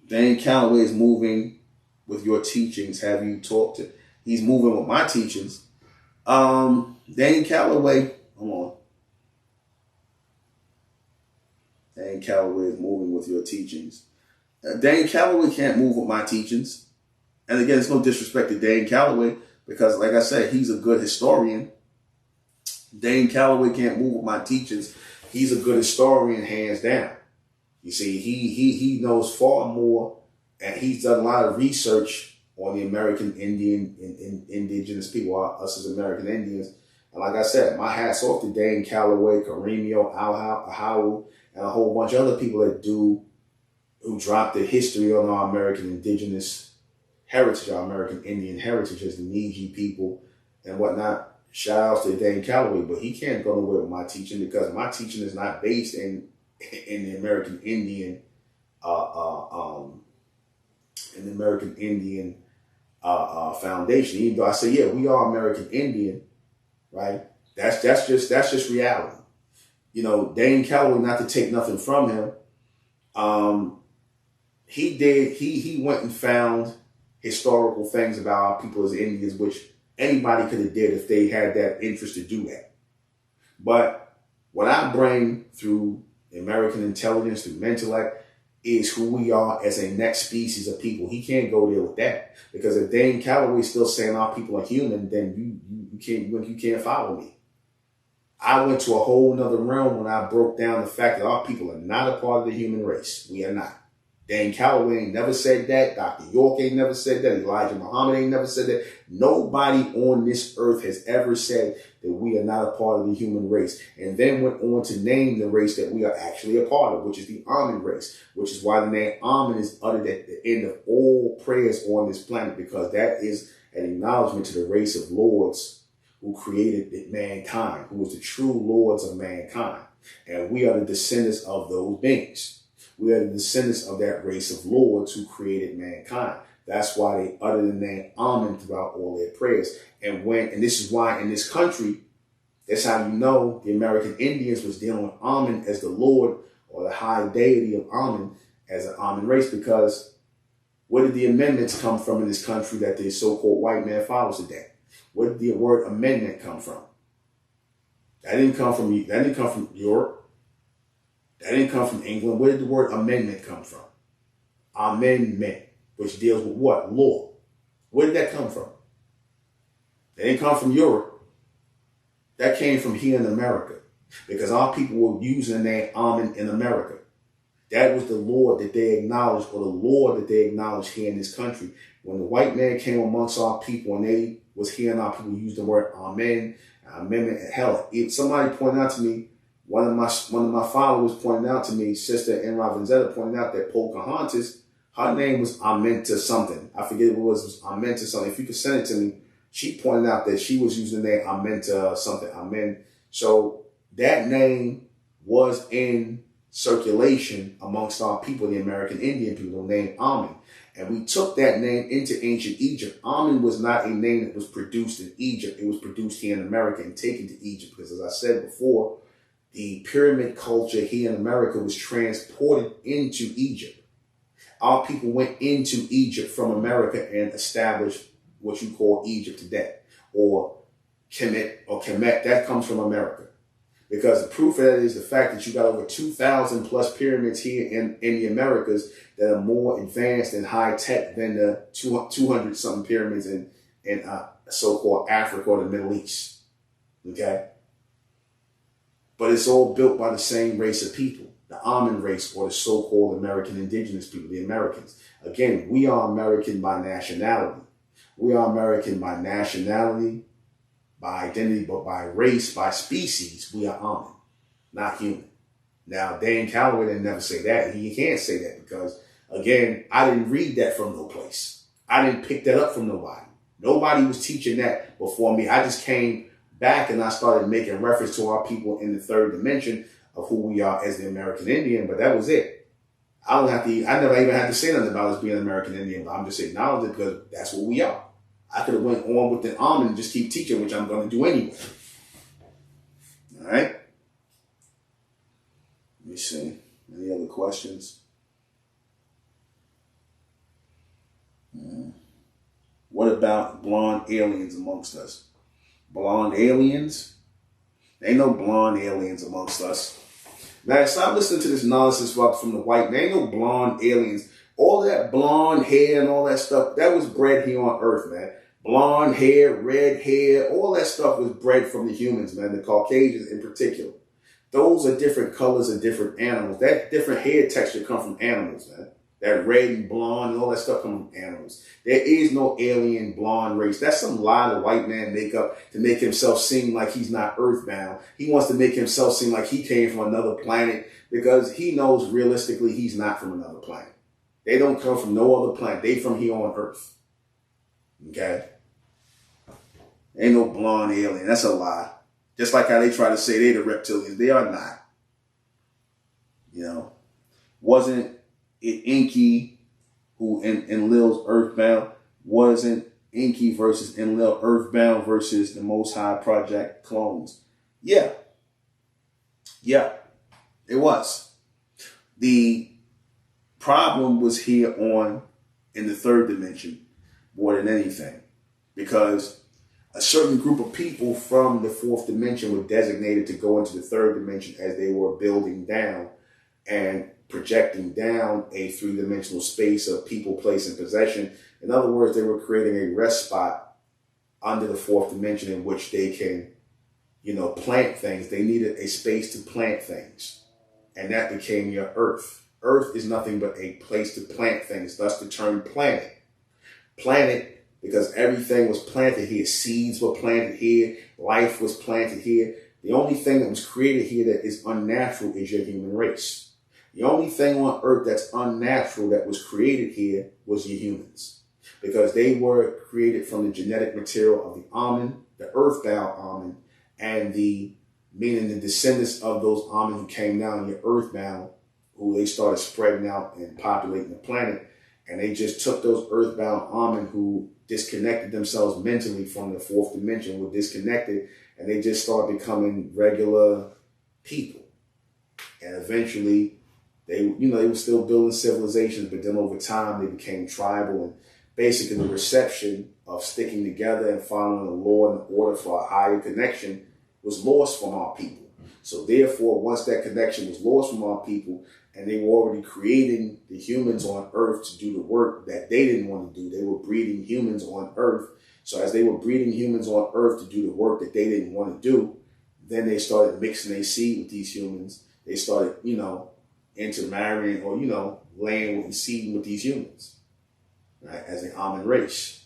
[SPEAKER 1] Dane Calloway is moving with your teachings. Have you talked to? He's moving with my teachings. Dane Calloway, hold on. Dane Calloway is moving with your teachings. Dane Calloway can't move with my teachings. And again, it's no disrespect to Dane Calloway, because like I said, he's a good historian. Dane Calloway can't move with my teachings. He's a good historian, hands down. You see, he knows far more, and he's done a lot of research on the American Indian and indigenous people, us as American Indians. And like I said, my hat's off to Dane Calloway, Kareemio, Ahawu, and a whole bunch of other people who dropped the history on our American indigenous heritage, our American Indian heritage as the Niji people and whatnot. Shout outs to Dane Calloway, but he can't go nowhere with my teaching, because my teaching is not based in the American Indian foundation. Even though I say, yeah, we are American Indian, right? That's just reality. Dane Calloway, not to take nothing from him, he went and found historical things about our people as Indians, which anybody could have did if they had that interest to do that. But what I bring through American intelligence, through MENTELLECT, is who we are as a next species of people. He can't go there with that, because if Dane Calloway is still saying our people are human, then you can't follow me. I went to a whole nother realm when I broke down the fact that our people are not a part of the human race. We are not. Dane Calloway ain't never said that. Dr. York ain't never said that. Elijah Muhammad ain't never said that. Nobody on this earth has ever said that we are not a part of the human race. And then went on to name the race that we are actually a part of, which is the Amen race, which is why the name Amen is uttered at the end of all prayers on this planet, because that is an acknowledgement to the race of lords who created mankind, who was the true lords of mankind. And we are the descendants of those beings. We are the descendants of that race of lords who created mankind. That's why they utter the name Amen throughout all their prayers. And this is why in this country, that's how you know the American Indians was dealing with Amen as the Lord, or the high deity of Amen as an Amen race, because where did the amendments come from in this country that the so-called white man follows today? Where did the word amendment come from? That didn't come from Europe. That didn't come from England. Where did the word amendment come from? Amendment, which deals with what? Law. Where did that come from? They didn't come from Europe. That came from here in America, because our people were using the name Amen in America. That was the Lord that they acknowledged, or the Lord that they acknowledged here in this country. When the white man came amongst our people and they was hearing our people use the word Amen, Amen, hell, if somebody pointed out to me, one of my followers pointed out to me, Sister Enra Vanzetta pointed out that Pocahontas, her name was Amenta something. I forget what it was Amenta something. If you could send it to me, she pointed out that she was using the name Amenta something, Amen. So that name was in circulation amongst our people, the American Indian people, named Amen. And we took that name into ancient Egypt. Amen was not a name that was produced in Egypt. It was produced here in America and taken to Egypt. Because as I said before, the pyramid culture here in America was transported into Egypt. Our people went into Egypt from America and established what you call Egypt today. Or Kemet, that comes from America. Because the proof of that is the fact that you got over 2,000 plus pyramids here in the Americas that are more advanced and high tech than the 200 something pyramids in so-called Africa or the Middle East. Okay? But it's all built by the same race of people, the Amen race, or the so-called American indigenous people, the Americans. Again, we are American by nationality. We are American by nationality, by identity, but by race, by species, we are Amen, not human. Now, Dan Calloway didn't never say that. He can't say that because, again, I didn't read that from no place. I didn't pick that up from nobody. Nobody was teaching that before me. I just came back and I started making reference to our people in the third dimension of who we are as the American Indian, but that was it. I never even had to say nothing about us being an American Indian, but I'm just acknowledging it because that's what we are. I could have went on with the Amen and just keep teaching, which I'm going to do anyway. All right. Let me see. Any other questions? What about blonde aliens amongst us? Blonde aliens? Ain't no blonde aliens amongst us. Man, stop listening to this nonsense from the white man. Ain't no blonde aliens. All that blonde hair and all that stuff, that was bred here on Earth, man. Blonde hair, red hair, all that stuff was bred from the humans, man, the Caucasians in particular. Those are different colors of different animals. That different hair texture come from animals, man. That red and blonde and all that stuff come from animals. There is no alien blonde race. That's some lie the white man make up to make himself seem like he's not earthbound. He wants to make himself seem like he came from another planet because he knows realistically he's not from another planet. They don't come from no other planet. They from here on Earth. Okay? Ain't no blonde alien. That's a lie. Just like how they try to say they the reptilians. They are not. You know? Wasn't it Inky who in Lil's Earthbound? Wasn't Inky versus Enlil Earthbound versus the Most High Project clones? Yeah. Yeah. It was. The problem was here in the third dimension more than anything, because a certain group of people from the fourth dimension were designated to go into the third dimension as they were building down and projecting down a three-dimensional space of people, place, and possession. In other words, they were creating a rest spot under the fourth dimension in which they can, plant things. They needed a space to plant things. And that became your Earth. Earth is nothing but a place to plant things, thus the term planet. Planet, because everything was planted here. Seeds were planted here. Life was planted here. The only thing that was created here that is unnatural is your human race. The only thing on Earth that's unnatural that was created here was your humans, because they were created from the genetic material of the Amen, the earthbound Amen, and meaning the descendants of those Amen who came down here earthbound, who they started spreading out and populating the planet. And they just took those earthbound Amen who disconnected themselves mentally from the fourth dimension, were disconnected, and they just started becoming regular people. And eventually, they were still building civilizations, but then over time they became tribal, and basically the reception of sticking together and following the law and order for a higher connection was lost from our people. So therefore, once that connection was lost from our people, and they were already creating the humans on Earth to do the work that they didn't want to do, they were breeding humans on Earth So as they were breeding humans on Earth to do the work that they didn't want to do, then they started mixing their seed with these humans. They started, intermarrying or, laying with and seeding with these humans, right, as an almond race.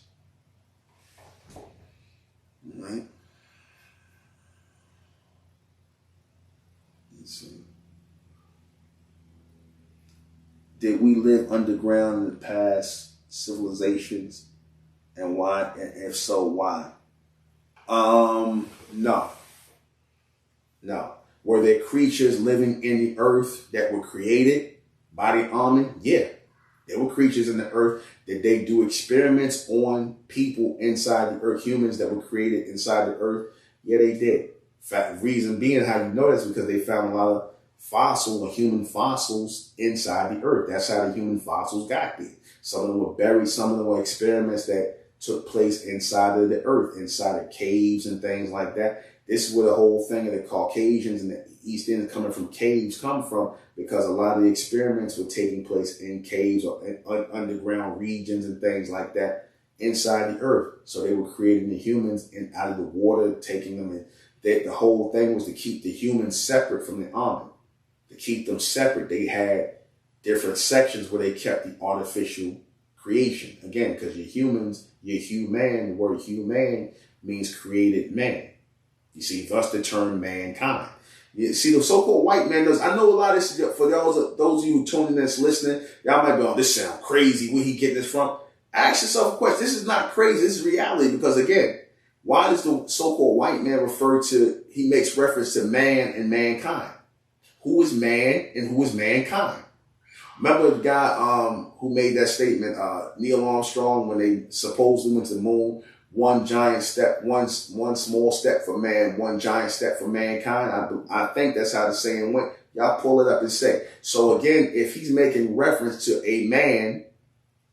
[SPEAKER 1] Right? Let's see. Did we live underground in the past civilizations? And why? And if so, why? No. No. Were there creatures living in the earth that were created by the almond? Yeah. There were creatures in the earth. Did they do experiments on people inside the earth, humans that were created inside the earth? Yeah, they did. Reason being how you know that's because they found a lot of fossil or human fossils inside the earth. That's how the human fossils got there. Some of them were buried. Some of them were experiments that took place inside of the earth, inside of caves and things like that. This is where the whole thing of the Caucasians and the East Indians coming from caves come from, because a lot of the experiments were taking place in caves or in underground regions and things like that inside the earth. So they were creating the humans and out of the water, taking them in. The whole thing was to keep the humans separate from the almond, to keep them separate. They had different sections where they kept the artificial creation. Again, because you're humans, you're human. The word human means created man. You see, thus the term mankind. You see, the so-called white man does. I know a lot of this, for those of you who tuning in that's listening, y'all might be, oh, this sounds crazy. Where he getting this from? Ask yourself a question. This is not crazy. This is reality. Because again, why does the so-called white man refer to, he makes reference to man and mankind? Who is man and who is mankind? Remember the guy who made that statement, Neil Armstrong, when they supposedly went to the moon, one giant step, one small step for man, one giant step for mankind. I think that's how the saying went. Y'all pull it up and say. So again, if he's making reference to a man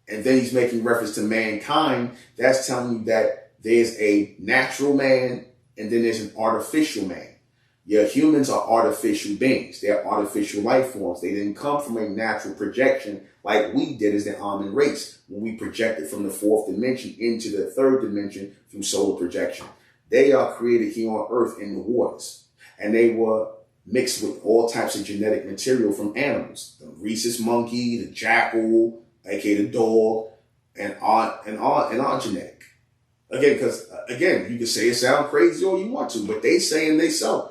[SPEAKER 1] and then he's making reference to mankind, that's telling you that there's a natural man and then there's an artificial man. Yeah, humans are artificial beings. They're artificial life forms. They didn't come from a natural projection like we did as the almond race when we projected from the fourth dimension into the third dimension through solar projection. They are created here on Earth in the waters, and they were mixed with all types of genetic material from animals. The rhesus monkey, the jackal, aka the dog, and our genetic. Again, because you can say it sounds crazy all you want to, but they saying they so.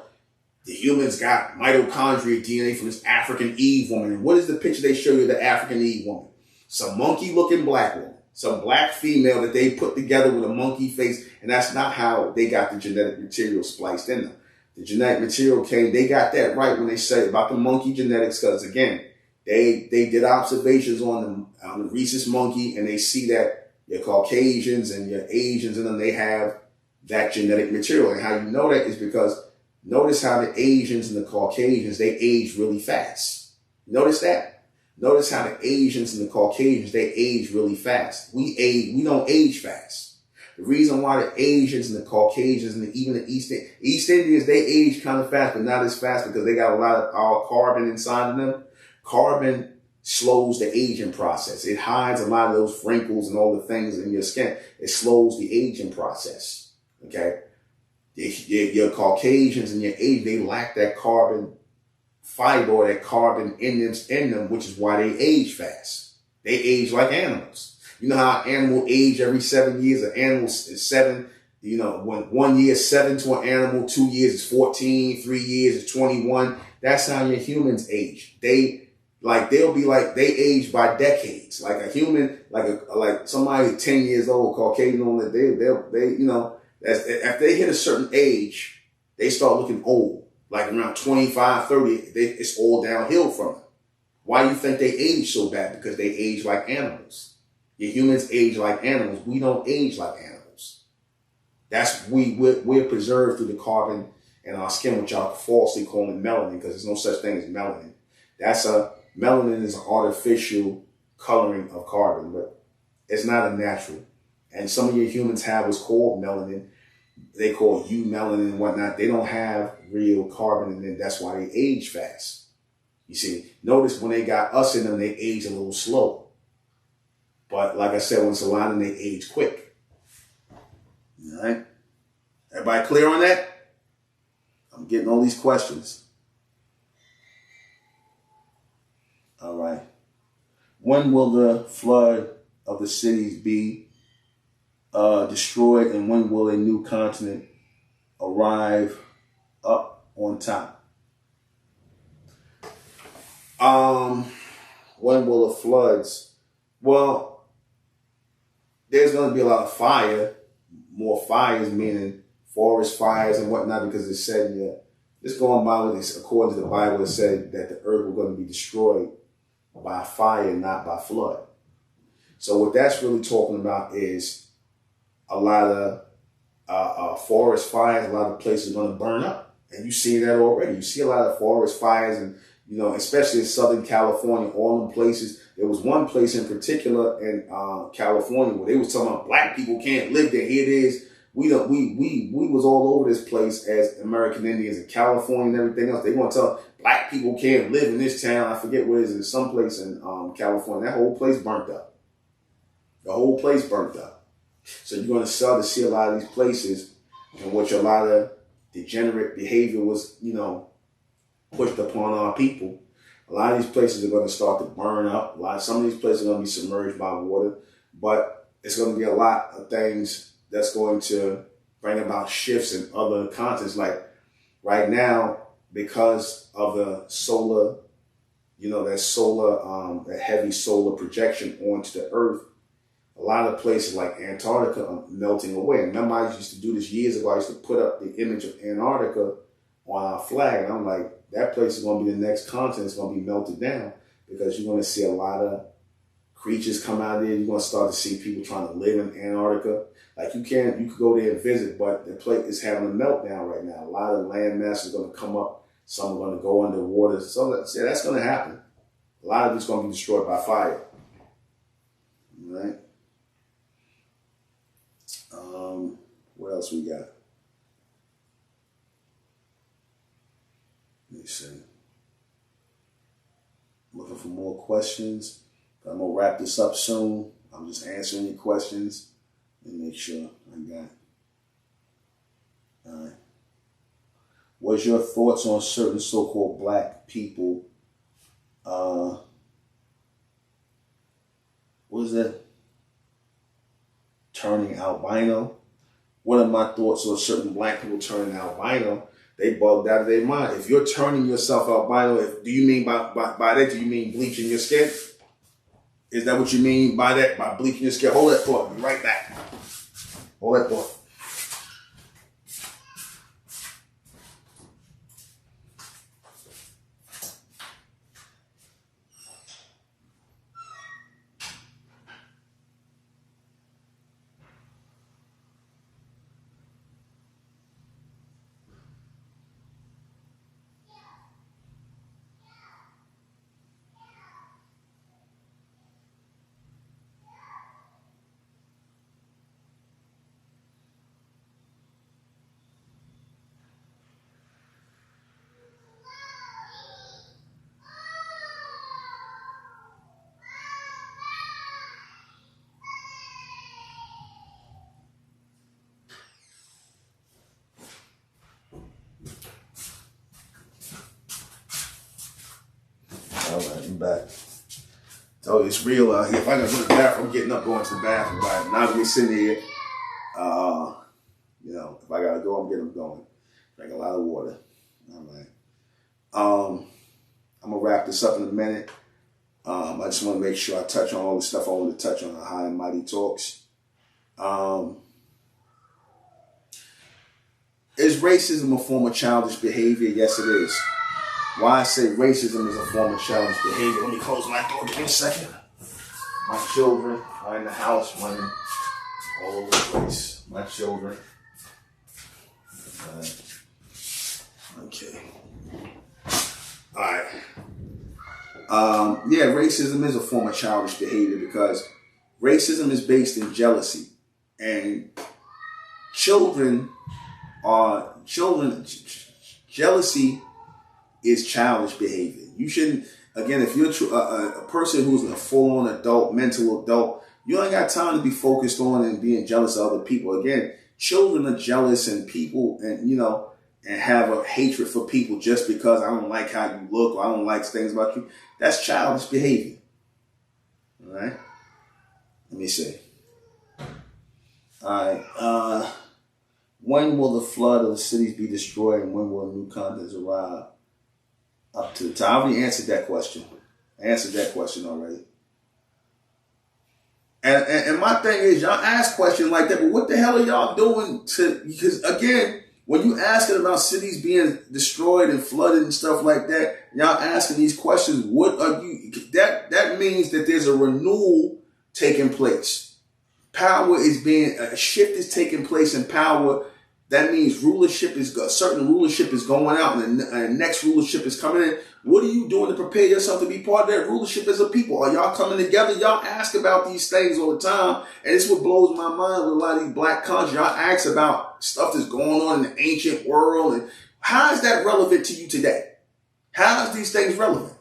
[SPEAKER 1] The humans got mitochondria DNA from this African Eve woman. And what is the picture they show you of the African Eve woman? Some monkey-looking black woman. Some black female that they put together with a monkey face. And that's not how they got the genetic material spliced in them. The genetic material they got that right when they say about the monkey genetics. Because, again, they did observations on the rhesus monkey. And they see that your Caucasians and your Asians and them, they have that genetic material. And how you know that is because notice how the Asians and the Caucasians, they age really fast. Notice that. Notice how the Asians and the Caucasians, they age really fast. We don't age fast. The reason why the Asians and the Caucasians and even the East Indians, they age kind of fast, but not as fast because they got a lot of our carbon inside of them. Carbon slows the aging process. It hides a lot of those wrinkles and all the things in your skin. It slows the aging process. Okay. Your Caucasians and your Asians, they lack that carbon fiber or that carbon in them, which is why they age fast. They age like animals. You know how an animal age every 7 years? An animal is 7. When 1 year is 7 to an animal, 2 years is 14, 3 years is 21. That's how your humans age. They age by decades. Like a human, like somebody 10 years old, Caucasian, if they hit a certain age, they start looking old. Like around 25, 30, it's all downhill from them. Why do you think they age so bad? Because they age like animals. Your humans age like animals. We don't age like animals. We're preserved through the carbon in our skin, which y'all falsely calling melanin, because there's no such thing as melanin. Melanin is an artificial coloring of carbon, but it's not a natural. And some of your humans have what's called melanin. They call you melanin and whatnot. They don't have real carbon in them. That's why they age fast. You see, notice when they got us in them, they age a little slow. But like I said, when it's a lot of them, they age quick. All right? Everybody clear on that? I'm getting all these questions. All right. When will the flood of the cities be destroyed, and when will a new continent arrive up on top? When will the floods? Well, there's going to be a lot of fire, more fires, meaning forest fires and whatnot, because it said, it's going by what it's, according to the Bible, it said that the earth was going to be destroyed by fire, not by flood. So what that's really talking about is a lot of forest fires, a lot of places are going to burn up. And you see that already. You see a lot of forest fires, and, especially in Southern California, all them places. There was one place in particular in California where they was talking about black people can't live there. Here it is. We was all over this place as American Indians in California and everything else. They want to tell black people can't live in this town. I forget where it is. It's someplace in California. That whole place burnt up. The whole place burnt up. So you're going to start to see a lot of these places in which a lot of degenerate behavior was, pushed upon our people. A lot of these places are going to start to burn up. Some of these places are going to be submerged by water, but it's going to be a lot of things that's going to bring about shifts in other continents. Like right now, because of the solar, that heavy solar projection onto the earth, a lot of places like Antarctica are melting away. And remember, I used to do this years ago. I used to put up the image of Antarctica on our flag. And I'm like, that place is going to be the next continent. It's going to be melted down, because you're going to see a lot of creatures come out of there. You're going to start to see people trying to live in Antarctica. Like you could go there and visit, but the place is having a meltdown right now. A lot of land mass is going to come up. Some are going to go underwater. So that's going to happen. A lot of it's going to be destroyed by fire. All right. What else we got? Let me see. I'm looking for more questions. I'm going to wrap this up soon. I'm just answering your questions and make sure I got it. All right. What's your thoughts on certain so-called black people? What is that? Turning albino. What are my thoughts on certain black people turning albino? They bugged out of their mind. If you're turning yourself albino, do you mean by that? Do you mean bleaching your skin? Is that what you mean by that? By bleaching your skin? Hold that thought. Be right back. Hold that thought. All right, I'm back. So it's real out here. If I gotta go to the bathroom, I'm getting up, going to the bathroom. Right? Not gonna be sitting here. If I gotta go, I'm getting going. Drink a lot of water. All right. I'm gonna wrap this up in a minute. I just want to make sure I touch on all the stuff I want to touch on the High and Mighty Talks. Is racism a form of childish behavior? Yes, it is. Why I say racism is a form of childish behavior. Let me close my door. Give me a second. My children are in the house running all over the place. My children. Okay. All right. Racism is a form of childish behavior because racism is based in jealousy. And jealousy is childish behavior. You shouldn't, again, if you're a person who's a full-on adult, mental adult, you ain't got time to be focused on and being jealous of other people. Again, children are jealous and people, and and have a hatred for people just because I don't like how you look or I don't like things about you. That's childish behavior. All right. Let me see. All right. When will the flood of the cities be destroyed and when will new continents arrive? Up to the time. I already answered that question. I answered that question already. And my thing is, y'all ask questions like that, but what the hell are y'all doing because again, when you asking about cities being destroyed and flooded and stuff like that, y'all asking these questions, what are you, that means that there's a renewal taking place. Power is a shift is taking place in power. That means certain rulership is going out and the next rulership is coming in. What are you doing to prepare yourself to be part of that rulership as a people? Are y'all coming together? Y'all ask about these things all the time. And it's what blows my mind with a lot of these black countries. Y'all ask about stuff that's going on in the ancient world. And how is that relevant to you today? How is these things relevant?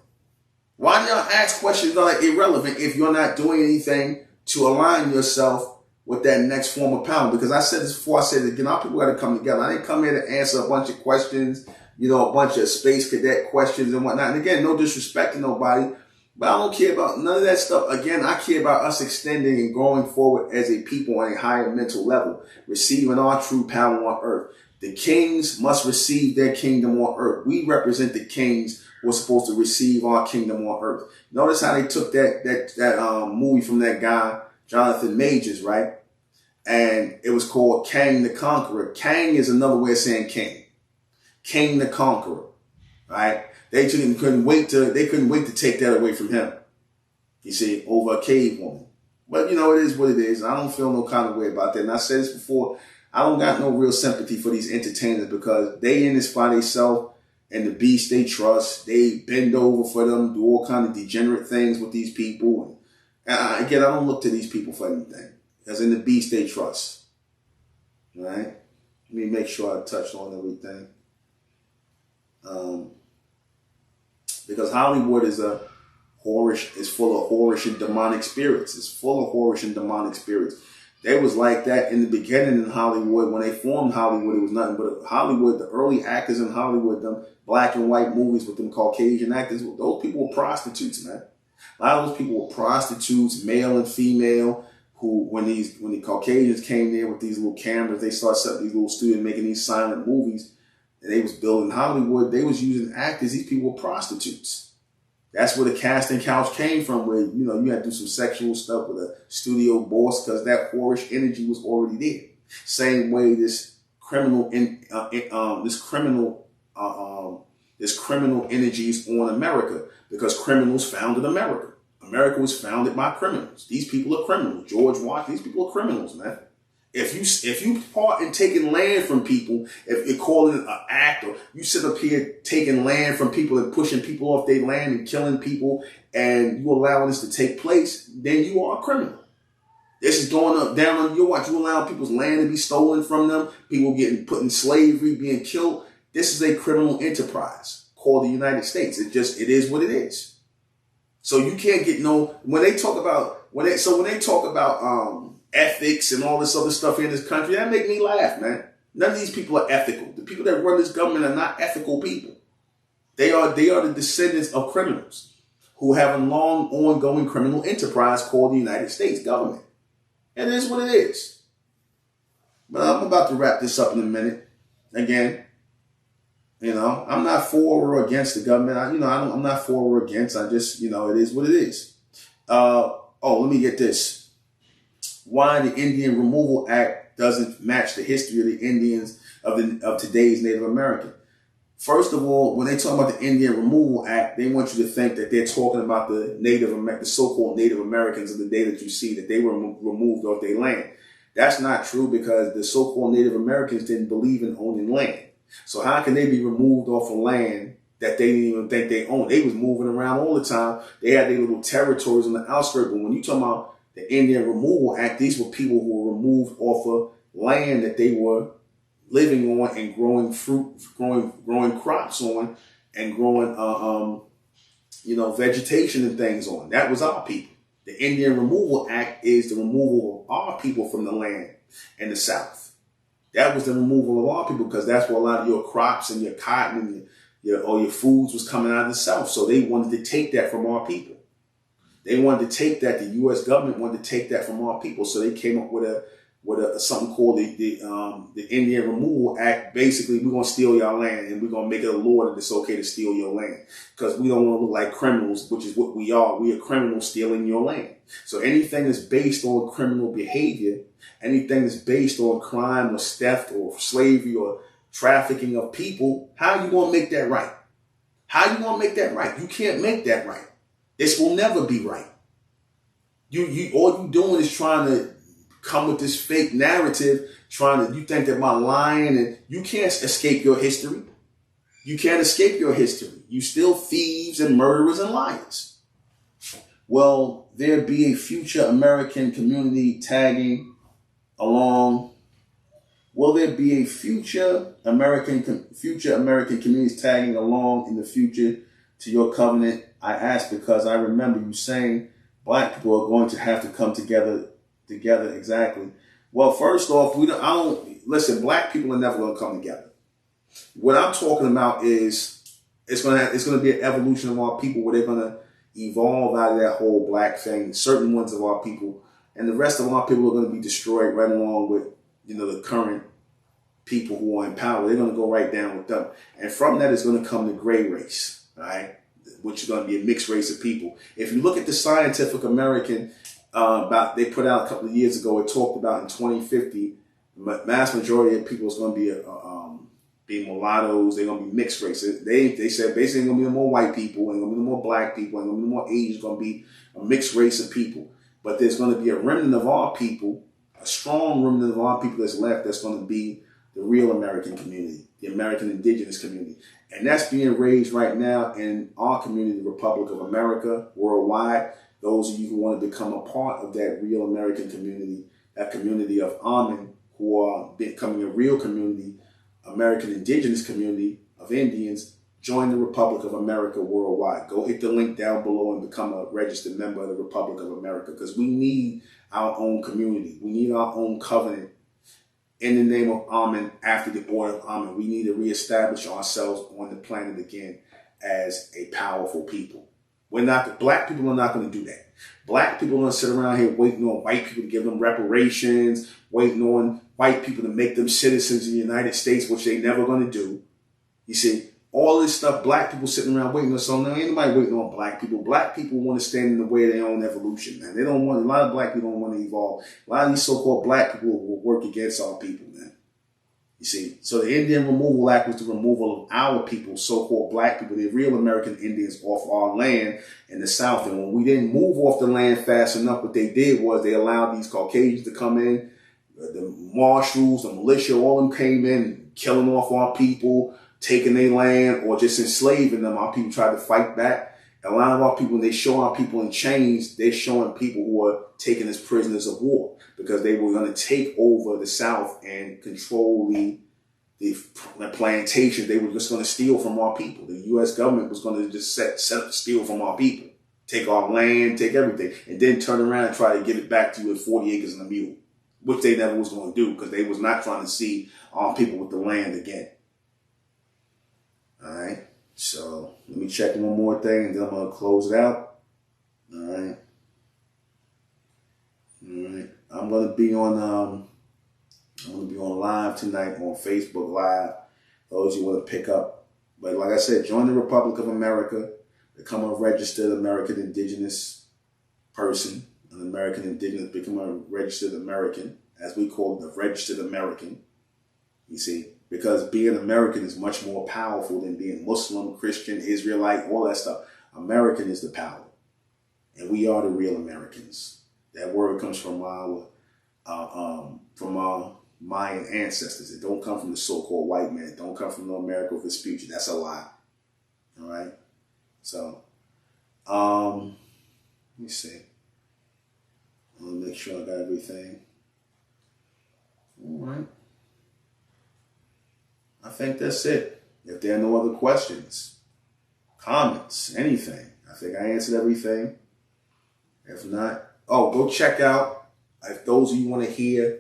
[SPEAKER 1] Why do y'all ask questions that are irrelevant if you're not doing anything to align yourself with that next form of power? Because I said this before, I said it again, our people got to come together. I didn't come here to answer a bunch of questions, a bunch of space cadet questions and whatnot. And again, no disrespect to nobody, but I don't care about none of that stuff. Again, I care about us extending and going forward as a people on a higher mental level, receiving our true power on earth. The kings must receive their kingdom on earth. We represent the kings who are supposed to receive our kingdom on earth. Notice how they took that movie from that guy, Jonathan Majors, right? And it was called Kang the Conqueror. Kang is another way of saying king. King the Conqueror, right? They couldn't wait to take that away from him. You see, over a cave woman. But it is what it is. I don't feel no kind of way about that. And I said this before, I don't got no real sympathy for these entertainers because they in this by themselves and the beast they trust. They bend over for them, do all kind of degenerate things with these people. And again, I don't look to these people for anything. Because in the beast they trust. All right? Let me make sure I touched on everything. Because Hollywood is full of whorish and demonic spirits. It's full of whorish and demonic spirits. They was like that in the beginning in Hollywood. When they formed Hollywood, it was nothing but Hollywood. The early actors in Hollywood, them black and white movies with them Caucasian actors, those people were prostitutes, man. A lot of those people were prostitutes, male and female, who, when the Caucasians came there with these little cameras, they started setting these little studios making these silent movies. And they was building Hollywood. They was using actors. These people were prostitutes. That's where the casting couch came from, where, you had to do some sexual stuff with a studio boss because that whorish energy was already there. Same way this criminal energy is on America because criminals founded America. America was founded by criminals. These people are criminals. George Washington, these people are criminals, man. If you part in taking land from people, if you're calling it an act, or you sit up here taking land from people and pushing people off their land and killing people, and you allowing this to take place, then you are a criminal. This is going up down on your watch. You allow people's land to be stolen from them, people getting put in slavery, being killed. This is a criminal enterprise called the United States. It is what it is. So you can't get when they talk about ethics and all this other stuff in this country, that make me laugh, man. None of these people are ethical. The people that run this government are not ethical people. They are the descendants of criminals who have a long ongoing criminal enterprise called the United States government. And it is what it is. But I'm about to wrap this up in a minute. Again, I'm not for or against the government. I'm not for or against. I just, it is what it is. Let me get this. Why the Indian Removal Act doesn't match the history of the Indians of today's Native American. First of all, when they talk about the Indian Removal Act, they want you to think that they're talking about the so-called Native Americans of the day that you see, that they were removed off their land. That's not true because the so-called Native Americans didn't believe in owning land. So how can they be removed off of land that they didn't even think they owned? They was moving around all the time. They had their little territories on the outskirts. But when you talk about the Indian Removal Act, these were people who were removed off of land that they were living on and growing fruit, growing crops on, and growing, vegetation and things on. That was our people. The Indian Removal Act is the removal of our people from the land in the South. That was the removal of our people, because that's where a lot of your crops and your cotton and your foods was coming out of the South. So they wanted to take that from our people. They wanted to take that. The U.S. government wanted to take that from our people. So they came up with something called the Indian Removal Act. Basically, we're gonna steal your land, and we're gonna make it a law that it's okay to steal your land, because we don't want to look like criminals, which is what we are. We are criminals stealing your land. So anything that's based on criminal behavior, anything that's based on crime or theft or slavery or trafficking of people, how are you gonna make that right? How are you gonna make that right? You can't make that right. This will never be right. You all you doing is trying to come with this fake narrative, you think that by lying, and you can't escape your history. You can't escape your history. You still thieves and murderers and liars. Will there be a future American community tagging along? Will there be a future American communities tagging along in the future to your covenant? I ask because I remember you saying black people are going to have to come together. Exactly. Well, first off, listen, black people are never going to come together. What I'm talking about is it's going to be an evolution of our people, where they're going to evolve out of that whole black thing. Certain ones of our people and the rest of our people are going to be destroyed right along with, the current people who are in power. They're going to go right down with them. And from that is going to come the gray race, right? Which is going to be a mixed race of people. If you look at the Scientific American, they put out a couple of years ago, it talked about in 2050, mass majority of people is going to be mulattoes. They're going to be mixed race. They said basically going to be no more white people, ain't going to be no more black people, ain't going to be no more Asians. It's going to be a mixed race of people. But there's going to be a remnant of our people, a strong remnant of our people that's left, that's going to be the real American community, the American indigenous community. And that's being raised right now in our community, the Republic of America, worldwide. Those of you who want to become a part of that real American community, that community of Amen, who are becoming a real community, American indigenous community of Indians, join the Republic of America worldwide. Go hit the link down below and become a registered member of the Republic of America, because we need our own community. We need our own covenant in the name of Amen, after the order of Amen. We need to reestablish ourselves on the planet again as a powerful people. Black people are not going to do that. Black people are going to sit around here waiting on white people to give them reparations, waiting on white people to make them citizens of the United States, which they never going to do. You see, all this stuff, black people sitting around waiting on something. Ain't nobody waiting on black people. Black people want to stand in the way of their own evolution, man. A lot of black people don't want to evolve. A lot of these so-called black people will work against our people, man. You see, so the Indian Removal Act was the removal of our people, so-called black people, the real American Indians, off our land in the South. And when we didn't move off the land fast enough, what they did was they allowed these Caucasians to come in, the marshals, the militia, all of them came in, killing off our people, taking their land, or just enslaving them. Our people tried to fight back. A lot of our people, when they show our people in chains, they're showing people who are taken as prisoners of war, because they were going to take over the South and control the plantations. They were just going to steal from our people. The U.S. government was going to just set up to steal from our people, take our land, take everything, and then turn around and try to give it back to you at 40 acres and a mule, which they never was going to do, because they was not trying to see our people with the land again. All right. So let me check one more thing, and then I'm going to close it out. All right. All right. I'm going to be on live tonight on Facebook Live. Those you want to pick up. But like I said, join the Republic of America. Become a registered American indigenous person. An American indigenous, become a registered American, as we call it, the registered American. You see, because being American is much more powerful than being Muslim, Christian, Israelite, all that stuff. American is the power. And we are the real Americans. That word comes from our Mayan ancestors. It don't come from the so-called white man. It don't come from no America with Vespucci. That's a lie. All right? So, let me see. I want to make sure I got everything. All right. I think that's it. If there are no other questions, comments, anything, I think I answered everything. If not, go check out, if those of you want to hear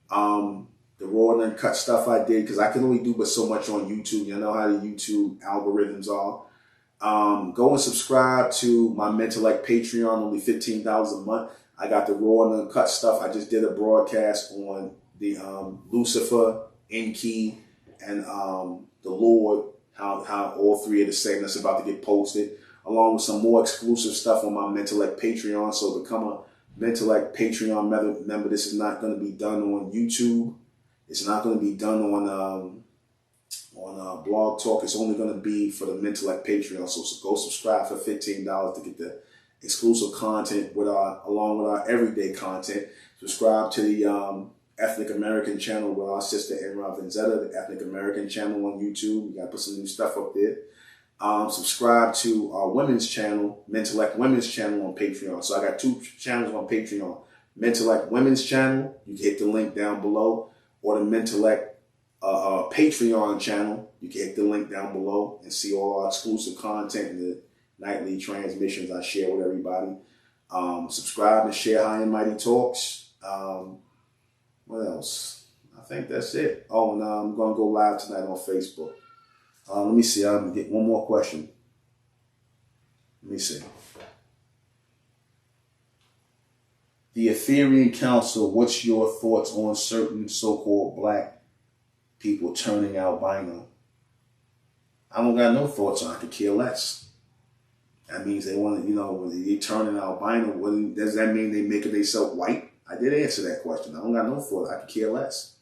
[SPEAKER 1] the the raw and uncut stuff I did, because I can only do but so much on YouTube. You know how the YouTube algorithms are. Go and subscribe to my MENTELLECT Patreon, only $15 a month. I got the raw and uncut stuff. I just did a broadcast on the Lucifer, Enki, and the Lord, how all three are the same. That's about to get posted, along with some more exclusive stuff on my MENTELLECT Patreon. So become a MENTELLECT Patreon member. This is not going to be done on YouTube. It's not going to be done on Blog Talk. It's only going to be for the MENTELLECT Patreon. So go subscribe for $15 to get the exclusive content along with our everyday content. Subscribe to the Ethnic American channel with our sister Enra Vanzetta, the Ethnic American channel on YouTube. We got to put some new stuff up there. Subscribe to our women's channel, MENTELLECT Women's channel on Patreon. So I got 2 channels on Patreon. MENTELLECT Women's channel, you can hit the link down below, or the MENTELLECT Patreon channel, you can hit the link down below and see all our exclusive content and the nightly transmissions I share with everybody. Subscribe and share High and Mighty Talks. What else? I think that's it. Oh, and I'm going to go live tonight on Facebook. Let me see. I'm going to get one more question. Let me see. The Aetherian Council, what's your thoughts on certain so-called black people turning albino? I don't got no thoughts on it. I could care less. That means they want to, when they turning albino, does that mean they making themselves white? I did answer that question. I don't got no thought. I could care less.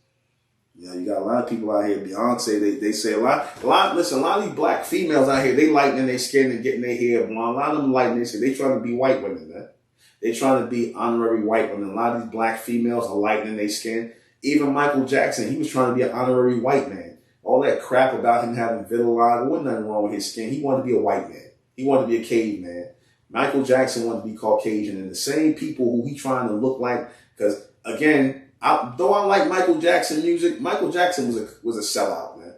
[SPEAKER 1] You got a lot of people out here. Beyonce, they say a lot. Listen, a lot of these black females out here, they lightening their skin and getting their hair blonde. A lot of them lightening their skin. They trying to be white women, man. They trying to be honorary white women. A lot of these black females are lightening their skin. Even Michael Jackson, he was trying to be an honorary white man. All that crap about him having vitiligo, there wasn't nothing wrong with his skin. He wanted to be a white man. He wanted to be a caveman. Michael Jackson wanted to be Caucasian, and the same people who he trying to look like, because again, though I like Michael Jackson music, Michael Jackson was a sellout, man.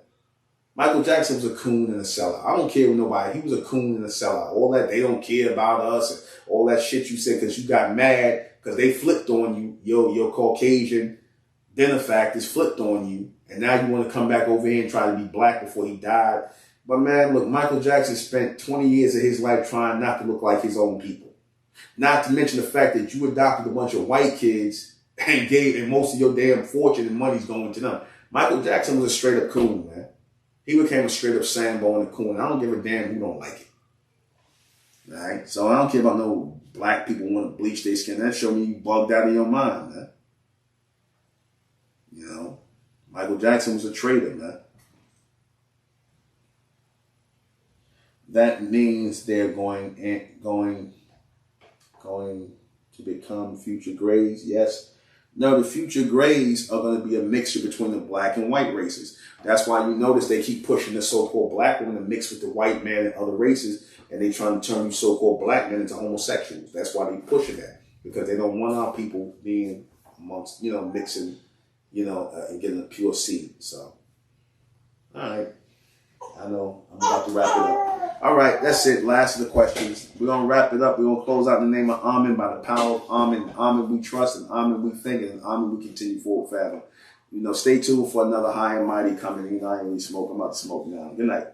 [SPEAKER 1] Michael Jackson was a coon and a sellout. I don't care with nobody. He was a coon and a sellout. All that, they don't care about us and all that shit you said because you got mad because they flipped on you. Your Caucasian benefactors flipped on you, and now you want to come back over here and try to be black before he died. But man, look, Michael Jackson spent 20 years of his life trying not to look like his own people. Not to mention the fact that you adopted a bunch of white kids and most of your damn fortune and money's going to them. Michael Jackson was a straight up coon, man. He became a straight up Sambo and a coon. I don't give a damn who don't like it. All right? So I don't care about no black people want to bleach their skin. That show me you bugged out of your mind, man. Michael Jackson was a traitor, man. That means they're going to become future grays. Yes. No, the future grays are going to be a mixture between the black and white races. That's why you notice they keep pushing the so-called black woman to mix with the white man and other races, and they trying to turn you so-called black men into homosexuals. That's why they pushing that, because they don't want our people being amongst, mixing, and getting a pure seed. So, all right. I know I'm about to wrap it up. All right, that's it. Last of the questions. We're going to wrap it up. We're going to close out in the name of Amen, by the power of Amen. Amen we trust, and Amen we think, and Amen we continue forward forever. Stay tuned for another High and Mighty coming. I ain't really smoke. I'm about to smoke now. Good night.